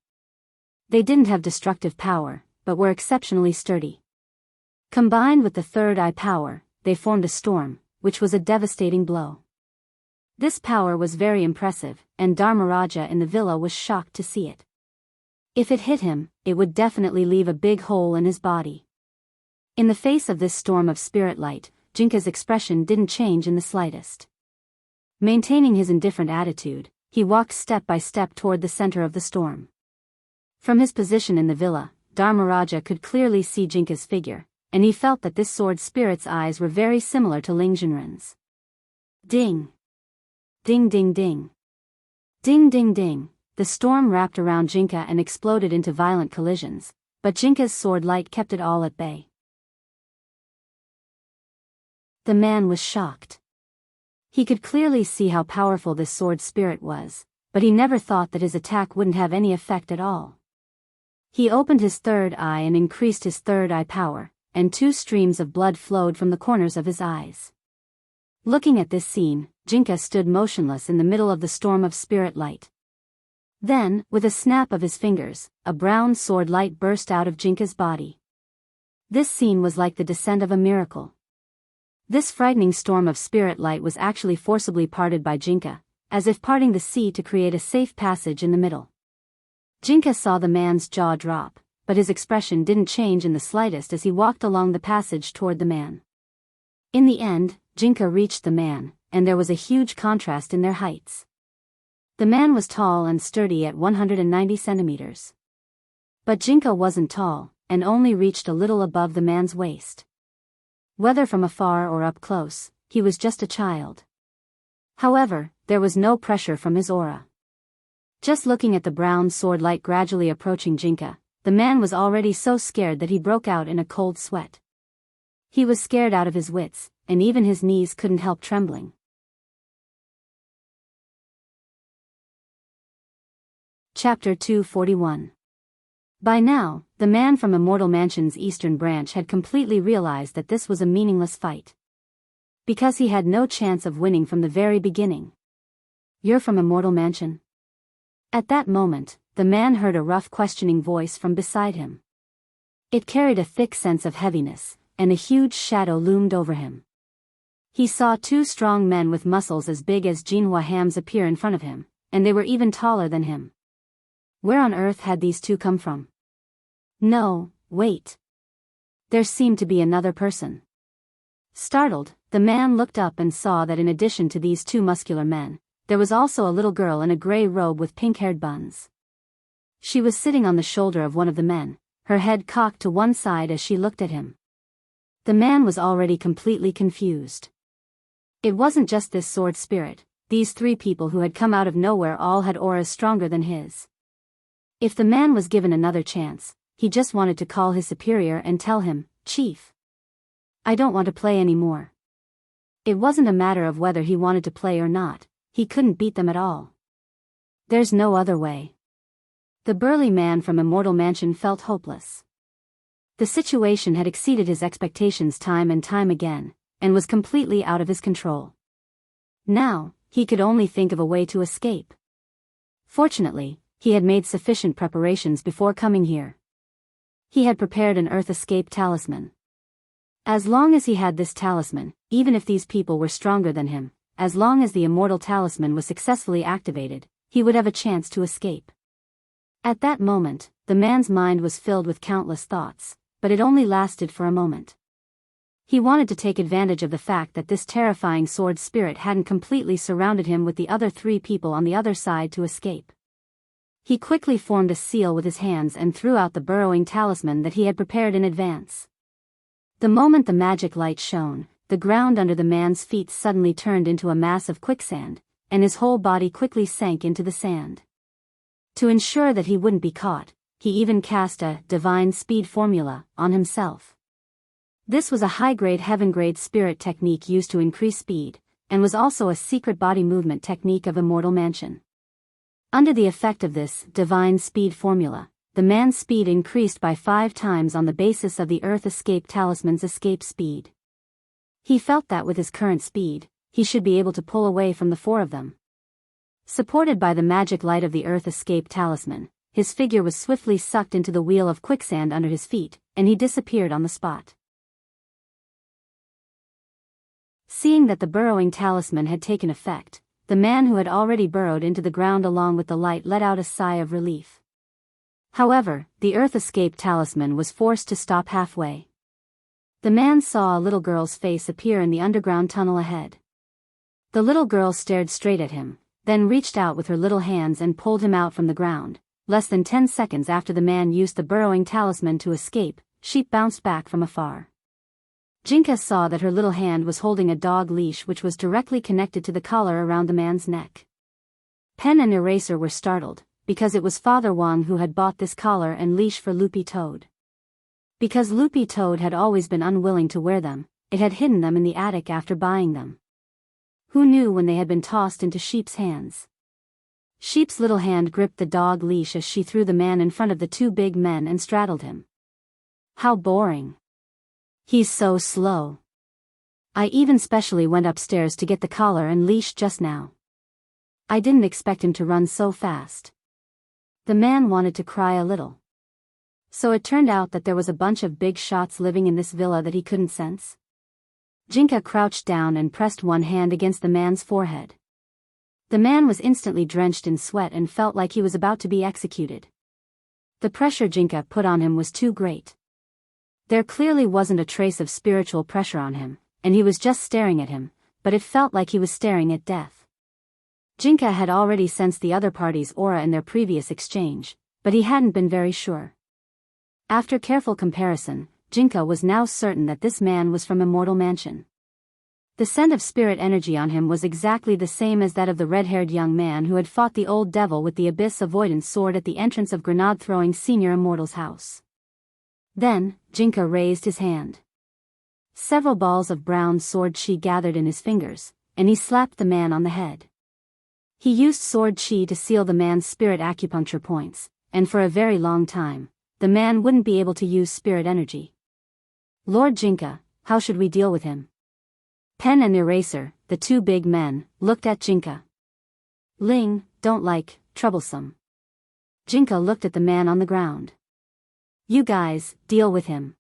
They didn't have destructive power, but were exceptionally sturdy. Combined with the third eye power, they formed a storm, which was a devastating blow. This power was very impressive, and Dharmaraja in the villa was shocked to see it. If it hit him, it would definitely leave a big hole in his body. In the face of this storm of spirit light, Jinka's expression didn't change in the slightest. Maintaining his indifferent attitude, he walked step by step toward the center of the storm. From his position in the villa, Dharmaraja could clearly see Jinka's figure, and he felt that this sword spirit's eyes were very similar to Ling Junren's. Ding! Ding ding ding! Ding ding ding! The storm wrapped around Jinka and exploded into violent collisions, but Jinka's sword light kept it all at bay. The man was shocked. He could clearly see how powerful this sword spirit was, but he never thought that his attack wouldn't have any effect at all. He opened his third eye and increased his third eye power, and 2 streams of blood flowed from the corners of his eyes. Looking at this scene, Jinka stood motionless in the middle of the storm of spirit light. Then, with a snap of his fingers, a brown sword light burst out of Jinka's body. This scene was like the descent of a miracle. This frightening storm of spirit light was actually forcibly parted by Jinka, as if parting the sea to create a safe passage in the middle. Jinka saw the man's jaw drop, but his expression didn't change in the slightest as he walked along the passage toward the man. In the end, Jinka reached the man, and there was a huge contrast in their heights. The man was tall and sturdy at 190 centimeters. But Jinka wasn't tall, and only reached a little above the man's waist. Whether from afar or up close, he was just a child. However, there was no pressure from his aura. Just looking at the brown sword light gradually approaching Jinka, the man was already so scared that he broke out in a cold sweat. He was scared out of his wits, and even his knees couldn't help trembling. Chapter 241. By now, the man from Immortal Mansion's eastern branch had completely realized that this was a meaningless fight. Because he had no chance of winning from the very beginning. "You're from Immortal Mansion?" At that moment, the man heard a rough questioning voice from beside him. It carried a thick sense of heaviness, and a huge shadow loomed over him. He saw 2 strong men with muscles as big as Jinhua hams appear in front of him, and they were even taller than him. Where on earth had these 2 come from? No, wait. There seemed to be another person. Startled, the man looked up and saw that in addition to these 2 muscular men, there was also a little girl in a gray robe with pink-haired buns. She was sitting on the shoulder of one of the men, her head cocked to one side as she looked at him. The man was already completely confused. It wasn't just this sword spirit, these 3 people who had come out of nowhere all had auras stronger than his. If the man was given another chance, he just wanted to call his superior and tell him, "Chief, I don't want to play anymore." It wasn't a matter of whether he wanted to play or not, he couldn't beat them at all. There's no other way. The burly man from Immortal Mansion felt hopeless. The situation had exceeded his expectations time and time again, and was completely out of his control. Now, he could only think of a way to escape. Fortunately, he had made sufficient preparations before coming here. He had prepared an Earth Escape talisman. As long as he had this talisman, even if these people were stronger than him, as long as the Immortal talisman was successfully activated, he would have a chance to escape. At that moment, the man's mind was filled with countless thoughts, but it only lasted for a moment. He wanted to take advantage of the fact that this terrifying sword spirit hadn't completely surrounded him with the other 3 people on the other side to escape. He quickly formed a seal with his hands and threw out the burrowing talisman that he had prepared in advance. The moment the magic light shone, the ground under the man's feet suddenly turned into a mass of quicksand, and his whole body quickly sank into the sand. To ensure that he wouldn't be caught, he even cast a divine speed formula on himself. This was a high-grade heaven-grade spirit technique used to increase speed, and was also a secret body movement technique of Immortal Mansion. Under the effect of this divine speed formula, the man's speed increased by 5 times on the basis of the Earth Escape talisman's escape speed. He felt that with his current speed, he should be able to pull away from the four of them. Supported by the magic light of the Earth Escape Talisman, his figure was swiftly sucked into the wheel of quicksand under his feet, and he disappeared on the spot. Seeing that the burrowing talisman had taken effect, the man who had already burrowed into the ground along with the light let out a sigh of relief. However, the Earth Escape Talisman was forced to stop halfway. The man saw a little girl's face appear in the underground tunnel ahead. The little girl stared straight at him, then reached out with her little hands and pulled him out from the ground. Less than 10 seconds after the man used the burrowing talisman to escape, Sheep bounced back from afar. Jinka saw that her little hand was holding a dog leash which was directly connected to the collar around the man's neck. Pen and Eraser were startled, because it was Father Wang who had bought this collar and leash for Loopy Toad. Because Loopy Toad had always been unwilling to wear them, it had hidden them in the attic after buying them. Who knew when they had been tossed into Sheep's hands? Sheep's little hand gripped the dog leash as she threw the man in front of the two big men and straddled him. How boring. He's so slow. I even specially went upstairs to get the collar and leash just now. I didn't expect him to run so fast. The man wanted to cry a little. So it turned out that there was a bunch of big shots living in this villa that he couldn't sense. Jinka crouched down and pressed one hand against the man's forehead. The man was instantly drenched in sweat and felt like he was about to be executed. The pressure Jinka put on him was too great. There clearly wasn't a trace of spiritual pressure on him, and he was just staring at him, but it felt like he was staring at death. Jinka had already sensed the other party's aura in their previous exchange, but he hadn't been very sure. After careful comparison, Jinka was now certain that this man was from Immortal Mansion. The scent of spirit energy on him was exactly the same as that of the red-haired young man who had fought the old devil with the Abyss Avoidance Sword at the entrance of grenade-throwing Senior Immortal's house. Then, Jinka raised his hand. Several balls of brown sword chi gathered in his fingers, and he slapped the man on the head. He used sword chi to seal the man's spirit acupuncture points, and for a very long time, the man wouldn't be able to use spirit energy. Lord Jinka, how should we deal with him? Pen and Eraser, the two big men, looked at Jinka. Ling, don't like, troublesome. Jinka looked at the man on the ground. You guys, deal with him.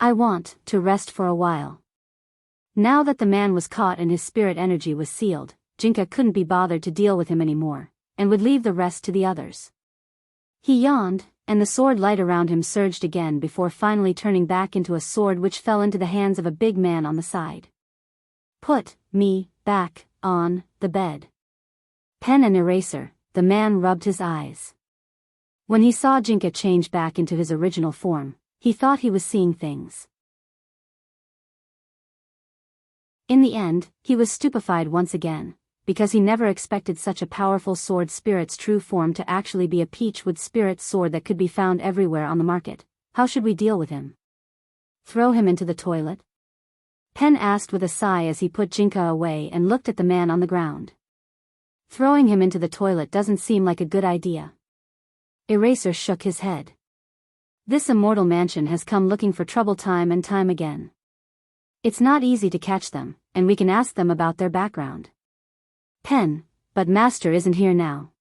I want to rest for a while. Now that the man was caught and his spirit energy was sealed, Jinka couldn't be bothered to deal with him anymore, and would leave the rest to the others. He yawned, and the sword light around him surged again before finally turning back into a sword which fell into the hands of a big man on the side. Put me back on the bed. Pen and Eraser, the man rubbed his eyes. When he saw Jinka change back into his original form, he thought he was seeing things. In the end, he was stupefied once again, because he never expected such a powerful sword spirit's true form to actually be a peachwood spirit sword that could be found everywhere on the market. How should we deal with him? Throw him into the toilet? Pen asked with a sigh as he put Jinka away and looked at the man on the ground. Throwing him into the toilet doesn't seem like a good idea. Eraser shook his head. This Immortal Mansion has come looking for trouble time and time again. It's not easy to catch them, and we can ask them about their background. Pen, but Master isn't here now.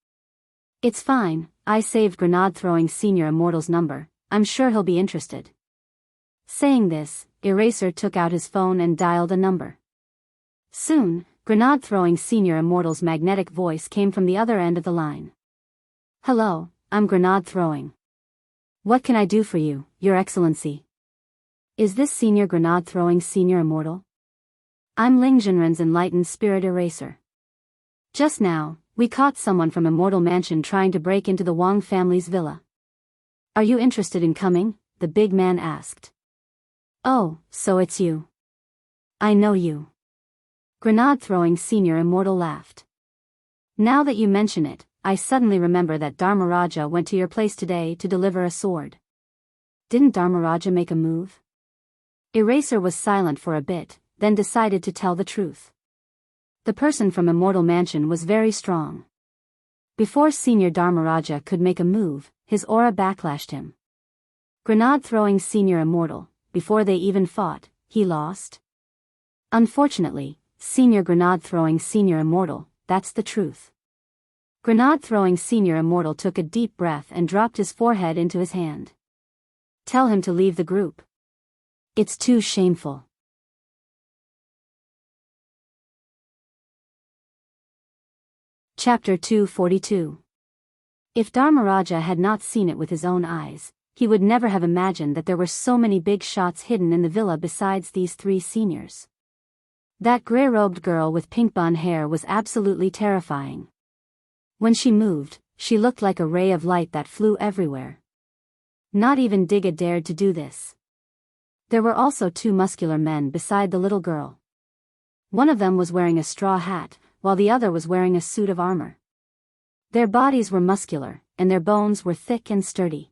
It's fine, I saved grenade-throwing Senior Immortal's number, I'm sure he'll be interested. Saying this, Eraser took out his phone and dialed a number. Soon, grenade-throwing Senior Immortal's magnetic voice came from the other end of the line. Hello, I'm grenade-throwing. What can I do for you, Your Excellency? Is this Senior Grenade-throwing Senior Immortal? I'm Ling Jinren's enlightened spirit Eraser. Just now, we caught someone from Immortal Mansion trying to break into the Wang family's villa. Are you interested in coming? The big man asked. Oh, so it's you. I know you. Grenade-throwing Senior Immortal laughed. Now that you mention it, I suddenly remember that Dharmaraja went to your place today to deliver a sword. Didn't Dharmaraja make a move? Eraser was silent for a bit, then decided to tell the truth. The person from Immortal Mansion was very strong. Before Senior Dharmaraja could make a move, his aura backlashed him. Grenade-throwing Senior Immortal, before they even fought, he lost. Unfortunately, Senior Grenade-throwing Senior Immortal, that's the truth. Grenade-throwing Senior Immortal took a deep breath and dropped his forehead into his hand. Tell him to leave the group. It's too shameful. Chapter 242. If Dharmaraja had not seen it with his own eyes, he would never have imagined that there were so many big shots hidden in the villa besides these three seniors. That grey-robed girl with pink blonde hair was absolutely terrifying. When she moved, she looked like a ray of light that flew everywhere. Not even Digga dared to do this. There were also two muscular men beside the little girl. One of them was wearing a straw hat, while the other was wearing a suit of armor. Their bodies were muscular, and their bones were thick and sturdy.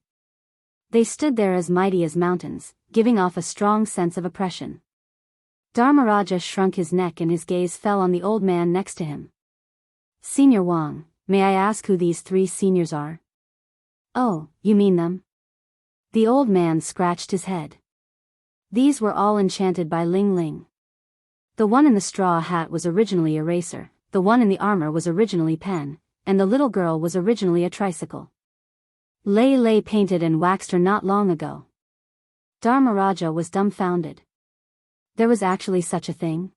They stood there as mighty as mountains, giving off a strong sense of oppression. Dharmaraja shrunk his neck and his gaze fell on the old man next to him. Senior Wang, may I ask who these three seniors are? Oh, you mean them? The old man scratched his head. These were all enchanted by Ling Ling. The one in the straw hat was originally Eraser, the one in the armor was originally Pen, and the little girl was originally a tricycle. Lei Lei painted and waxed her not long ago. Dharmaraja was dumbfounded. There was actually such a thing?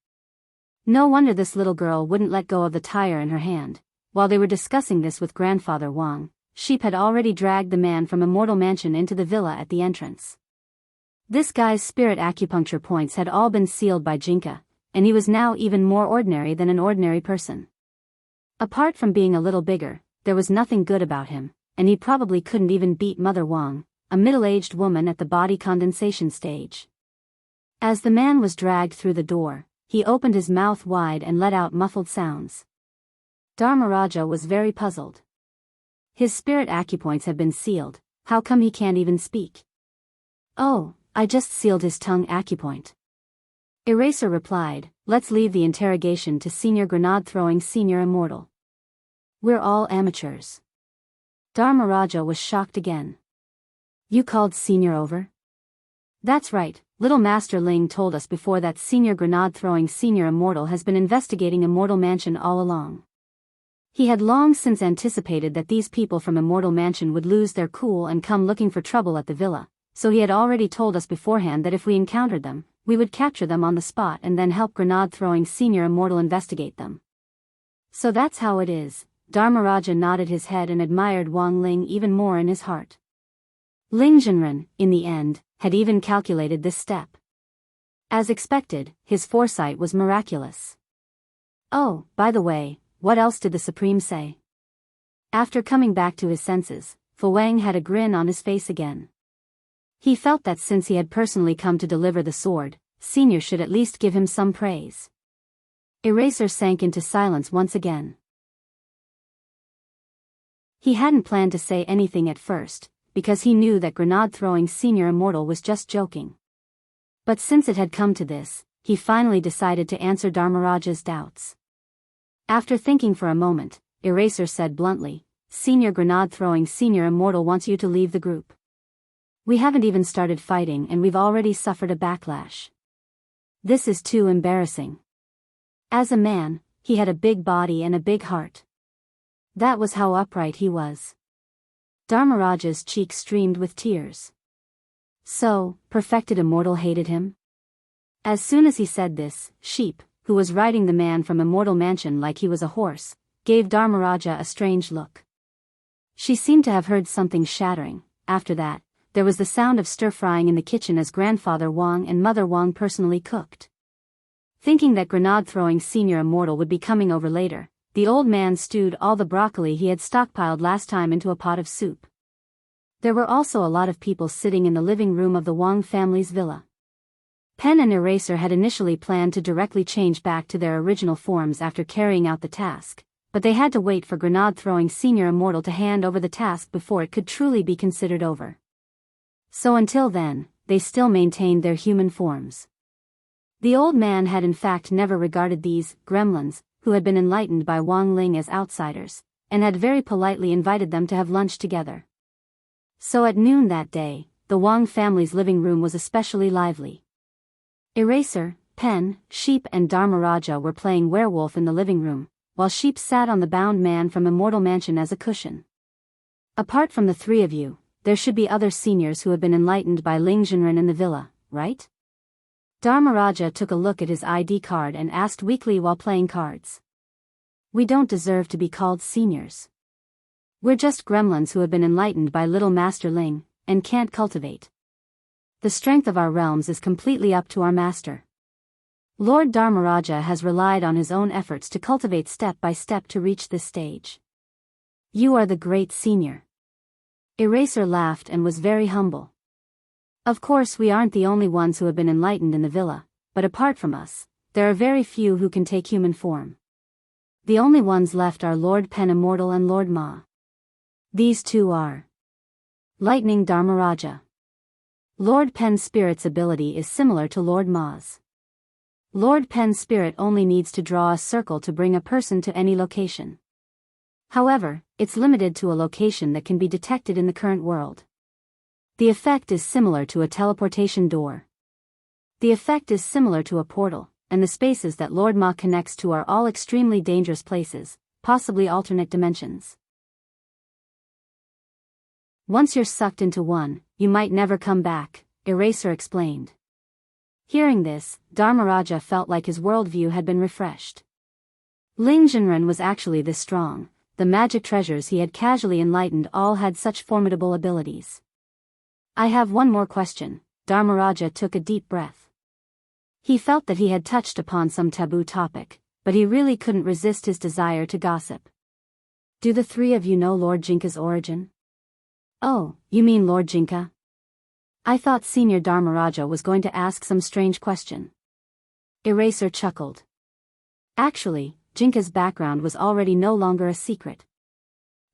No wonder this little girl wouldn't let go of the tire in her hand. While they were discussing this with Grandfather Wang, Sheep had already dragged the man from Immortal Mansion into the villa at the entrance. This guy's spirit acupuncture points had all been sealed by Jinka, and he was now even more ordinary than an ordinary person. Apart from being a little bigger, there was nothing good about him, and he probably couldn't even beat Mother Wang, a middle-aged woman at the body condensation stage. As the man was dragged through the door, he opened his mouth wide and let out muffled sounds. Dharmaraja was very puzzled. His spirit acupoints have been sealed, how come he can't even speak? Oh, I just sealed his tongue acupoint. Eraser replied, let's leave the interrogation to Senior Grenade-throwing Senior Immortal. We're all amateurs. Dharmaraja was shocked again. You called Senior over? That's right, Little Master Ling told us before that Senior Grenade-throwing Senior Immortal has been investigating Immortal Mansion all along. He had long since anticipated that these people from Immortal Mansion would lose their cool and come looking for trouble at the villa, so he had already told us beforehand that if we encountered them, we would capture them on the spot and then help Grenade-throwing Senior Immortal investigate them. So that's how it is. Dharmaraja nodded his head and admired Wang Ling even more in his heart. Ling Zhenren, in the end, had even calculated this step. As expected, his foresight was miraculous. Oh, by the way, what else did the Supreme say? After coming back to his senses, Fu Wang had a grin on his face again. He felt that since he had personally come to deliver the sword, Senior should at least give him some praise. Eraser sank into silence once again. He hadn't planned to say anything at first, because he knew that Grenade-throwing Senior Immortal was just joking. But since it had come to this, he finally decided to answer Dharmaraja's doubts. After thinking for a moment, Eraser said bluntly, Senior Grenade-throwing Senior Immortal wants you to leave the group. We haven't even started fighting and we've already suffered a backlash. This is too embarrassing. As a man, he had a big body and a big heart. That was how upright he was. Dharmaraja's cheeks streamed with tears. So, Perfected Immortal hated him? As soon as he said this, Sheep, who was riding the man from Immortal Mansion like he was a horse, gave Dharmaraja a strange look. She seemed to have heard something shattering. After that, there was the sound of stir-frying in the kitchen as Grandfather Wang and Mother Wang personally cooked. Thinking that Grenade-throwing Senior Immortal would be coming over later, the old man stewed all the broccoli he had stockpiled last time into a pot of soup. There were also a lot of people sitting in the living room of the Wang family's villa. Pen and Eraser had initially planned to directly change back to their original forms after carrying out the task, but they had to wait for Grenade-throwing Senior Immortal to hand over the task before it could truly be considered over. So until then, they still maintained their human forms. The old man had in fact never regarded these gremlins, who had been enlightened by Wang Ling as outsiders, and had very politely invited them to have lunch together. So at noon that day, the Wang family's living room was especially lively. Eraser, Pen, Sheep and Dharmaraja were playing werewolf in the living room, while Sheep sat on the bound man from Immortal Mansion as a cushion. Apart from the three of you, there should be other seniors who have been enlightened by Ling Jinren in the villa, right? Dharmaraja took a look at his ID card and asked weakly while playing cards. We don't deserve to be called seniors. We're just gremlins who have been enlightened by little Master Ling, and can't cultivate. The strength of our realms is completely up to our master. Lord Dharmaraja has relied on his own efforts to cultivate step by step to reach this stage. You are the great senior. Eraser laughed and was very humble. Of course we aren't the only ones who have been enlightened in the villa, but apart from us, there are very few who can take human form. The only ones left are Lord Pen Immortal and Lord Ma. These two are Lightning Dharmaraja. Lord Pen's spirit's ability is similar to Lord Ma's. Lord Pen's spirit only needs to draw a circle to bring a person to any location. However, it's limited to a location that can be detected in the current world. The effect is similar to a teleportation door. The effect is similar to a portal, and the spaces that Lord Ma connects to are all extremely dangerous places, possibly alternate dimensions. Once you're sucked into one, you might never come back, Eraser explained. Hearing this, Dharmaraja felt like his worldview had been refreshed. Ling Jinren was actually this strong. The magic treasures he had casually enlightened all had such formidable abilities. I have one more question. Dharmaraja took a deep breath. He felt that he had touched upon some taboo topic, but he really couldn't resist his desire to gossip. Do the three of you know Lord Jinka's origin? Oh, you mean Lord Jinka? I thought Senior Dharmaraja was going to ask some strange question. Eraser chuckled. Actually, Jinka's background was already no longer a secret.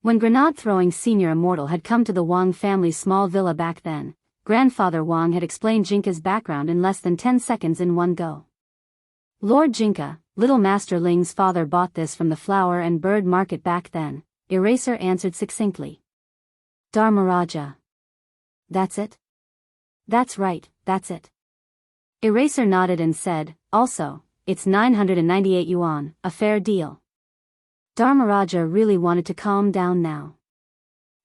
When grenade-throwing Senior Immortal had come to the Wang family's small villa back then, Grandfather Wang had explained Jinka's background in less than 10 seconds in one go. Lord Jinka, Little Master Ling's father, bought this from the flower and bird market back then, Eraser answered succinctly. Dharmaraja. That's it? That's right, that's it. Eraser nodded and said, also, it's 998 yuan, a fair deal. Dharmaraja really wanted to calm down now.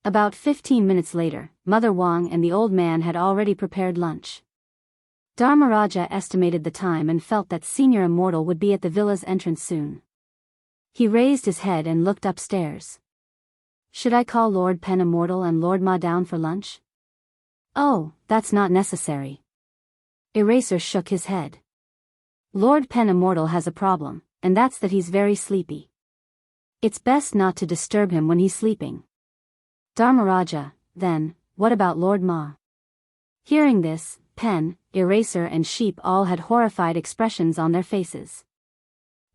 About 15 minutes later, Mother Wang and the old man had already prepared lunch. Dharmaraja estimated the time and felt that Senior Immortal would be at the villa's entrance soon. He raised his head and looked upstairs. Should I call Lord Pen Immortal and Lord Ma down for lunch? Oh, that's not necessary. Eraser shook his head. Lord Pen Immortal has a problem, and that's that he's very sleepy. It's best not to disturb him when he's sleeping. Dharmaraja, then, what about Lord Ma? Hearing this, Pen, Eraser and Sheep all had horrified expressions on their faces.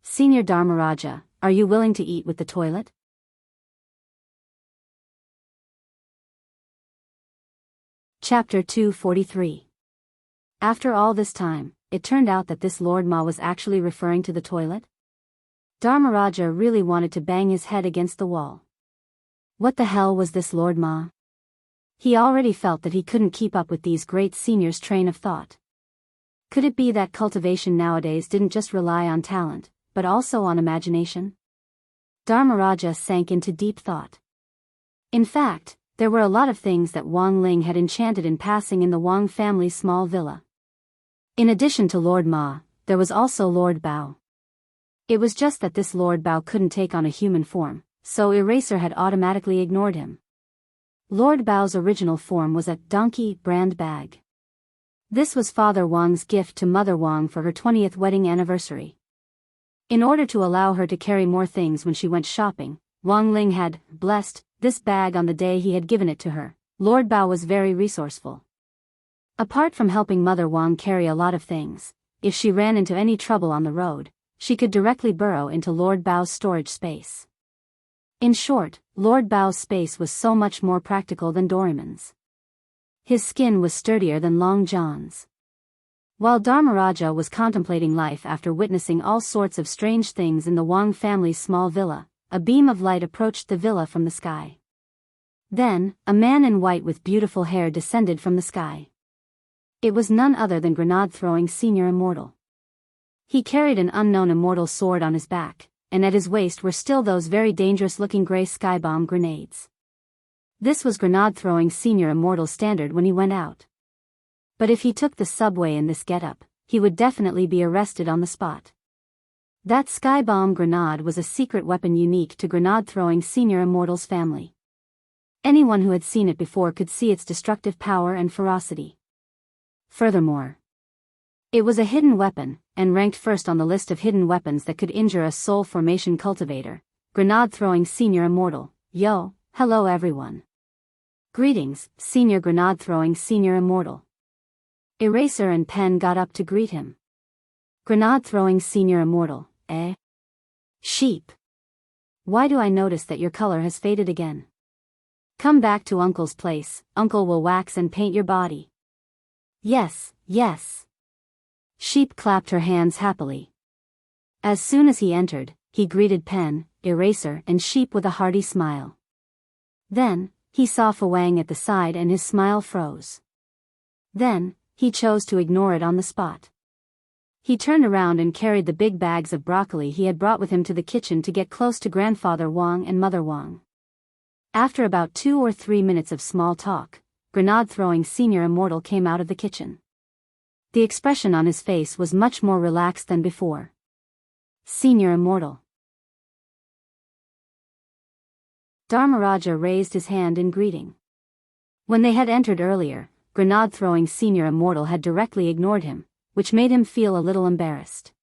Senior Dharmaraja, are you willing to eat with the toilet? Chapter 243. After all this time, it turned out that this Lord Ma was actually referring to the toilet? Dharmaraja really wanted to bang his head against the wall. What the hell was this Lord Ma? He already felt that he couldn't keep up with these great seniors' train of thought. Could it be that cultivation nowadays didn't just rely on talent, but also on imagination? Dharmaraja sank into deep thought. In fact, there were a lot of things that Wang Ling had enchanted in passing in the Wang family's small villa. In addition to Lord Ma, there was also Lord Bao. It was just that this Lord Bao couldn't take on a human form, so Eraser had automatically ignored him. Lord Bao's original form was a donkey brand bag. This was Father Wang's gift to Mother Wang for her 20th wedding anniversary. In order to allow her to carry more things when she went shopping, Wang Ling had blessed this bag on the day he had given it to her. Lord Bao was very resourceful. Apart from helping Mother Wang carry a lot of things, if she ran into any trouble on the road, she could directly burrow into Lord Bao's storage space. In short, Lord Bao's space was so much more practical than Doraemon's. His skin was sturdier than Long John's. While Dharmaraja was contemplating life after witnessing all sorts of strange things in the Wang family's small villa, a beam of light approached the villa from the sky. Then, a man in white with beautiful hair descended from the sky. It was none other than grenade-throwing Senior Immortal. He carried an unknown immortal sword on his back, and at his waist were still those very dangerous-looking grey skybomb grenades. This was grenade-throwing senior immortal's standard when he went out. But if he took the subway in this getup, he would definitely be arrested on the spot. That skybomb grenade was a secret weapon unique to grenade-throwing senior immortal's family. Anyone who had seen it before could see its destructive power and ferocity. Furthermore, it was a hidden weapon, and ranked first on the list of hidden weapons that could injure a soul formation cultivator. Grenade-throwing senior immortal. Yo, hello everyone. Greetings, senior grenade-throwing senior immortal. Eraser and Pen got up to greet him. Grenade-throwing senior immortal, eh? Sheep. Why do I notice that your color has faded again? Come back to Uncle's place, Uncle will wax and paint your body. Yes, yes. Sheep clapped her hands happily. As soon as he entered, he greeted Pen, Eraser and Sheep with a hearty smile. Then, he saw Fawang at the side and his smile froze. Then, he chose to ignore it on the spot. He turned around and carried the big bags of broccoli he had brought with him to the kitchen to get close to Grandfather Wang and Mother Wang. After about 2 or 3 minutes of small talk, grenade-throwing senior immortal came out of the kitchen. The expression on his face was much more relaxed than before. Senior immortal. Dharmaraja raised his hand in greeting. When they had entered earlier, grenade-throwing senior immortal had directly ignored him, which made him feel a little embarrassed.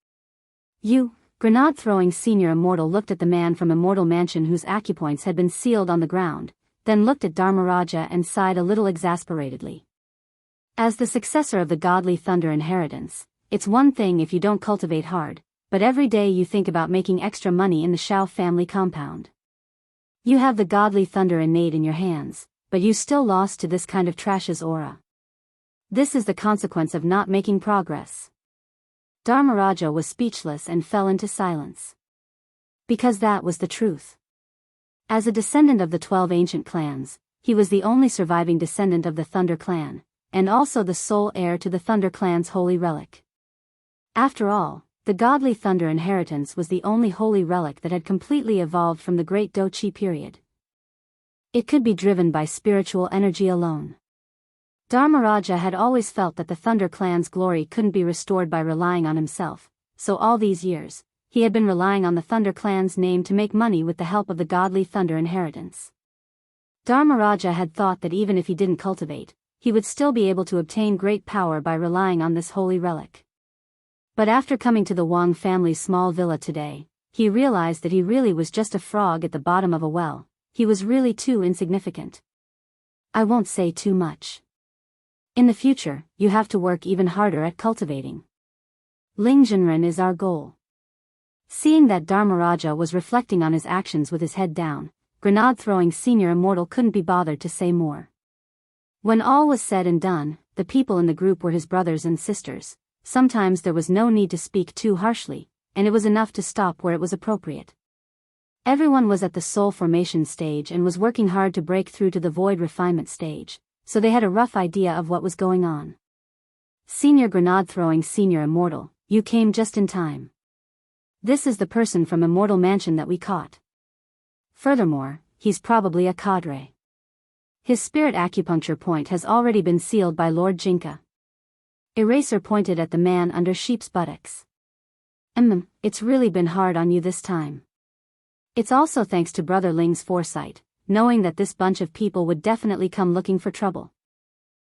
Grenade-throwing senior immortal looked at the man from Immortal Mansion whose acupoints had been sealed on the ground, then looked at Dharmaraja and sighed a little exasperatedly. As the successor of the godly thunder inheritance, it's one thing if you don't cultivate hard, but every day you think about making extra money in the Shao family compound. You have the godly thunder innate in your hands, but you still lost to this kind of trash's aura. This is the consequence of not making progress. Dharmaraja was speechless and fell into silence. Because that was the truth. As a descendant of the 12 ancient clans, he was the only surviving descendant of the Thunder clan, and also the sole heir to the Thunder clan's holy relic. After all, the godly Thunder inheritance was the only holy relic that had completely evolved from the Great Dochi period. It could be driven by spiritual energy alone. Dharmaraja had always felt that the Thunder clan's glory couldn't be restored by relying on himself, so all these years, he had been relying on the Thunder clan's name to make money with the help of the godly Thunder inheritance. Dharmaraja had thought that even if he didn't cultivate, he would still be able to obtain great power by relying on this holy relic. But after coming to the Wang family's small villa today, he realized that he really was just a frog at the bottom of a well. He was really too insignificant. I won't say too much. In the future, you have to work even harder at cultivating. Lingzhenren is our goal. Seeing that Dharmaraja was reflecting on his actions with his head down, grenade-throwing senior immortal couldn't be bothered to say more. When all was said and done, the people in the group were his brothers and sisters. Sometimes there was no need to speak too harshly, and it was enough to stop where it was appropriate. Everyone was at the soul formation stage and was working hard to break through to the void refinement stage, so they had a rough idea of what was going on. Senior grenade-throwing senior immortal, you came just in time. This is the person from Immortal Mansion that we caught. Furthermore, he's probably a cadre. His spirit acupuncture point has already been sealed by Lord Jinka. Eraser pointed at the man under Sheep's buttocks. It's really been hard on you this time. It's also thanks to Brother Ling's foresight, knowing that this bunch of people would definitely come looking for trouble.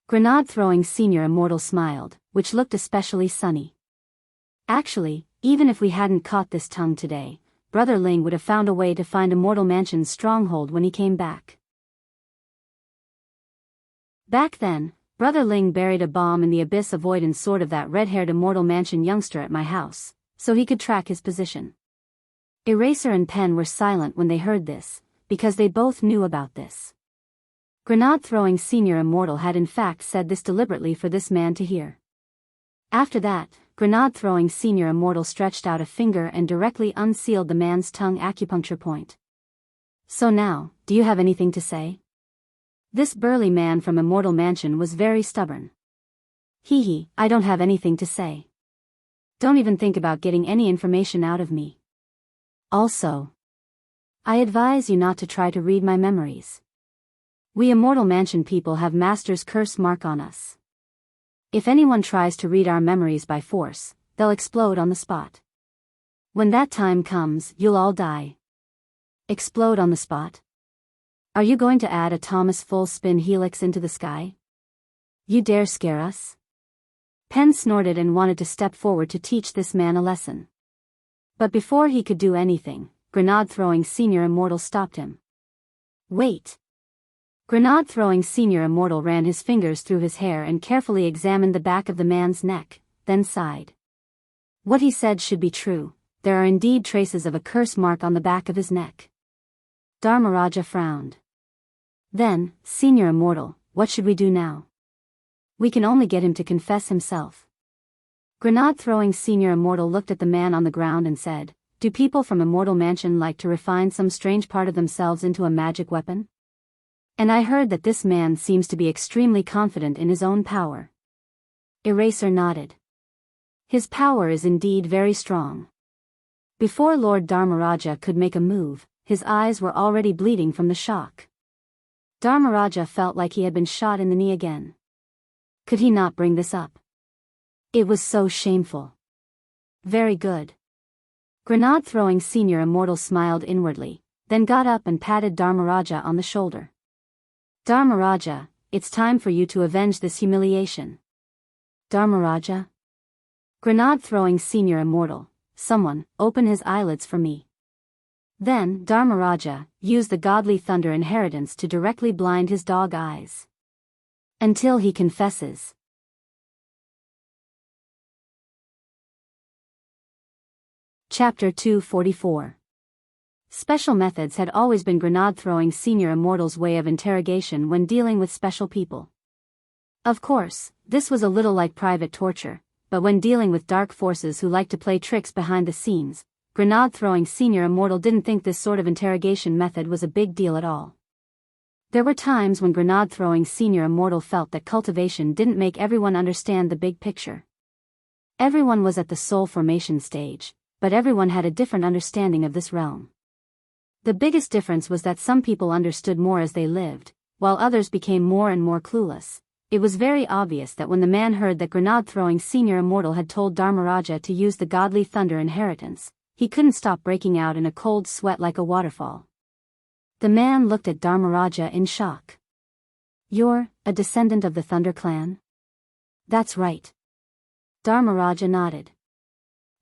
Grenade-throwing senior immortal smiled, which looked especially sunny. Actually, even if we hadn't caught this tongue today, Brother Ling would have found a way to find Immortal Mansion's stronghold when he came back. Back then, Brother Ling buried a bomb in the abyss avoiding sort of that red-haired Immortal Mansion youngster at my house, so he could track his position. Eraser and Pen were silent when they heard this, because they both knew about this. Grenade-throwing senior immortal had in fact said this deliberately for this man to hear. After that, grenade-throwing senior immortal stretched out a finger and directly unsealed the man's tongue acupuncture point. So now, do you have anything to say? This burly man from Immortal Mansion was very stubborn. I don't have anything to say. Don't even think about getting any information out of me. Also, I advise you not to try to read my memories. We Immortal Mansion people have Master's curse mark on us. If anyone tries to read our memories by force, they'll explode on the spot. When that time comes, you'll all die. Explode on the spot? Are you going to add a Thomas full spin helix into the sky? You dare scare us? Penn snorted and wanted to step forward to teach this man a lesson. But before he could do anything, Grenade-throwing Senior Immortal stopped him. Wait. Grenade-throwing Senior Immortal ran his fingers through his hair and carefully examined the back of the man's neck, then sighed. What he said should be true. There are indeed traces of a curse mark on the back of his neck. Dharmaraja frowned. Then, Senior Immortal, what should we do now? We can only get him to confess himself. Grenade-throwing Senior Immortal looked at the man on the ground and said, Do people from Immortal Mansion like to refine some strange part of themselves into a magic weapon? And I heard that this man seems to be extremely confident in his own power. Eraser nodded. His power is indeed very strong. Before Lord Dharmaraja could make a move, his eyes were already bleeding from the shock. Dharmaraja felt like he had been shot in the knee again. Could he not bring this up? It was so shameful. Very good. Grenade-throwing Senior Immortal smiled inwardly, then got up and patted Dharmaraja on the shoulder. Dharmaraja, it's time for you to avenge this humiliation. Dharmaraja? Grenade-throwing Senior Immortal, someone, open his eyelids for me. Then, Dharmaraja, used the godly thunder inheritance to directly blind his dog eyes. Until he confesses. Chapter 244. Special methods had always been Grenade-throwing Senior Immortal's way of interrogation when dealing with special people. Of course, this was a little like private torture, but when dealing with dark forces who like to play tricks behind the scenes, Grenade-throwing Senior Immortal didn't think this sort of interrogation method was a big deal at all. There were times when Grenade-throwing Senior Immortal felt that cultivation didn't make everyone understand the big picture. Everyone was at the soul formation stage, but everyone had a different understanding of this realm. The biggest difference was that some people understood more as they lived, while others became more and more clueless. It was very obvious that when the man heard that Grenade-throwing Senior Immortal had told Dharmaraja to use the godly thunder inheritance, he couldn't stop breaking out in a cold sweat like a waterfall. The man looked at Dharmaraja in shock. You're a descendant of the Thunder Clan? That's right. Dharmaraja nodded.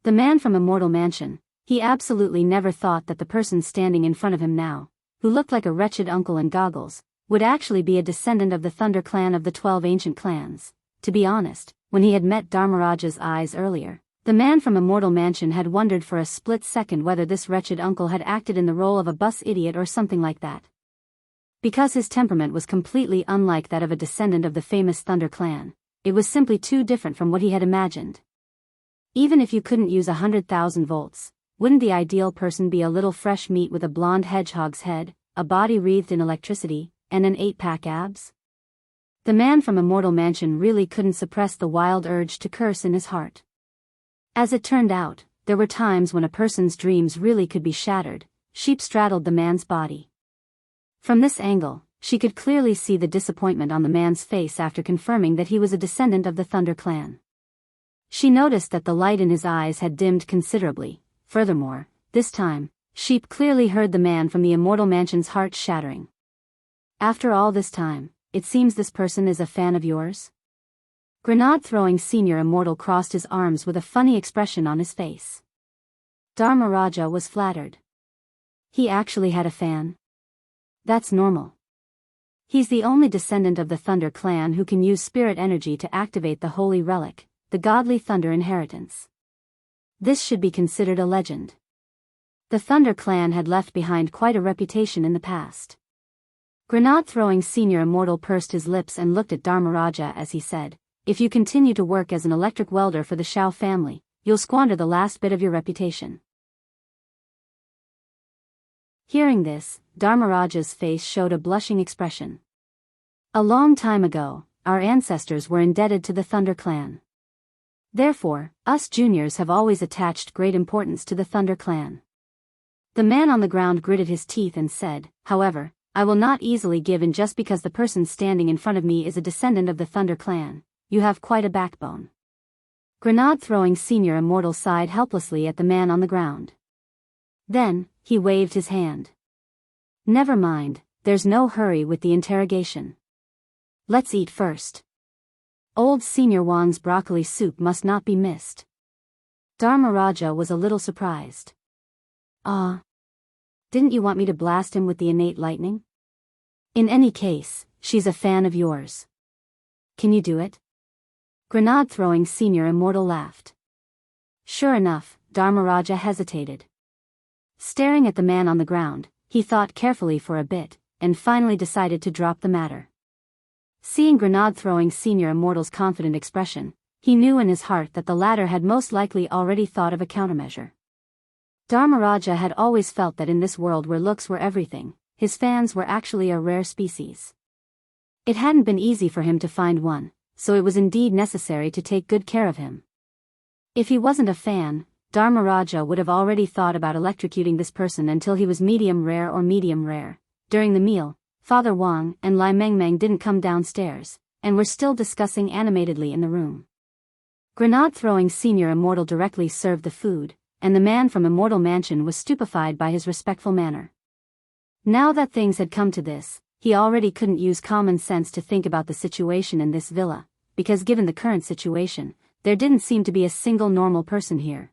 The man from Immortal Mansion, he absolutely never thought that the person standing in front of him now, who looked like a wretched uncle in goggles, would actually be a descendant of the Thunder Clan of the 12 ancient clans. To be honest, when he had met Dharmaraja's eyes earlier, the man from Immortal Mansion had wondered for a split second whether this wretched uncle had acted in the role of a bus idiot or something like that. Because his temperament was completely unlike that of a descendant of the famous Thunder Clan, it was simply too different from what he had imagined. Even if you couldn't use 100,000 volts, wouldn't the ideal person be a little fresh meat with a blonde hedgehog's head, a body wreathed in electricity, and an 8-pack abs? The man from Immortal Mansion really couldn't suppress the wild urge to curse in his heart. As it turned out, there were times when a person's dreams really could be shattered. Sheep straddled the man's body. From this angle, she could clearly see the disappointment on the man's face after confirming that he was a descendant of the Thunder Clan. She noticed that the light in his eyes had dimmed considerably. Furthermore, this time, Sheep clearly heard the man from the Immortal Mansion's heart shattering. After all this time, it seems this person is a fan of yours? Grenade-throwing Senior Immortal crossed his arms with a funny expression on his face. Dharmaraja was flattered. He actually had a fan? That's normal. He's the only descendant of the Thunder Clan who can use spirit energy to activate the holy relic, the godly thunder inheritance. This should be considered a legend. The Thunder Clan had left behind quite a reputation in the past. Grenade-throwing Senior Immortal pursed his lips and looked at Dharmaraja as he said, If you continue to work as an electric welder for the Shao family, you'll squander the last bit of your reputation. Hearing this, Dharmaraja's face showed a blushing expression. A long time ago, our ancestors were indebted to the Thunder Clan. Therefore, us juniors have always attached great importance to the Thunder clan. The man on the ground gritted his teeth and said, however, I will not easily give in just because the person standing in front of me is a descendant of the Thunder clan. You have quite a backbone. Grenade-throwing Senior Immortal sighed helplessly at the man on the ground. Then, he waved his hand. Never mind, there's no hurry with the interrogation. Let's eat first. Old Senior Wang's broccoli soup must not be missed. Dharmaraja was a little surprised. Didn't you want me to blast him with the innate lightning? In any case, she's a fan of yours. Can you do it? Grenade-throwing Senior Immortal laughed. Sure enough, Dharmaraja hesitated. Staring at the man on the ground, he thought carefully for a bit, and finally decided to drop the matter. Seeing Grenade-throwing Senior Immortal's confident expression, he knew in his heart that the latter had most likely already thought of a countermeasure. Dharmaraja had always felt that in this world where looks were everything, his fans were actually a rare species. It hadn't been easy for him to find one, so it was indeed necessary to take good care of him. If he wasn't a fan, Dharmaraja would have already thought about electrocuting this person until he was medium rare or medium rare. During the meal, Father Wang and Lai Mengmeng didn't come downstairs, and were still discussing animatedly in the room. Grenade-throwing Senior Immortal directly served the food, and the man from Immortal Mansion was stupefied by his respectful manner. Now that things had come to this, he already couldn't use common sense to think about the situation in this villa, because given the current situation, there didn't seem to be a single normal person here.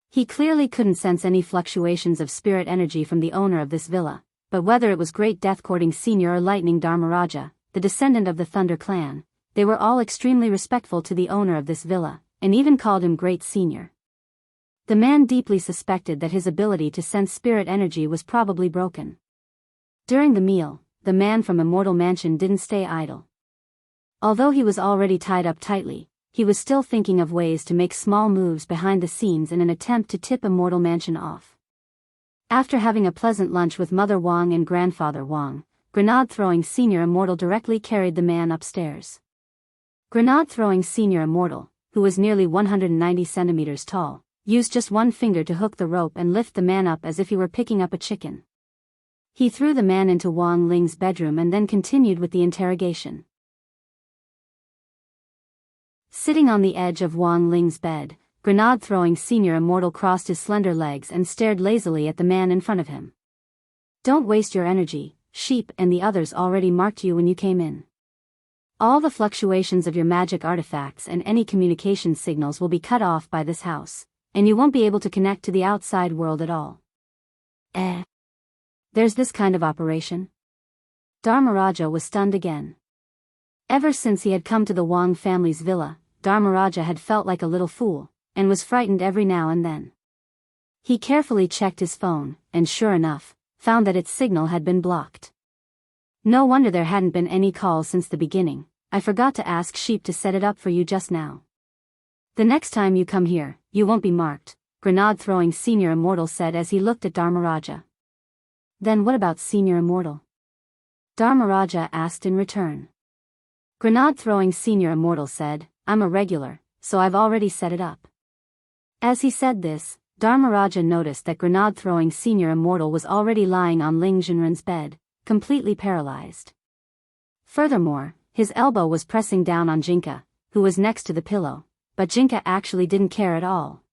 He clearly couldn't sense any fluctuations of spirit energy from the owner of this villa, but whether it was Great Death-courting Senior or Lightning Dharmaraja, the descendant of the Thunder clan, they were all extremely respectful to the owner of this villa, and even called him Great Senior. The man deeply suspected that his ability to sense spirit energy was probably broken. During the meal, the man from Immortal Mansion didn't stay idle. Although he was already tied up tightly, he was still thinking of ways to make small moves behind the scenes in an attempt to tip Immortal Mansion off. After having a pleasant lunch with Mother Wang and Grandfather Wang, Grenade-throwing Senior Immortal directly carried the man upstairs. Grenade-throwing Senior Immortal, who was nearly 190 centimeters tall, used just one finger to hook the rope and lift the man up as if he were picking up a chicken. He threw the man into Wang Ling's bedroom and then continued with the interrogation. Sitting on the edge of Wang Ling's bed, Grenade-throwing Senior Immortal crossed his slender legs and stared lazily at the man in front of him. Don't waste your energy, Sheep and the others already marked you when you came in. All the fluctuations of your magic artifacts and any communication signals will be cut off by this house, and you won't be able to connect to the outside world at all. There's this kind of operation? Dharmaraja was stunned again. Ever since he had come to the Wang family's villa, Dharmaraja had felt like a little fool, and was frightened every now and then. He carefully checked his phone, and sure enough, found that its signal had been blocked. No wonder there hadn't been any calls since the beginning. I forgot to ask Sheep to set it up for you just now. The next time you come here, you won't be marked, Grenade-throwing Senior Immortal said as he looked at Dharmaraja. Then what about Senior Immortal? Dharmaraja asked in return. Grenade-throwing Senior Immortal said, I'm a regular, so I've already set it up. As he said this, Dharmaraja noticed that Grenade-throwing Senior Immortal was already lying on Ling Jinren's bed, completely paralyzed. Furthermore, his elbow was pressing down on Jinka, who was next to the pillow, but Jinka actually didn't care at all.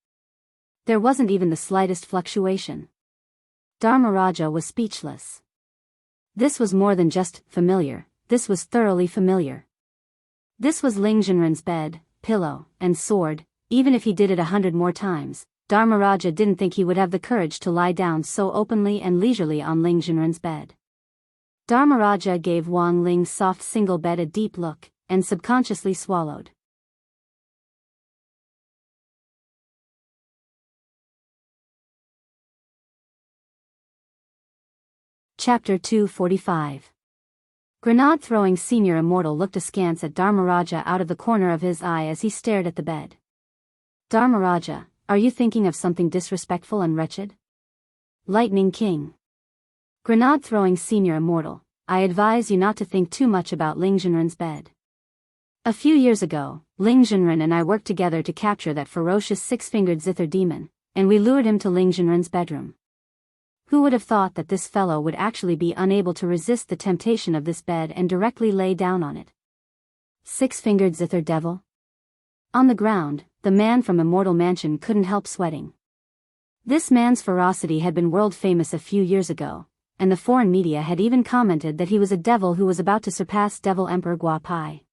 There wasn't even the slightest fluctuation. Dharmaraja was speechless. This was more than just familiar, this was thoroughly familiar. This was Ling Jinren's bed, pillow, and sword. Even if he did it 100 more times, Dharmaraja didn't think he would have the courage to lie down so openly and leisurely on Ling Jinren's bed. Dharmaraja gave Wang Ling's soft single bed a deep look, and subconsciously swallowed. Chapter 245. Grenade-throwing Senior Immortal looked askance at Dharmaraja out of the corner of his eye as he stared at the bed. Dharmaraja, are you thinking of something disrespectful and wretched? Lightning King. Grenade-throwing Senior Immortal, I advise you not to think too much about Ling Jinren's bed. A few years ago, Ling Zhenren and I worked together to capture that ferocious six-fingered zither demon, and we lured him to Ling Zhenren's bedroom. Who would have thought that this fellow would actually be unable to resist the temptation of this bed and directly lay down on it? Six-fingered zither devil? On the ground, the man from Immortal Mansion couldn't help sweating. This man's ferocity had been world famous a few years ago, and the foreign media had even commented that he was a devil who was about to surpass Devil Emperor Gua Pai.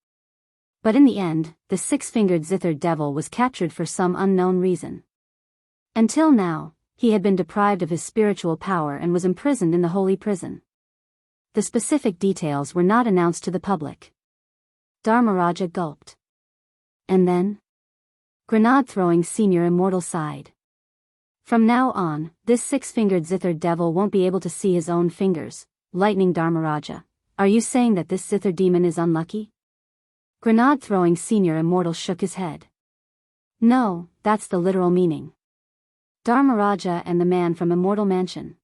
But in the end, the six-fingered zither devil was captured for some unknown reason. Until now, he had been deprived of his spiritual power and was imprisoned in the holy prison. The specific details were not announced to the public. Dharmaraja gulped. And then? Grenade-throwing senior immortal sighed. From now on, this six-fingered zither devil won't be able to see his own fingers. Lightning Dharmaraja, are you saying that this zither demon is unlucky? Grenade-throwing senior immortal shook his head. No, that's the literal meaning. Dharmaraja and the man from Immortal Mansion.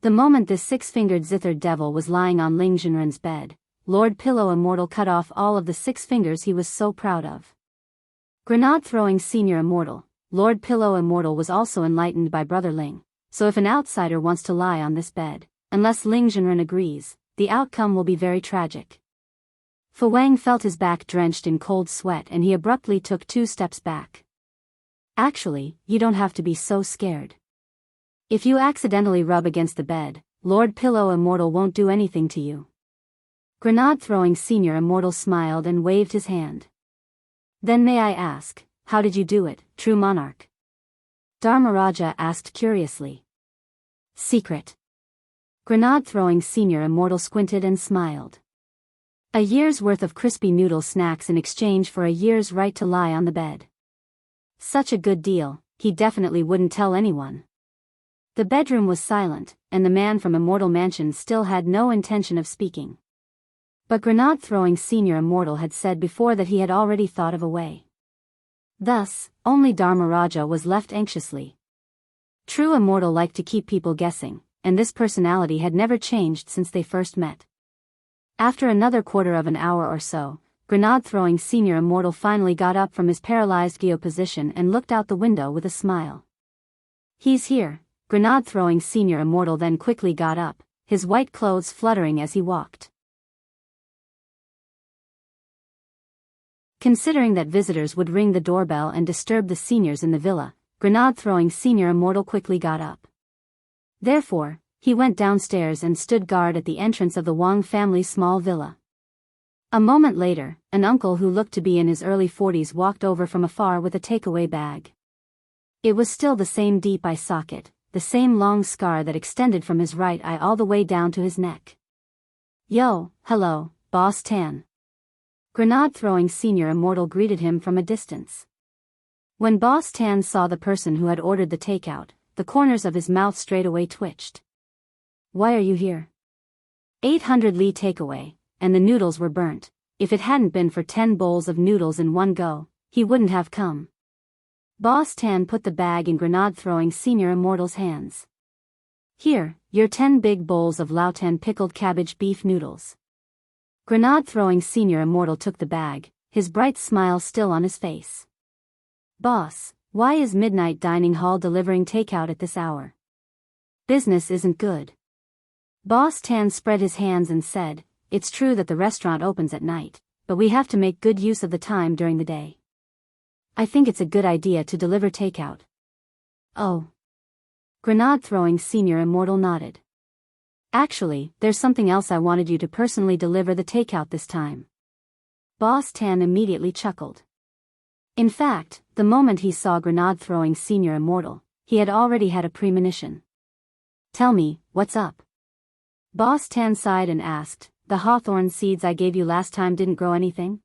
The moment this six-fingered zither devil was lying on Ling Zhenren's bed, Lord Pillow Immortal cut off all of the 6 fingers he was so proud of. Grenade-throwing senior immortal, Lord Pillow Immortal was also enlightened by Brother Ling, so if an outsider wants to lie on this bed, unless Ling Zhenren agrees, the outcome will be very tragic. Fu Wang felt his back drenched in cold sweat and he abruptly took 2 steps back. Actually, you don't have to be so scared. If you accidentally rub against the bed, Lord Pillow Immortal won't do anything to you. Grenade-throwing senior immortal smiled and waved his hand. Then may I ask, how did you do it, true monarch? Dharmaraja asked curiously. Secret. Grenade-throwing senior immortal squinted and smiled. A year's worth of crispy noodle snacks in exchange for a year's right to lie on the bed. Such a good deal, he definitely wouldn't tell anyone. The bedroom was silent, and the man from Immortal Mansion still had no intention of speaking. But Grenade-throwing senior immortal had said before that he had already thought of a way. Thus, only Dharmaraja was left anxiously. True immortal liked to keep people guessing, and this personality had never changed since they first met. After another quarter of an hour or so, Grenade-throwing senior immortal finally got up from his paralyzed Gyo position and looked out the window with a smile. He's here. Grenade-throwing senior immortal then quickly got up, his white clothes fluttering as he walked. Considering that visitors would ring the doorbell and disturb the seniors in the villa, Grenade-throwing senior immortal quickly got up. Therefore, he went downstairs and stood guard at the entrance of the Wang family's small villa. A moment later, an uncle who looked to be in his early 40s walked over from afar with a takeaway bag. It was still the same deep eye socket, the same long scar that extended from his right eye all the way down to his neck. Yo, hello, Boss Tan. Grenade-throwing senior immortal greeted him from a distance. When Boss Tan saw the person who had ordered the takeout, the corners of his mouth straightaway twitched. Why are you here? 800 li takeaway, and the noodles were burnt. If it hadn't been for 10 bowls of noodles in one go, he wouldn't have come. Boss Tan put the bag in Grenade-throwing senior immortal's hands. Here, your 10 big bowls of Laotan pickled cabbage beef noodles. Grenade-throwing senior immortal took the bag, his bright smile still on his face. Boss, why is Midnight Dining Hall delivering takeout at this hour? Business isn't good. Boss Tan spread his hands and said, it's true that the restaurant opens at night, but we have to make good use of the time during the day. I think it's a good idea to deliver takeout. Oh. Grenade-throwing senior immortal nodded. Actually, there's something else I wanted you to personally deliver the takeout this time. Boss Tan immediately chuckled. In fact, the moment he saw Grenade-throwing senior immortal, he had already had a premonition. Tell me, what's up? Boss Tan sighed and asked, the hawthorn seeds I gave you last time didn't grow anything?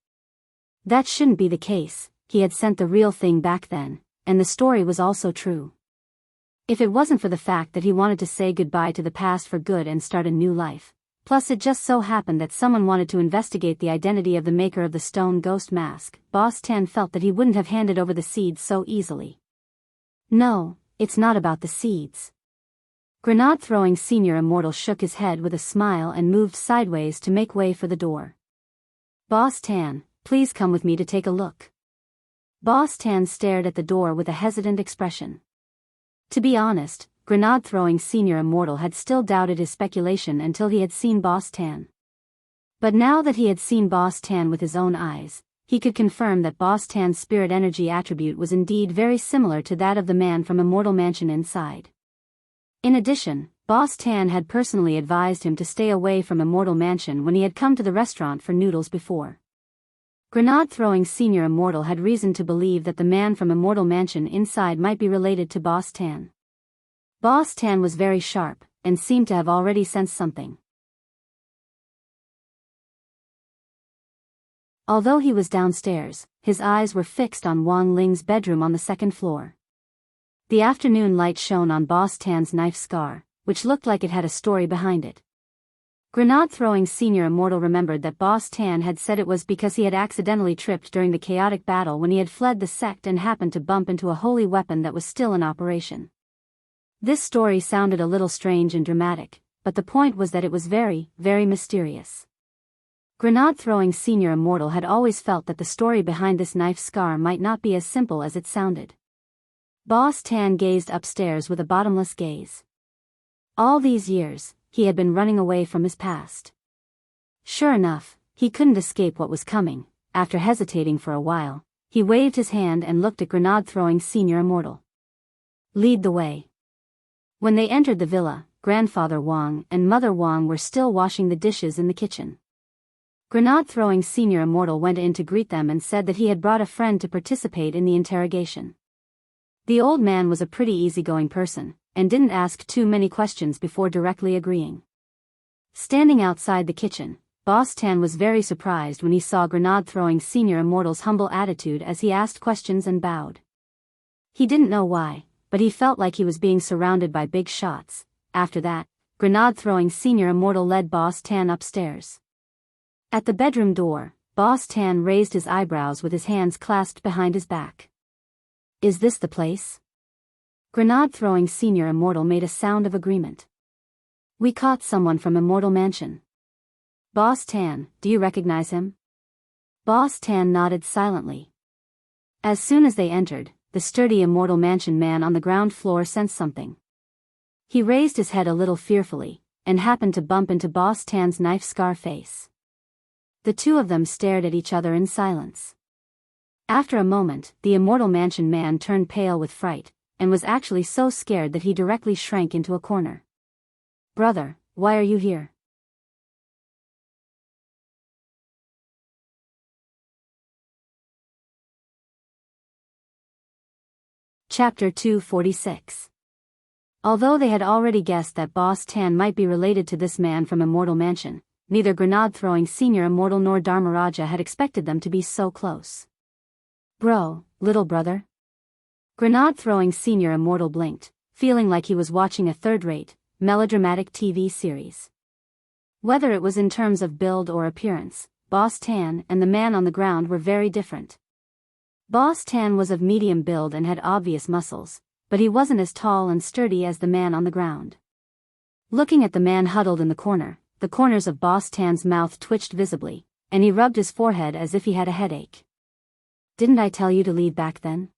That shouldn't be the case. He had sent the real thing back then, and the story was also true. If it wasn't for the fact that he wanted to say goodbye to the past for good and start a new life, plus it just so happened that someone wanted to investigate the identity of the maker of the stone ghost mask, Boss Tan felt that he wouldn't have handed over the seeds so easily. No, it's not about the seeds. Grenade-throwing senior immortal shook his head with a smile and moved sideways to make way for the door. Boss Tan, please come with me to take a look. Boss Tan stared at the door with a hesitant expression. To be honest, grenade-throwing senior immortal had still doubted his speculation until he had seen Boss Tan. But now that he had seen Boss Tan with his own eyes, he could confirm that Boss Tan's spirit energy attribute was indeed very similar to that of the man from Immortal Mansion inside. In addition, Boss Tan had personally advised him to stay away from Immortal Mansion when he had come to the restaurant for noodles before. Grenade-throwing senior immortal had reason to believe that the man from Immortal Mansion inside might be related to Boss Tan. Boss Tan was very sharp, and seemed to have already sensed something. Although he was downstairs, his eyes were fixed on Wang Ling's bedroom on the second floor. The afternoon light shone on Boss Tan's knife scar, which looked like it had a story behind it. Grenade-throwing senior immortal remembered that Boss Tan had said it was because he had accidentally tripped during the chaotic battle when he had fled the sect and happened to bump into a holy weapon that was still in operation. This story sounded a little strange and dramatic, but the point was that it was very, very mysterious. Grenade-throwing senior immortal had always felt that the story behind this knife scar might not be as simple as it sounded. Boss Tan gazed upstairs with a bottomless gaze. All these years, he had been running away from his past. Sure enough, he couldn't escape what was coming. After hesitating for a while, he waved his hand and looked at grenade-throwing senior immortal. Lead the way. When they entered the villa, Grandfather Wang and Mother Wang were still washing the dishes in the kitchen. Grenade-throwing senior immortal went in to greet them and said that he had brought a friend to participate in the interrogation. The old man was a pretty easygoing person, and didn't ask too many questions before directly agreeing. Standing outside the kitchen, Boss Tan was very surprised when he saw grenade-throwing senior immortal's humble attitude as he asked questions and bowed. He didn't know why, but he felt like he was being surrounded by big shots. After that, grenade-throwing senior immortal led Boss Tan upstairs. At the bedroom door, Boss Tan raised his eyebrows with his hands clasped behind his back. Is this the place? Grenade-throwing senior immortal made a sound of agreement. We caught someone from Immortal Mansion. Boss Tan, do you recognize him? Boss Tan nodded silently. As soon as they entered, the sturdy Immortal Mansion man on the ground floor sensed something. He raised his head a little fearfully, and happened to bump into Boss Tan's knife scar face. The two of them stared at each other in silence. After a moment, the Immortal Mansion man turned pale with fright, and was actually so scared that he directly shrank into a corner. Brother, why are you here? Chapter 246. Although they had already guessed that Boss Tan might be related to this man from Immortal Mansion, neither grenade-throwing senior immortal nor Dharmaraja had expected them to be so close. Bro, little brother? Grenade-throwing senior immortal blinked, feeling like he was watching a third-rate, melodramatic TV series. Whether it was in terms of build or appearance, Boss Tan and the man on the ground were very different. Boss Tan was of medium build and had obvious muscles, but he wasn't as tall and sturdy as the man on the ground. Looking at the man huddled in the corners of Boss Tan's mouth twitched visibly, and he rubbed his forehead as if he had a headache. Didn't I tell you to leave back then?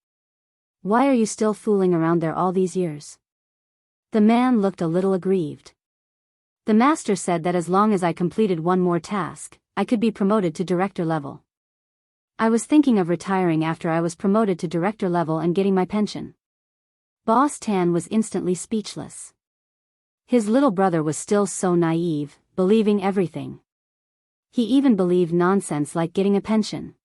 Why are you still fooling around there all these years? The man looked a little aggrieved. The master said that as long as I completed one more task, I could be promoted to director level. I was thinking of retiring after I was promoted to director level and getting my pension. Boss Tan was instantly speechless. His little brother was still so naive, believing everything. He even believed nonsense like getting a pension.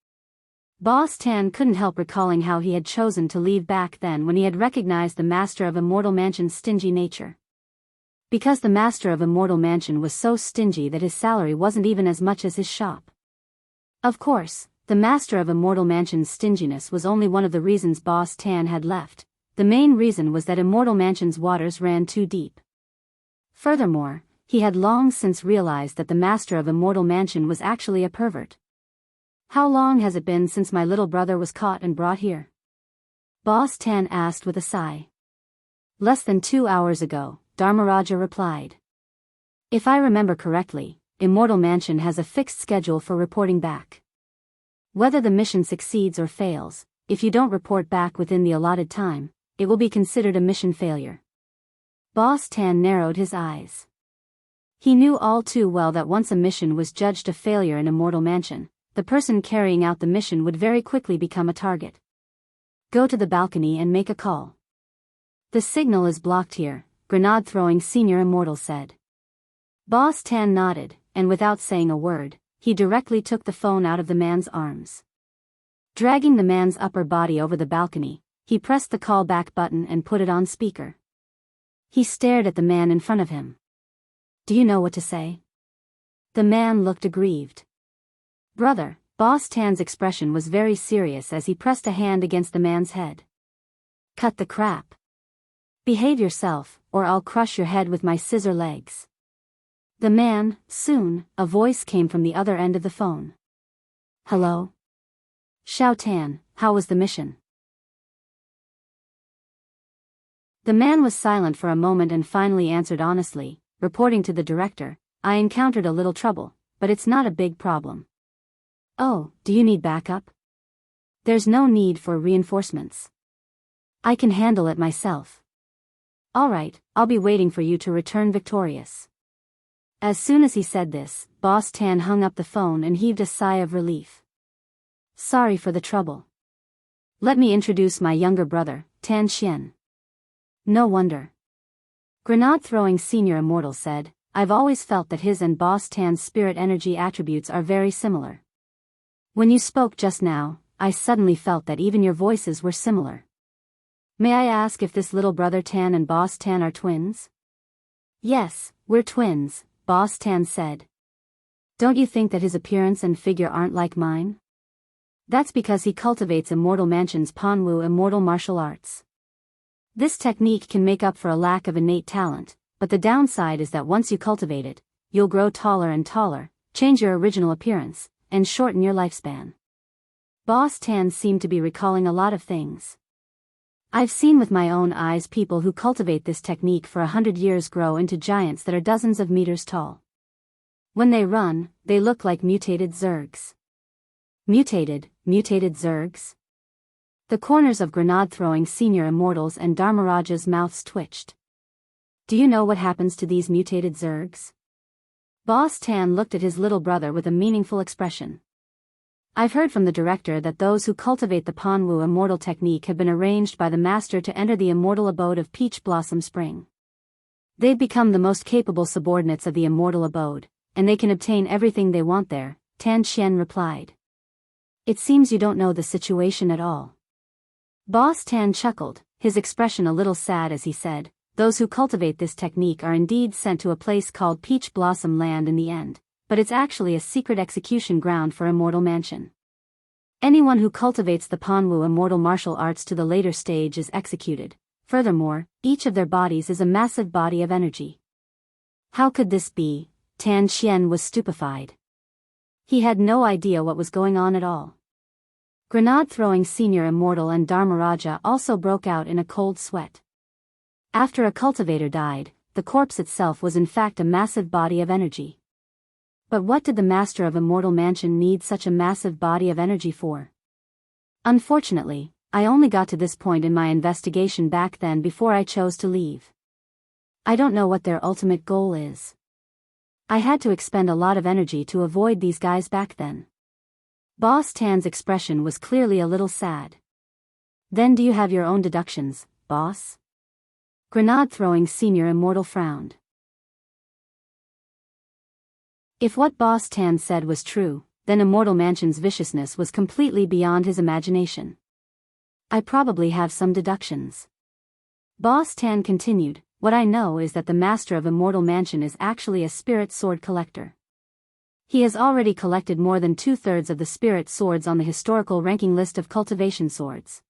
Boss Tan couldn't help recalling how he had chosen to leave back then when he had recognized the master of Immortal Mansion's stingy nature. Because the master of Immortal Mansion was so stingy that his salary wasn't even as much as his shop. Of course, the master of Immortal Mansion's stinginess was only one of the reasons Boss Tan had left. The main reason was that Immortal Mansion's waters ran too deep. Furthermore, he had long since realized that the master of Immortal Mansion was actually a pervert. How long has it been since my little brother was caught and brought here? Boss Tan asked with a sigh. Less than 2 hours ago, Dharmaraja replied. If I remember correctly, Immortal Mansion has a fixed schedule for reporting back. Whether the mission succeeds or fails, if you don't report back within the allotted time, it will be considered a mission failure. Boss Tan narrowed his eyes. He knew all too well that once a mission was judged a failure in Immortal Mansion, the person carrying out the mission would very quickly become a target. Go to the balcony and make a call. The signal is blocked here, grenade-throwing Senior Immortal said. Boss Tan nodded, and without saying a word, he directly took the phone out of the man's arms. Dragging the man's upper body over the balcony, he pressed the call-back button and put it on speaker. He stared at the man in front of him. Do you know what to say? The man looked aggrieved. Brother, Boss Tan's expression was very serious as he pressed a hand against the man's head. Cut the crap. Behave yourself, or I'll crush your head with my scissor legs. The man, soon, a voice came from the other end of the phone. Hello? Xiao Tan, how was the mission? The man was silent for a moment and finally answered honestly, reporting to the director, I encountered a little trouble, but it's not a big problem. Oh, do you need backup? There's no need for reinforcements. I can handle it myself. Alright, I'll be waiting for you to return victorious. As soon as he said this, Boss Tan hung up the phone and heaved a sigh of relief. Sorry for the trouble. Let me introduce my younger brother, Tan Xian. No wonder. Grenade-throwing Senior Immortal said, I've always felt that his and Boss Tan's spirit energy attributes are very similar. When you spoke just now, I suddenly felt that even your voices were similar. May I ask if this little brother Tan and Boss Tan are twins? Yes, we're twins, Boss Tan said. Don't you think that his appearance and figure aren't like mine? That's because he cultivates Immortal Mansion's Panwu immortal martial arts. This technique can make up for a lack of innate talent, but the downside is that once you cultivate it, you'll grow taller and taller, change your original appearance, and shorten your lifespan. Boss Tan seemed to be recalling a lot of things. I've seen with my own eyes people who cultivate this technique for 100 years grow into giants that are dozens of meters tall. When they run, they look like mutated zergs. Mutated zergs? The corners of grenade-throwing Senior Immortals and Dharmaraja's mouths twitched. Do you know what happens to these mutated zergs? Boss Tan looked at his little brother with a meaningful expression. I've heard from the director that those who cultivate the Panwu immortal technique have been arranged by the master to enter the immortal abode of Peach Blossom Spring. They've become the most capable subordinates of the immortal abode, and they can obtain everything they want there, Tan Xian replied. It seems you don't know the situation at all. Boss Tan chuckled, his expression a little sad as he said, those who cultivate this technique are indeed sent to a place called Peach Blossom Land in the end, but it's actually a secret execution ground for Immortal Mansion. Anyone who cultivates the Panwu immortal martial arts to the later stage is executed. Furthermore, each of their bodies is a massive body of energy. How could this be? Tan Xian was stupefied. He had no idea what was going on at all. Grenade-throwing Senior Immortal and Dharmaraja also broke out in a cold sweat. After a cultivator died, the corpse itself was in fact a massive body of energy. But what did the master of Immortal Mansion need such a massive body of energy for? Unfortunately, I only got to this point in my investigation back then before I chose to leave. I don't know what their ultimate goal is. I had to expend a lot of energy to avoid these guys back then. Boss Tan's expression was clearly a little sad. Then do you have your own deductions, boss? Grenade-throwing Senior Immortal frowned. If what Boss Tan said was true, then Immortal Mansion's viciousness was completely beyond his imagination. I probably have some deductions. Boss Tan continued, what I know is that the master of Immortal Mansion is actually a spirit sword collector. He has already collected more than 2/3 of the spirit swords on the historical ranking list of cultivation swords.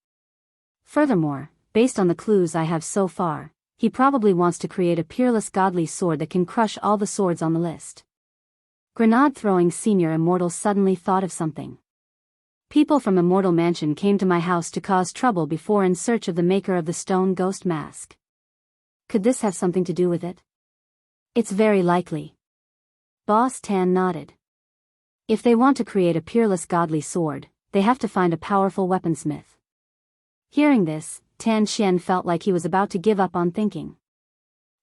Furthermore, based on the clues I have so far, he probably wants to create a peerless godly sword that can crush all the swords on the list. Grenade-throwing Senior Immortal suddenly thought of something. People from Immortal Mansion came to my house to cause trouble before in search of the maker of the stone ghost mask. Could this have something to do with it? It's very likely. Boss Tan nodded. If they want to create a peerless godly sword, they have to find a powerful weaponsmith. Hearing this, Tan Xian felt like he was about to give up on thinking.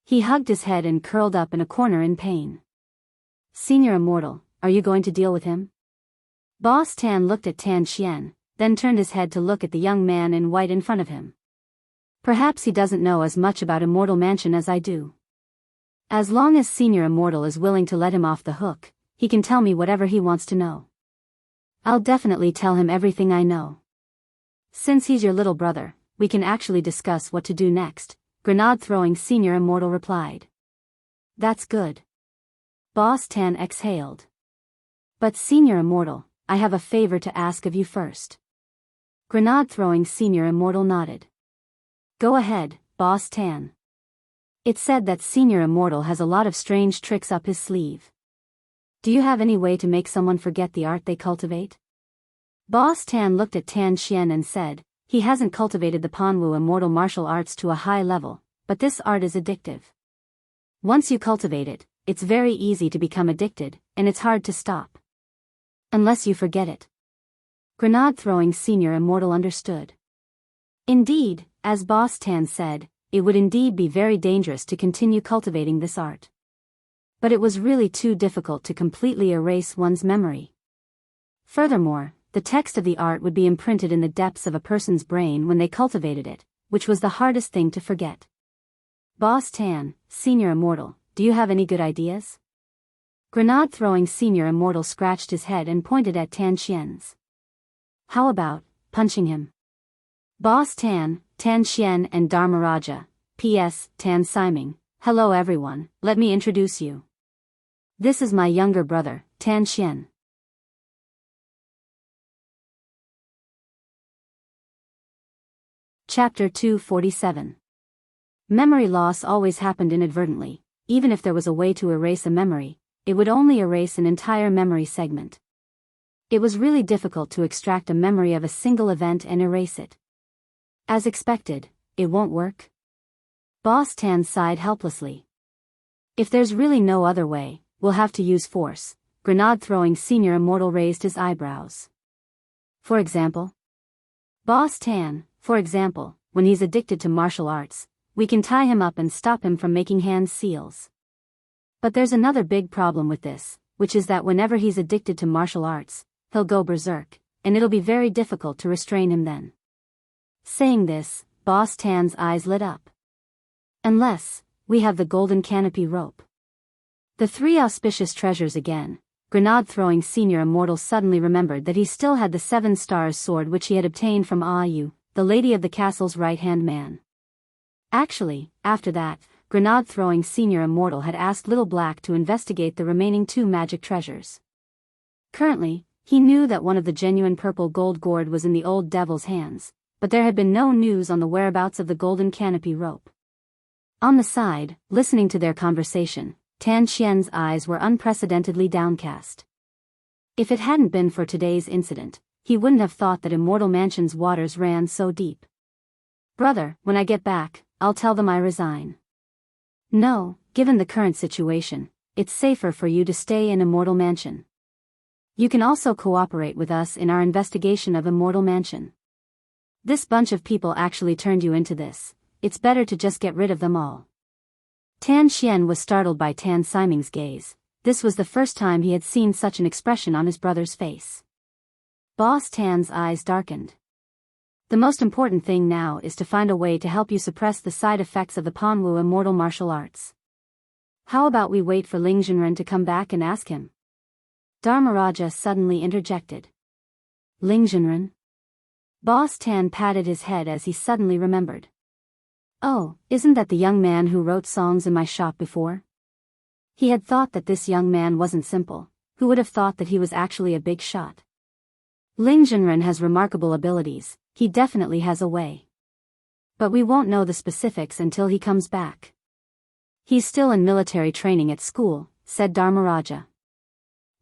He hugged his head and curled up in a corner in pain. Senior Immortal, are you going to deal with him? Boss Tan looked at Tan Xian, then turned his head to look at the young man in white in front of him. Perhaps he doesn't know as much about Immortal Mansion as I do. As long as Senior Immortal is willing to let him off the hook, he can tell me whatever he wants to know. I'll definitely tell him everything I know. Since he's your little brother, we can actually discuss what to do next, grenade-throwing Senior Immortal replied. That's good. Boss Tan exhaled. But Senior Immortal, I have a favor to ask of you first. Grenade-throwing Senior Immortal nodded. Go ahead, Boss Tan. It's said that Senior Immortal has a lot of strange tricks up his sleeve. Do you have any way to make someone forget the art they cultivate? Boss Tan looked at Tan Xian and said, he hasn't cultivated the Panwu immortal martial arts to a high level, but this art is addictive. Once you cultivate it, it's very easy to become addicted, and it's hard to stop. Unless you forget it. Grenade-throwing Senior Immortal understood. Indeed, as Boss Tan said, it would indeed be very dangerous to continue cultivating this art. But it was really too difficult to completely erase one's memory. Furthermore, the text of the art would be imprinted in the depths of a person's brain when they cultivated it, which was the hardest thing to forget. Boss Tan, Senior Immortal, do you have any good ideas? Grenade-throwing Senior Immortal scratched his head and pointed at Tan Xian's. How about punching him? Boss Tan, Tan Xian and Dharmaraja, P.S. Tan Siming, hello everyone, let me introduce you. This is my younger brother, Tan Xian. Chapter 247. Memory loss always happened inadvertently. Even if there was a way to erase a memory, it would only erase an entire memory segment. It was really difficult to extract a memory of a single event and erase it. As expected, it won't work. Boss Tan sighed helplessly. If there's really no other way, we'll have to use force. Grenade-throwing Senior Immortal raised his eyebrows. For example? Boss Tan, for example, when he's addicted to martial arts, we can tie him up and stop him from making hand seals. But there's another big problem with this, which is that whenever he's addicted to martial arts, he'll go berserk, and it'll be very difficult to restrain him then. Saying this, Boss Tan's eyes lit up. Unless, we have the golden canopy rope. The three auspicious treasures again. Grenade-throwing Senior Immortal suddenly remembered that he still had the 7 stars sword which he had obtained from Ayu, the lady of the castle's right-hand man. Actually, after that, Grenade-throwing Senior Immortal had asked Little Black to investigate the remaining 2 magic treasures. Currently, he knew that one of the genuine purple gold gourd was in the old devil's hands, but there had been no news on the whereabouts of the golden canopy rope. On the side, listening to their conversation, Tan Xian's eyes were unprecedentedly downcast. If it hadn't been for today's incident, he wouldn't have thought that Immortal Mansion's waters ran so deep. Brother, when I get back, I'll tell them I resign. No, given the current situation, it's safer for you to stay in Immortal Mansion. You can also cooperate with us in our investigation of Immortal Mansion. This bunch of people actually turned you into this. It's better to just get rid of them all. Tan Xian was startled by Tan Siming's gaze. This was the first time he had seen such an expression on his brother's face. Boss Tan's eyes darkened. The most important thing now is to find a way to help you suppress the side effects of the Panwu immortal martial arts. How about we wait for Ling Jinren to come back and ask him? Dharmaraja suddenly interjected. Ling Jinren? Boss Tan patted his head as he suddenly remembered. Oh, isn't that the young man who wrote songs in my shop before? He had thought that this young man wasn't simple. Who would have thought that he was actually a big shot? Ling Jinren has remarkable abilities, he definitely has a way. But we won't know the specifics until he comes back. He's still in military training at school, said Dharmaraja.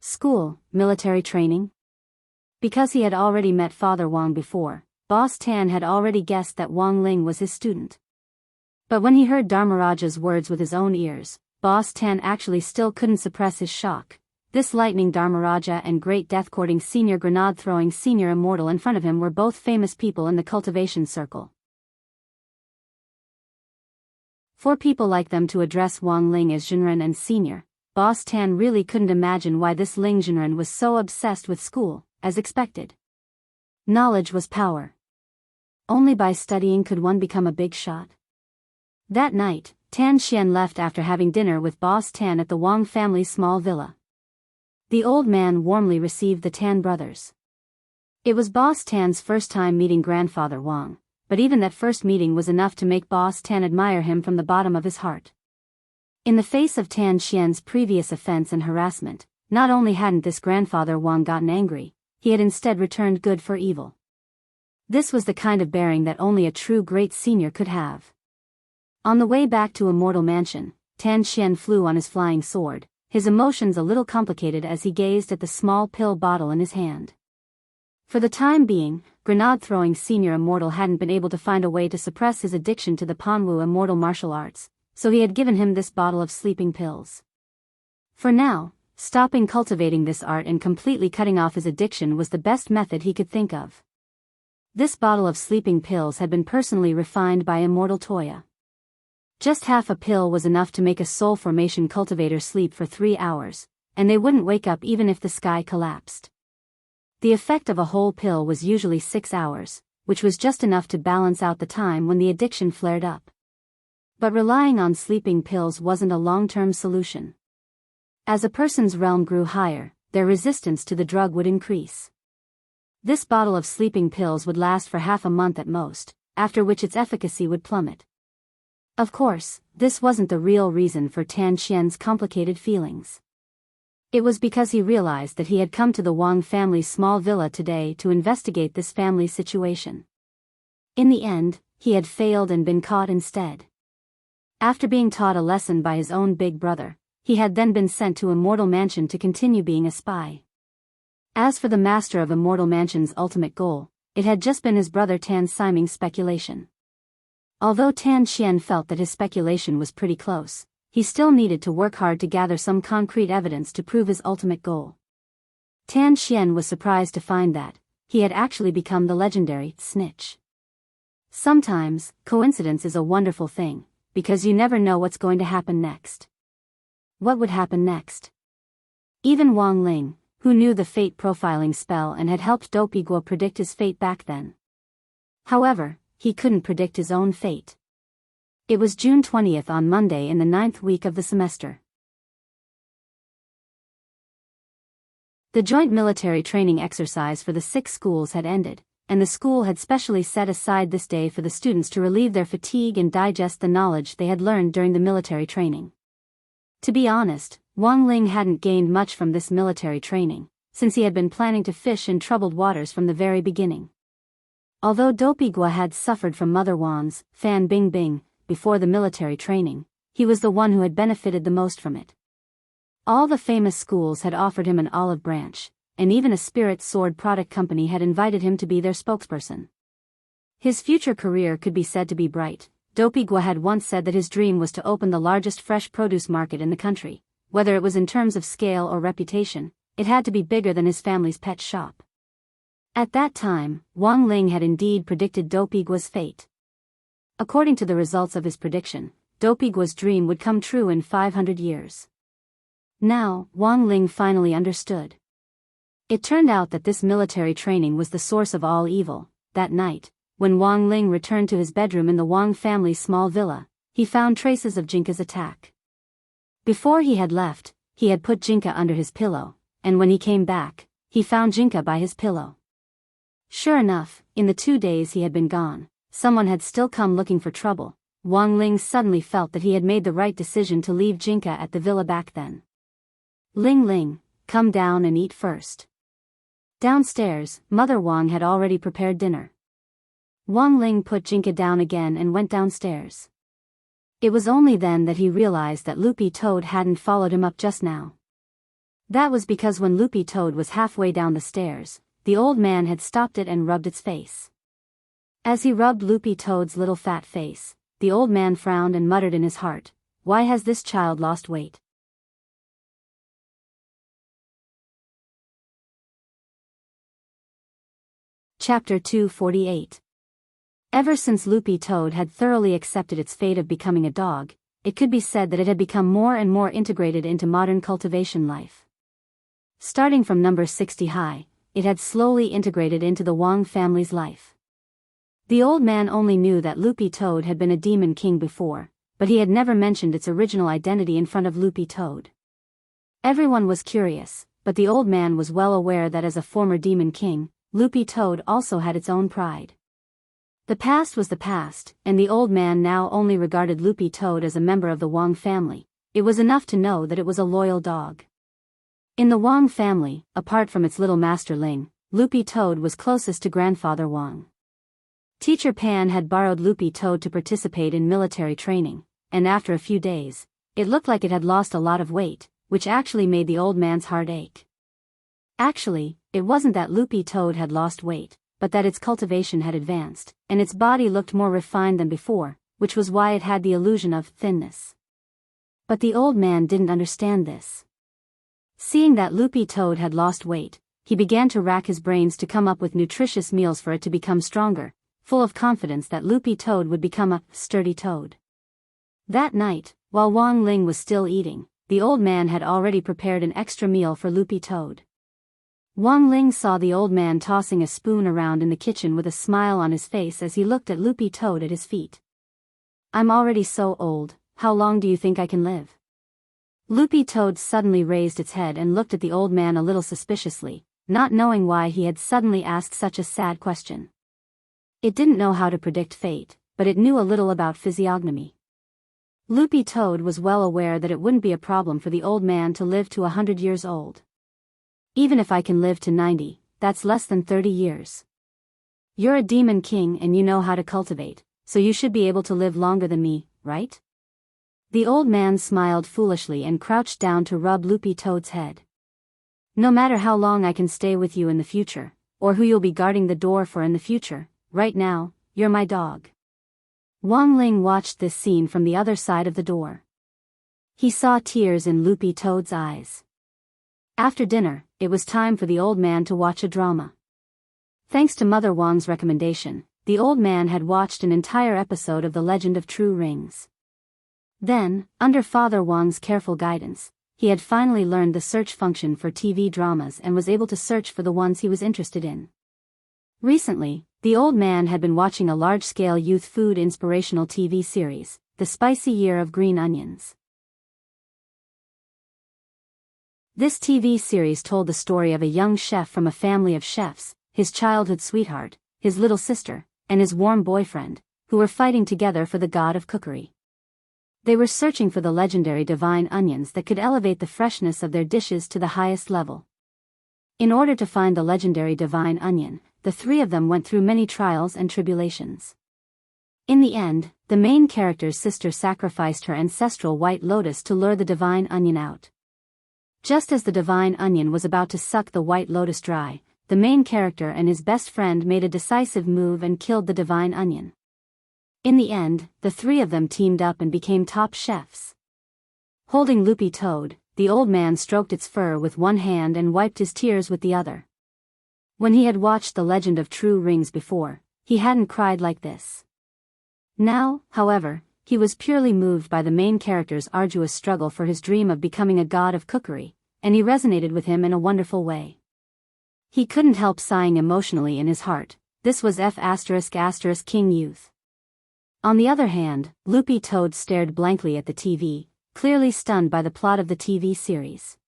School, military training? Because he had already met Father Wang before, Boss Tan had already guessed that Wang Ling was his student. But when he heard Dharmaraja's words with his own ears, Boss Tan actually still couldn't suppress his shock. This lightning Dharmaraja and great death-courting senior grenade-throwing senior immortal in front of him were both famous people in the cultivation circle. For people like them to address Wang Ling as Jinren and senior, Boss Tan really couldn't imagine why this Ling Jinren was so obsessed with school, as expected. Knowledge was power. Only by studying could one become a big shot. That night, Tan Xian left after having dinner with Boss Tan at the Wang family's small villa. The old man warmly received the Tan brothers. It was Boss Tan's first time meeting grandfather Wang, but even that first meeting was enough to make Boss Tan admire him from the bottom of his heart. In the face of Tan Xian's previous offense and harassment, not only hadn't this grandfather Wang gotten angry, he had instead returned good for evil. This was the kind of bearing that only a true great senior could have. On the way back to Immortal Mansion, Tan Xian flew on his flying sword, his emotions a little complicated as he gazed at the small pill bottle in his hand. For the time being, grenade-throwing senior immortal hadn't been able to find a way to suppress his addiction to the Panwu immortal martial arts, so he had given him this bottle of sleeping pills. For now, stopping cultivating this art and completely cutting off his addiction was the best method he could think of. This bottle of sleeping pills had been personally refined by Immortal Toya. Just half a pill was enough to make a soul formation cultivator sleep for 3 hours, and they wouldn't wake up even if the sky collapsed. The effect of a whole pill was usually 6 hours, which was just enough to balance out the time when the addiction flared up. But relying on sleeping pills wasn't a long-term solution. As a person's realm grew higher, their resistance to the drug would increase. This bottle of sleeping pills would last for half a month at most, after which its efficacy would plummet. Of course, this wasn't the real reason for Tan Xian's complicated feelings. It was because he realized that he had come to the Wang family's small villa today to investigate this family's situation. In the end, he had failed and been caught instead. After being taught a lesson by his own big brother, he had then been sent to Immortal Mansion to continue being a spy. As for the master of Immortal Mansion's ultimate goal, it had just been his brother Tan Siming's speculation. Although Tan Xian felt that his speculation was pretty close, he still needed to work hard to gather some concrete evidence to prove his ultimate goal. Tan Xian was surprised to find that he had actually become the legendary snitch. Sometimes, coincidence is a wonderful thing, because you never know what's going to happen next. What would happen next? Even Wang Ling, who knew the fate profiling spell and had helped Dopey Guo predict his fate back then. However, he couldn't predict his own fate. It was June 20th on Monday in the 9th week of the semester. The joint military training exercise for the 6 schools had ended, and the school had specially set aside this day for the students to relieve their fatigue and digest the knowledge they had learned during the military training. To be honest, Wang Ling hadn't gained much from this military training, since he had been planning to fish in troubled waters from the very beginning. Although Dopey Guo had suffered from Mother Wan's Fan Bingbing before the military training, he was the one who had benefited the most from it. All the famous schools had offered him an olive branch, and even a spirit sword product company had invited him to be their spokesperson. His future career could be said to be bright. Dopey Guo had once said that his dream was to open the largest fresh produce market in the country. Whether it was in terms of scale or reputation, it had to be bigger than his family's pet shop. At that time, Wang Ling had indeed predicted Dopey Guo's fate. According to the results of his prediction, Dopey Guo's dream would come true in 500 years. Now, Wang Ling finally understood. It turned out that this military training was the source of all evil. That night, when Wang Ling returned to his bedroom in the Wang family's small villa, he found traces of Jinka's attack. Before he had left, he had put Jinka under his pillow, and when he came back, he found Jinka by his pillow. Sure enough, in the 2 days he had been gone, someone had still come looking for trouble. Wang Ling suddenly felt that he had made the right decision to leave Jinka at the villa back then. Ling Ling, come down and eat first. Downstairs, Mother Wang had already prepared dinner. Wang Ling put Jinka down again and went downstairs. It was only then that he realized that Loopy Toad hadn't followed him up just now. That was because when Loopy Toad was halfway down the stairs, the old man had stopped it and rubbed its face. As he rubbed Loopy Toad's little fat face, the old man frowned and muttered in his heart, "Why has this child lost weight?" Chapter 248. Ever since Loopy Toad had thoroughly accepted its fate of becoming a dog, it could be said that it had become more and more integrated into modern cultivation life. Starting from number 60 high, it had slowly integrated into the Wong family's life. The old man only knew that Loopy Toad had been a demon king before, but he had never mentioned its original identity in front of Loopy Toad. Everyone was curious, but the old man was well aware that as a former demon king, Loopy Toad also had its own pride. The past was the past, and the old man now only regarded Loopy Toad as a member of the Wong family. It was enough to know that it was a loyal dog. In the Wong family, apart from its little master Ling, Loopy Toad was closest to Grandfather Wong. Teacher Pan had borrowed Loopy Toad to participate in military training, and after a few days, it looked like it had lost a lot of weight, which actually made the old man's heart ache. Actually, it wasn't that Loopy Toad had lost weight, but that its cultivation had advanced, and its body looked more refined than before, which was why it had the illusion of thinness. But the old man didn't understand this. Seeing that Loopy Toad had lost weight, he began to rack his brains to come up with nutritious meals for it to become stronger, full of confidence that Loopy Toad would become a sturdy toad. That night, while Wong Ling was still eating, the old man had already prepared an extra meal for Loopy Toad. Wong Ling saw the old man tossing a spoon around in the kitchen with a smile on his face as he looked at Loopy Toad at his feet. "I'm already so old, how long do you think I can live?" Loopy Toad suddenly raised its head and looked at the old man a little suspiciously, not knowing why he had suddenly asked such a sad question. It didn't know how to predict fate, but it knew a little about physiognomy. Loopy Toad was well aware that it wouldn't be a problem for the old man to live to 100 years old. "Even if I can live to 90, that's less than 30 years. You're a demon king and you know how to cultivate, so you should be able to live longer than me, right?" The old man smiled foolishly and crouched down to rub Loopy Toad's head. "No matter how long I can stay with you in the future, or who you'll be guarding the door for in the future, right now, you're my dog." Wong Ling watched this scene from the other side of the door. He saw tears in Loopy Toad's eyes. After dinner, it was time for the old man to watch a drama. Thanks to Mother Wong's recommendation, the old man had watched an entire episode of The Legend of True Rings. Then, under Father Wong's careful guidance, he had finally learned the search function for TV dramas and was able to search for the ones he was interested in. Recently, the old man had been watching a large-scale youth food inspirational TV series, The Spicy Year of Green Onions. This TV series told the story of a young chef from a family of chefs, his childhood sweetheart, his little sister, and his warm boyfriend, who were fighting together for the god of cookery. They were searching for the legendary divine onions that could elevate the freshness of their dishes to the highest level. In order to find the legendary divine onion, the three of them went through many trials and tribulations. In the end, the main character's sister sacrificed her ancestral white lotus to lure the divine onion out. Just as the divine onion was about to suck the white lotus dry, the main character and his best friend made a decisive move and killed the divine onion. In the end, the three of them teamed up and became top chefs. Holding Loopy Toad, the old man stroked its fur with one hand and wiped his tears with the other. When he had watched The Legend of True Rings before, he hadn't cried like this. Now, however, he was purely moved by the main character's arduous struggle for his dream of becoming a god of cookery, and he resonated with him in a wonderful way. He couldn't help sighing emotionally in his heart. This was King youth. On the other hand, Loopy Toad stared blankly at the TV, clearly stunned by the plot of the TV series.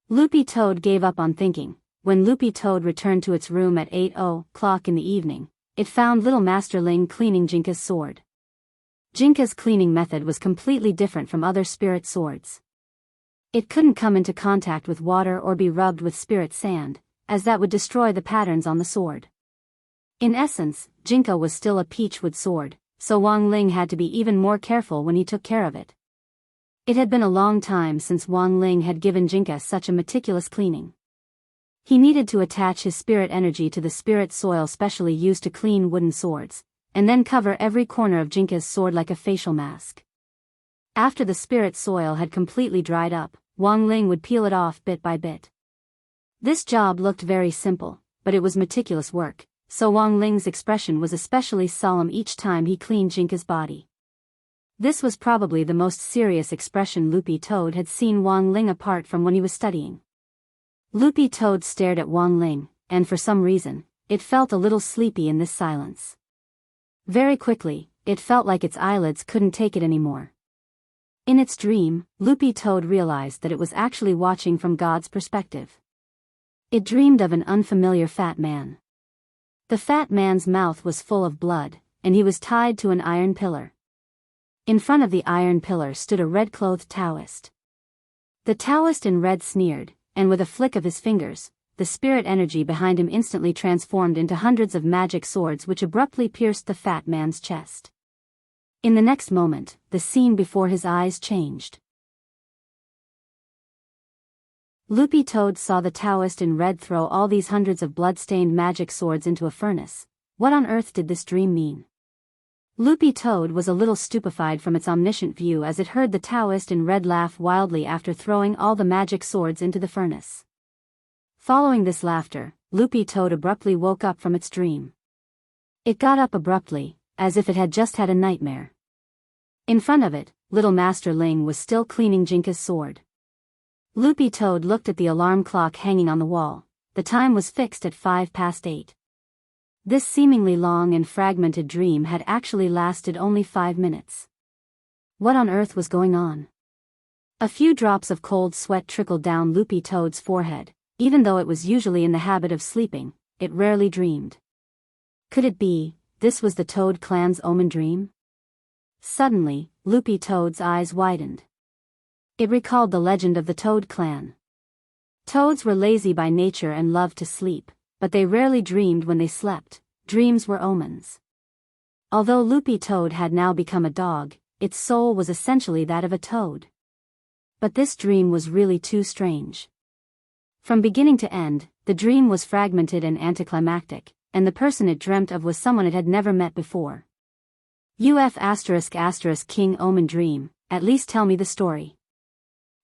Loopy Toad gave up on thinking. When Loopy Toad returned to its room at 8:00 in the evening, it found little Master Ling cleaning Jinka's sword. Jinka's cleaning method was completely different from other spirit swords. It couldn't come into contact with water or be rubbed with spirit sand, as that would destroy the patterns on the sword. In essence, Jinka was still a peachwood sword, so Wong Ling had to be even more careful when he took care of it. It had been a long time since Wong Ling had given Jinka such a meticulous cleaning. He needed to attach his spirit energy to the spirit soil specially used to clean wooden swords, and then cover every corner of Jinka's sword like a facial mask. After the spirit soil had completely dried up, Wong Ling would peel it off bit by bit. This job looked very simple, but it was meticulous work, so Wang Ling's expression was especially solemn each time he cleaned Jinka's body. This was probably the most serious expression Loopy Toad had seen Wang Ling apart from when he was studying. Loopy Toad stared at Wang Ling, and for some reason, it felt a little sleepy in this silence. Very quickly, it felt like its eyelids couldn't take it anymore. In its dream, Loopy Toad realized that it was actually watching from God's perspective. It dreamed of an unfamiliar fat man. The fat man's mouth was full of blood, and he was tied to an iron pillar. In front of the iron pillar stood a red-clothed Taoist. The Taoist in red sneered, and with a flick of his fingers, the spirit energy behind him instantly transformed into hundreds of magic swords which abruptly pierced the fat man's chest. In the next moment, the scene before his eyes changed. Loopy Toad saw the Taoist in red throw all these hundreds of blood-stained magic swords into a furnace. What on earth did this dream mean? Loopy Toad was a little stupefied from its omniscient view as it heard the Taoist in red laugh wildly after throwing all the magic swords into the furnace. Following this laughter, Loopy Toad abruptly woke up from its dream. It got up abruptly, as if it had just had a nightmare. In front of it, little Master Ling was still cleaning Jinka's sword. Loopy Toad looked at the alarm clock hanging on the wall. The time was fixed at 8:05. This seemingly long and fragmented dream had actually lasted only 5 minutes. What on earth was going on? A few drops of cold sweat trickled down Loopy Toad's forehead. Even though it was usually in the habit of sleeping, it rarely dreamed. Could it be, this was the Toad Clan's omen dream? Suddenly, Loopy Toad's eyes widened. It recalled the legend of the Toad Clan. Toads were lazy by nature and loved to sleep, but they rarely dreamed when they slept. Dreams were omens. Although Loopy Toad had now become a dog, its soul was essentially that of a toad. But this dream was really too strange. From beginning to end, the dream was fragmented and anticlimactic, and the person it dreamt of was someone it had never met before. King Omen Dream, at least tell me the story.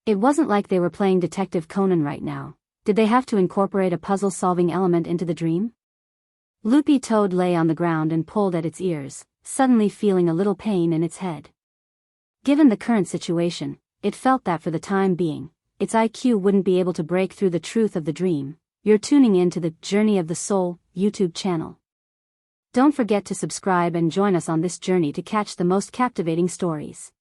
It wasn't like they were playing Detective Conan right now. Did they have to incorporate a puzzle-solving element into the dream? Loopy Toad lay on the ground and pulled at its ears, suddenly feeling a little pain in its head. Given the current situation, it felt that for the time being, its IQ wouldn't be able to break through the truth of the dream. You're tuning in to the Journey of the Soul YouTube channel. Don't forget to subscribe and join us on this journey to catch the most captivating stories.